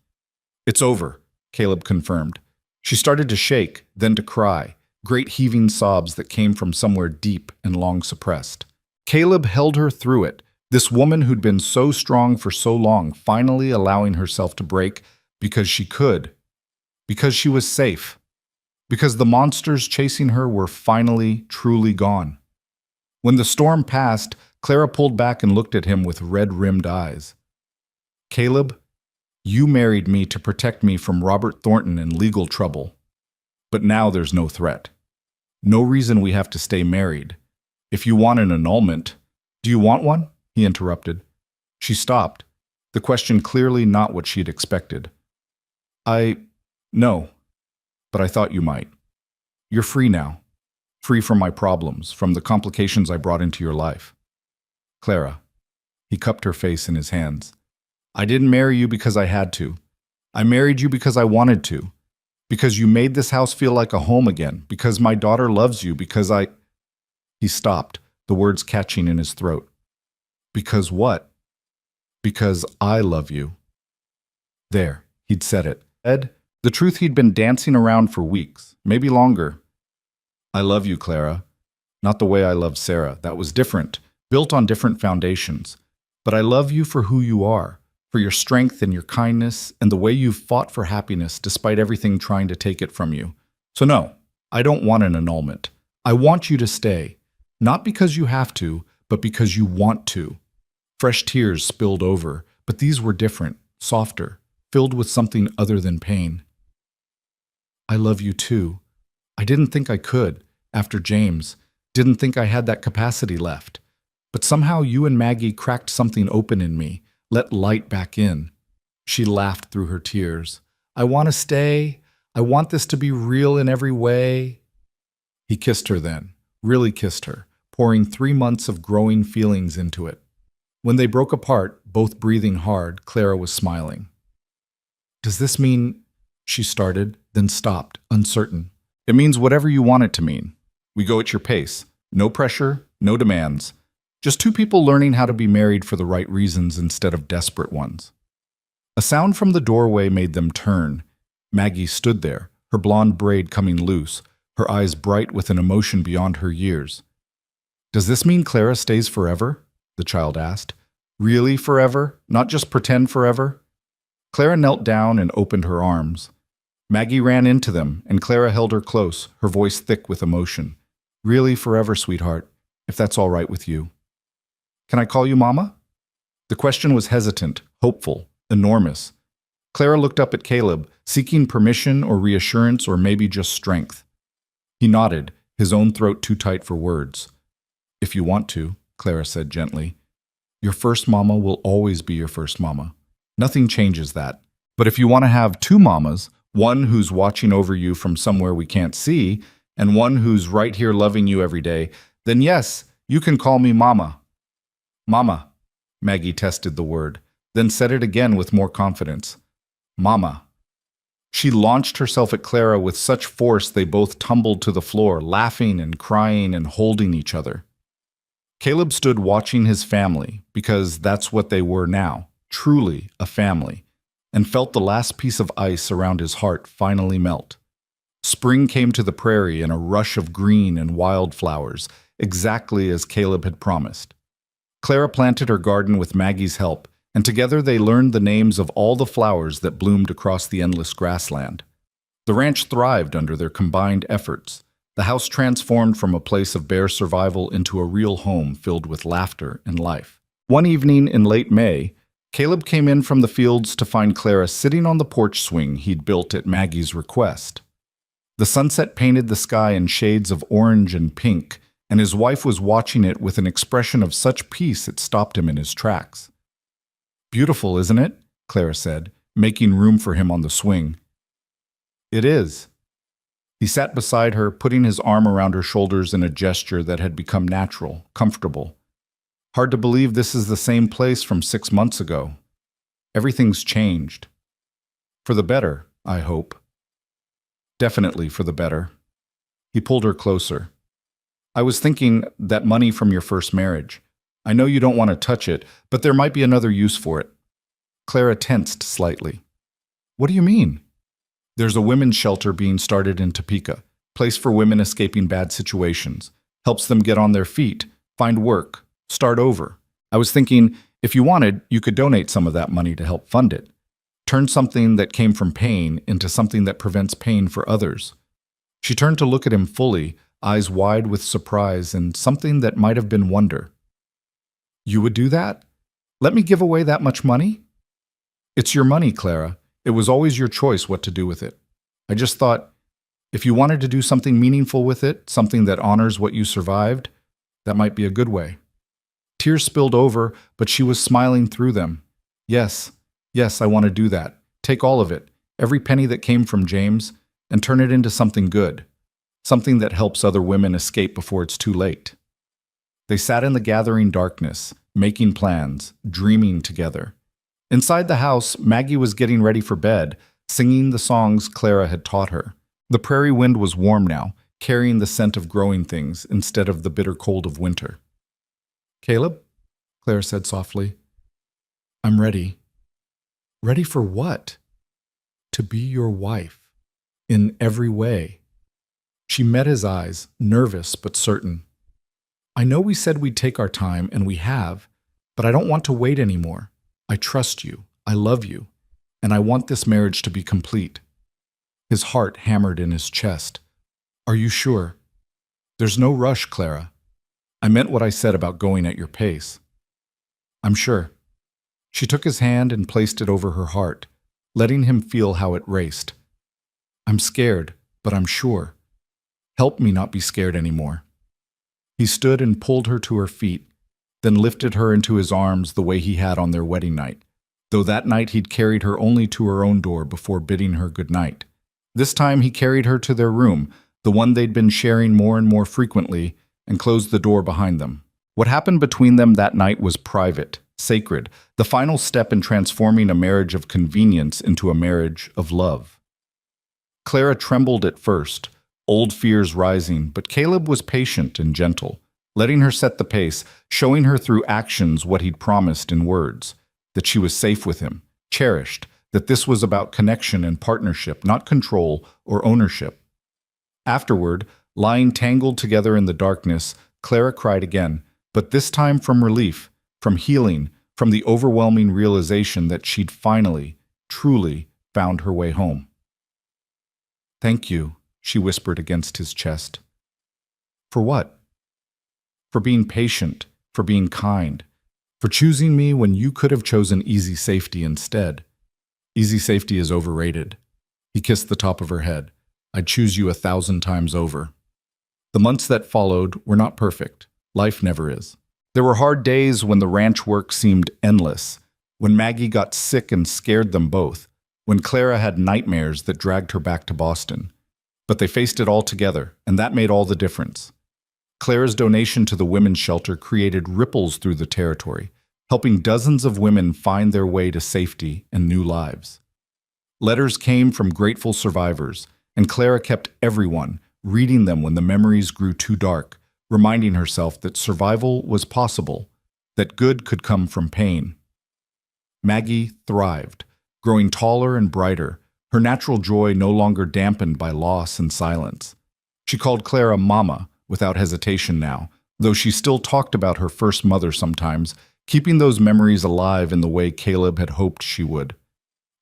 "It's over," Caleb confirmed. She started to shake, then to cry, great heaving sobs that came from somewhere deep and long suppressed. Caleb held her through it, this woman who'd been so strong for so long, finally allowing herself to break because she could, because she was safe, because the monsters chasing her were finally, truly gone. When the storm passed, Clara pulled back and looked at him with red-rimmed eyes. Caleb, you married me to protect me from Robert Thornton and legal trouble. But now there's no threat. No reason we have to stay married. If you want an annulment— Do you want one? He interrupted. She stopped, the question clearly not what she'd expected. No, but I thought you might. You're free now. Free from my problems, from the complications I brought into your life. Clara. He cupped her face in his hands. I didn't marry you because I had to. I married you because I wanted to. Because you made this house feel like a home again. Because my daughter loves you. Because I— He stopped, the words catching in his throat. Because what? Because I love you. There, he'd said it. Ed, the truth he'd been dancing around for weeks, maybe longer. I love you, Clara. Not the way I loved Sarah. That was different, built on different foundations. But I love you for who you are, for your strength and your kindness, and the way you've fought for happiness despite everything trying to take it from you. So no, I don't want an annulment. I want you to stay. Not because you have to, but because you want to. Fresh tears spilled over, but these were different, softer, filled with something other than pain. I love you too. I didn't think I could, after James. Didn't think I had that capacity left. But somehow you and Maggie cracked something open in me, let light back in. She laughed through her tears. I want to stay. I want this to be real in every way. He kissed her then, really kissed her, pouring 3 months of growing feelings into it. When they broke apart, both breathing hard, Clara was smiling. Does this mean— She started, then stopped, uncertain. It means whatever you want it to mean. We go at your pace. No pressure, no demands. Just two people learning how to be married for the right reasons instead of desperate ones. A sound from the doorway made them turn. Maggie stood there, her blonde braid coming loose, her eyes bright with an emotion beyond her years. Does this mean Clara stays forever? The child asked. Really forever? Not just pretend forever? Clara knelt down and opened her arms. Maggie ran into them, and Clara held her close, her voice thick with emotion. Really forever, sweetheart, if that's all right with you. Can I call you Mama? The question was hesitant, hopeful, enormous. Clara looked up at Caleb, seeking permission or reassurance or maybe just strength. He nodded, his own throat too tight for words. If you want to, Clara said gently. Your first mama will always be your first mama. Nothing changes that. But if you want to have two mamas, one who's watching over you from somewhere we can't see, and one who's right here loving you every day, then yes, you can call me Mama. Mama, Maggie tested the word, then said it again with more confidence. Mama. She launched herself at Clara with such force they both tumbled to the floor, laughing and crying and holding each other. Caleb stood watching his family, because that's what they were now, truly a family, and felt the last piece of ice around his heart finally melt. Spring came to the prairie in a rush of green and wildflowers, exactly as Caleb had promised. Clara planted her garden with Maggie's help, and together they learned the names of all the flowers that bloomed across the endless grassland. The ranch thrived under their combined efforts. The house transformed from a place of bare survival into a real home filled with laughter and life. One evening in late May, Caleb came in from the fields to find Clara sitting on the porch swing he'd built at Maggie's request. The sunset painted the sky in shades of orange and pink, and his wife was watching it with an expression of such peace it stopped him in his tracks. Beautiful, isn't it? Clara said, making room for him on the swing. It is. He sat beside her, putting his arm around her shoulders in a gesture that had become natural, comfortable. Hard to believe this is the same place from 6 months ago. Everything's changed. For the better, I hope. Definitely for the better. He pulled her closer. I was thinking that money from your first marriage. I know you don't want to touch it, but there might be another use for it. Clara tensed slightly. What do you mean? There's a women's shelter being started in Topeka, place for women escaping bad situations. Helps them get on their feet, find work, Start over. I was thinking, if you wanted, you could donate some of that money to help fund it. Turn something that came from pain into something that prevents pain for others. She turned to look at him fully, eyes wide with surprise and something that might have been wonder. You would do that? Let me give away that much money? It's your money, Clara. It was always your choice what to do with it. I just thought, if you wanted to do something meaningful with it, something that honors what you survived, that might be a good way. Tears spilled over, but she was smiling through them. Yes, I want to do that. Take all of it, every penny that came from James, and turn it into something good. Something that helps other women escape before it's too late. They sat in the gathering darkness, making plans, dreaming together. Inside the house, Maggie was getting ready for bed, singing the songs Clara had taught her. The prairie wind was warm now, carrying the scent of growing things instead of the bitter cold of winter. Caleb, Clara said softly, I'm ready. Ready for what? To be your wife, in every way. She met his eyes, nervous but certain. I know we said we'd take our time, and we have, but I don't want to wait anymore. I trust you, I love you, and I want this marriage to be complete. His heart hammered in his chest. Are you sure? There's no rush, Clara. I meant what I said about going at your pace. I'm sure. She took his hand and placed it over her heart, letting him feel how it raced. I'm scared, but I'm sure. Help me not be scared anymore. He stood and pulled her to her feet, then lifted her into his arms the way he had on their wedding night, though that night he'd carried her only to her own door before bidding her good night. This time he carried her to their room, the one they'd been sharing more and more frequently, and closed the door behind them. What happened between them that night was private, sacred, the final step in transforming a marriage of convenience into a marriage of love. Clara trembled at first, old fears rising, but Caleb was patient and gentle, letting her set the pace, showing her through actions what he'd promised in words, that she was safe with him, cherished, that this was about connection and partnership, not control or ownership. Afterward, lying tangled together in the darkness, Clara cried again, but this time from relief, from healing, from the overwhelming realization that she'd finally, truly found her way home. Thank you, she whispered against his chest. For what? For being patient, for being kind, for choosing me when you could have chosen easy safety instead. Easy safety is overrated. He kissed the top of her head. I'd choose you 1,000 times over. The months that followed were not perfect. Life never is. There were hard days when the ranch work seemed endless, when Maggie got sick and scared them both, when Clara had nightmares that dragged her back to Boston. But they faced it all together, and that made all the difference. Clara's donation to the women's shelter created ripples through the territory, helping dozens of women find their way to safety and new lives. Letters came from grateful survivors, and Clara kept everyone, reading them when the memories grew too dark, reminding herself that survival was possible, that good could come from pain. Maggie thrived, growing taller and brighter, her natural joy no longer dampened by loss and silence. She called Clara Mama without hesitation now, though she still talked about her first mother sometimes, keeping those memories alive in the way Caleb had hoped she would.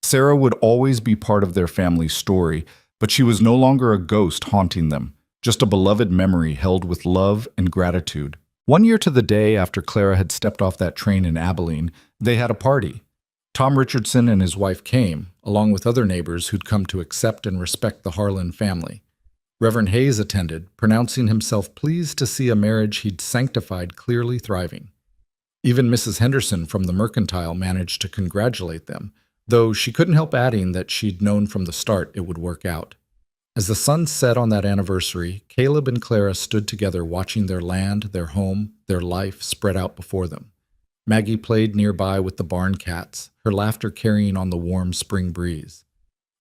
Sarah would always be part of their family's story, but she was no longer a ghost haunting them, just a beloved memory held with love and gratitude. 1 year to the day after Clara had stepped off that train in Abilene, they had a party. Tom Richardson and his wife came, along with other neighbors who'd come to accept and respect the Harlan family. Reverend Hayes attended, pronouncing himself pleased to see a marriage he'd sanctified clearly thriving. Even Mrs. Henderson from the Mercantile managed to congratulate them, though she couldn't help adding that she'd known from the start it would work out. As the sun set on that anniversary, Caleb and Clara stood together watching their land, their home, their life spread out before them. Maggie played nearby with the barn cats, her laughter carrying on the warm spring breeze.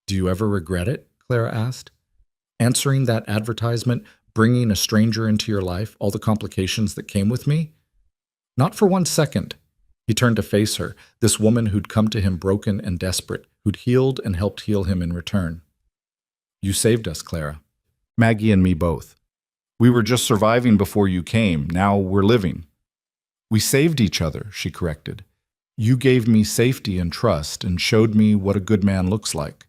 Do you ever regret it? Clara asked. Answering that advertisement, bringing a stranger into your life, all the complications that came with me? Not for 1 second. He turned to face her, this woman who'd come to him broken and desperate, who'd healed and helped heal him in return. You saved us, Clara. Maggie and me both. We were just surviving before you came. Now we're living. We saved each other, she corrected. You gave me safety and trust and showed me what a good man looks like.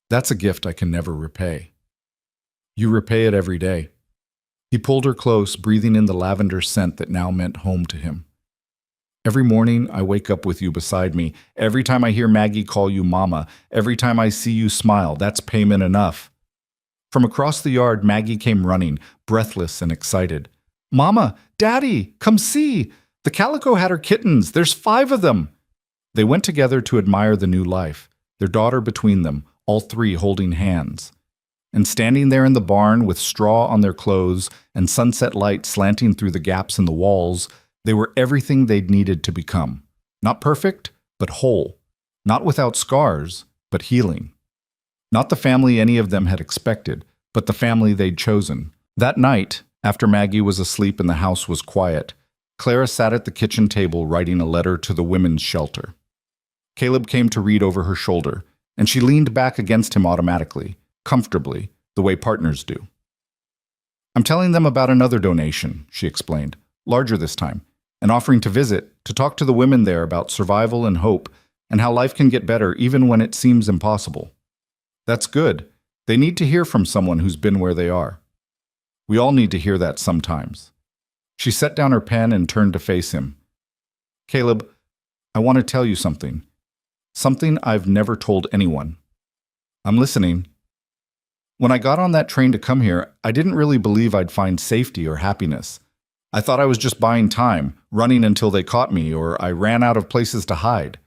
That's a gift I can never repay. You repay it every day. He pulled her close, breathing in the lavender scent that now meant home to him. Every morning I wake up with you beside me. Every time I hear Maggie call you Mama, every time I see you smile, that's payment enough. From across the yard, Maggie came running, breathless and excited. Mama, Daddy, come see! The calico had her kittens. There's 5 of them. They went together to admire the new life, their daughter between them, all 3 holding hands. And standing there in the barn with straw on their clothes and sunset light slanting through the gaps in the walls, they were everything they'd needed to become. Not perfect, but whole. Not without scars, but healing. Not the family any of them had expected, but the family they'd chosen. That night, after Maggie was asleep and the house was quiet, Clara sat at the kitchen table writing a letter to the women's shelter. Caleb came to read over her shoulder, and she leaned back against him automatically, comfortably, the way partners do. I'm telling them about another donation, she explained, larger this time, and offering to visit, to talk to the women there about survival and hope, and how life can get better even when it seems impossible. That's good. They need to hear from someone who's been where they are. We all need to hear that sometimes. She set down her pen and turned to face him. Caleb, I want to tell you something. Something I've never told anyone. I'm listening. When I got on that train to come here, I didn't really believe I'd find safety or happiness. I thought I was just buying time, running until they caught me, or I ran out of places to hide.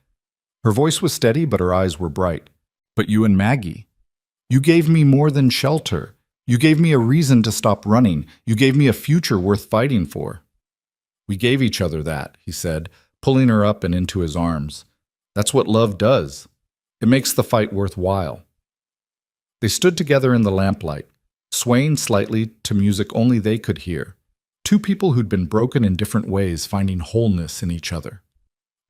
Her voice was steady, but her eyes were bright. But you and Maggie, you gave me more than shelter. You gave me a reason to stop running. You gave me a future worth fighting for. We gave each other that, he said, pulling her up and into his arms. That's what love does. It makes the fight worthwhile. They stood together in the lamplight, swaying slightly to music only they could hear. 2 people who'd been broken in different ways, finding wholeness in each other.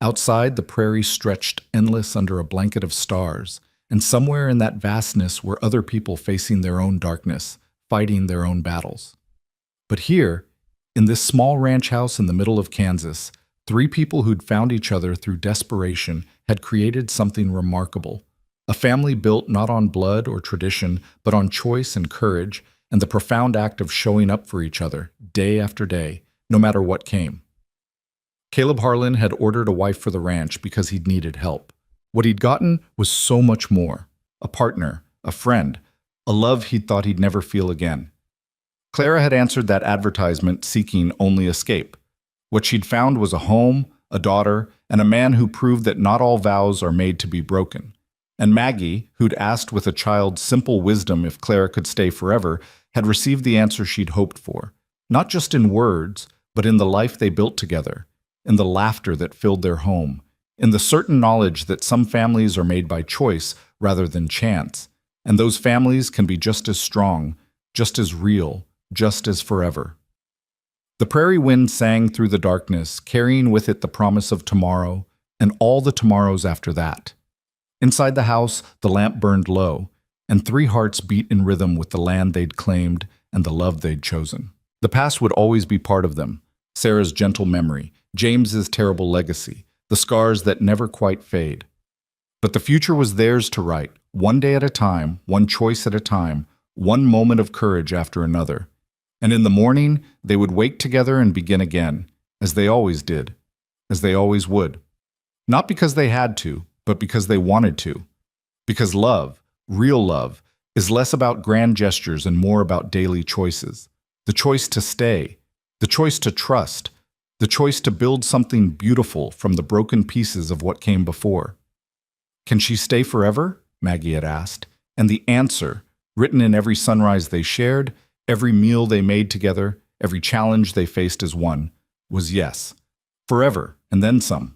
Outside, the prairie stretched endless under a blanket of stars, and somewhere in that vastness were other people facing their own darkness, fighting their own battles. But here, in this small ranch house in the middle of Kansas, 3 people who'd found each other through desperation had created something remarkable. A family built not on blood or tradition, but on choice and courage, and the profound act of showing up for each other, day after day, no matter what came. Caleb Harlan had ordered a wife for the ranch because he'd needed help. What he'd gotten was so much more. A partner, a friend, a love he'd thought he'd never feel again. Clara had answered that advertisement seeking only escape. What she'd found was a home, a daughter, and a man who proved that not all vows are made to be broken. And Maggie, who'd asked with a child's simple wisdom if Clara could stay forever, had received the answer she'd hoped for, not just in words, but in the life they built together, in the laughter that filled their home, in the certain knowledge that some families are made by choice rather than chance, and those families can be just as strong, just as real, just as forever. The prairie wind sang through the darkness, carrying with it the promise of tomorrow, and all the tomorrows after that. Inside the house, the lamp burned low, and 3 hearts beat in rhythm with the land they'd claimed and the love they'd chosen. The past would always be part of them, Sarah's gentle memory, James's terrible legacy, the scars that never quite fade. But the future was theirs to write, one day at a time, one choice at a time, one moment of courage after another. And in the morning, they would wake together and begin again, as they always did, as they always would. Not because they had to, but because they wanted to. Because love, real love, is less about grand gestures and more about daily choices. The choice to stay, the choice to trust, the choice to build something beautiful from the broken pieces of what came before. Can she stay forever? Maggie had asked. And the answer, written in every sunrise they shared, every meal they made together, every challenge they faced as one, was yes. Forever, and then some.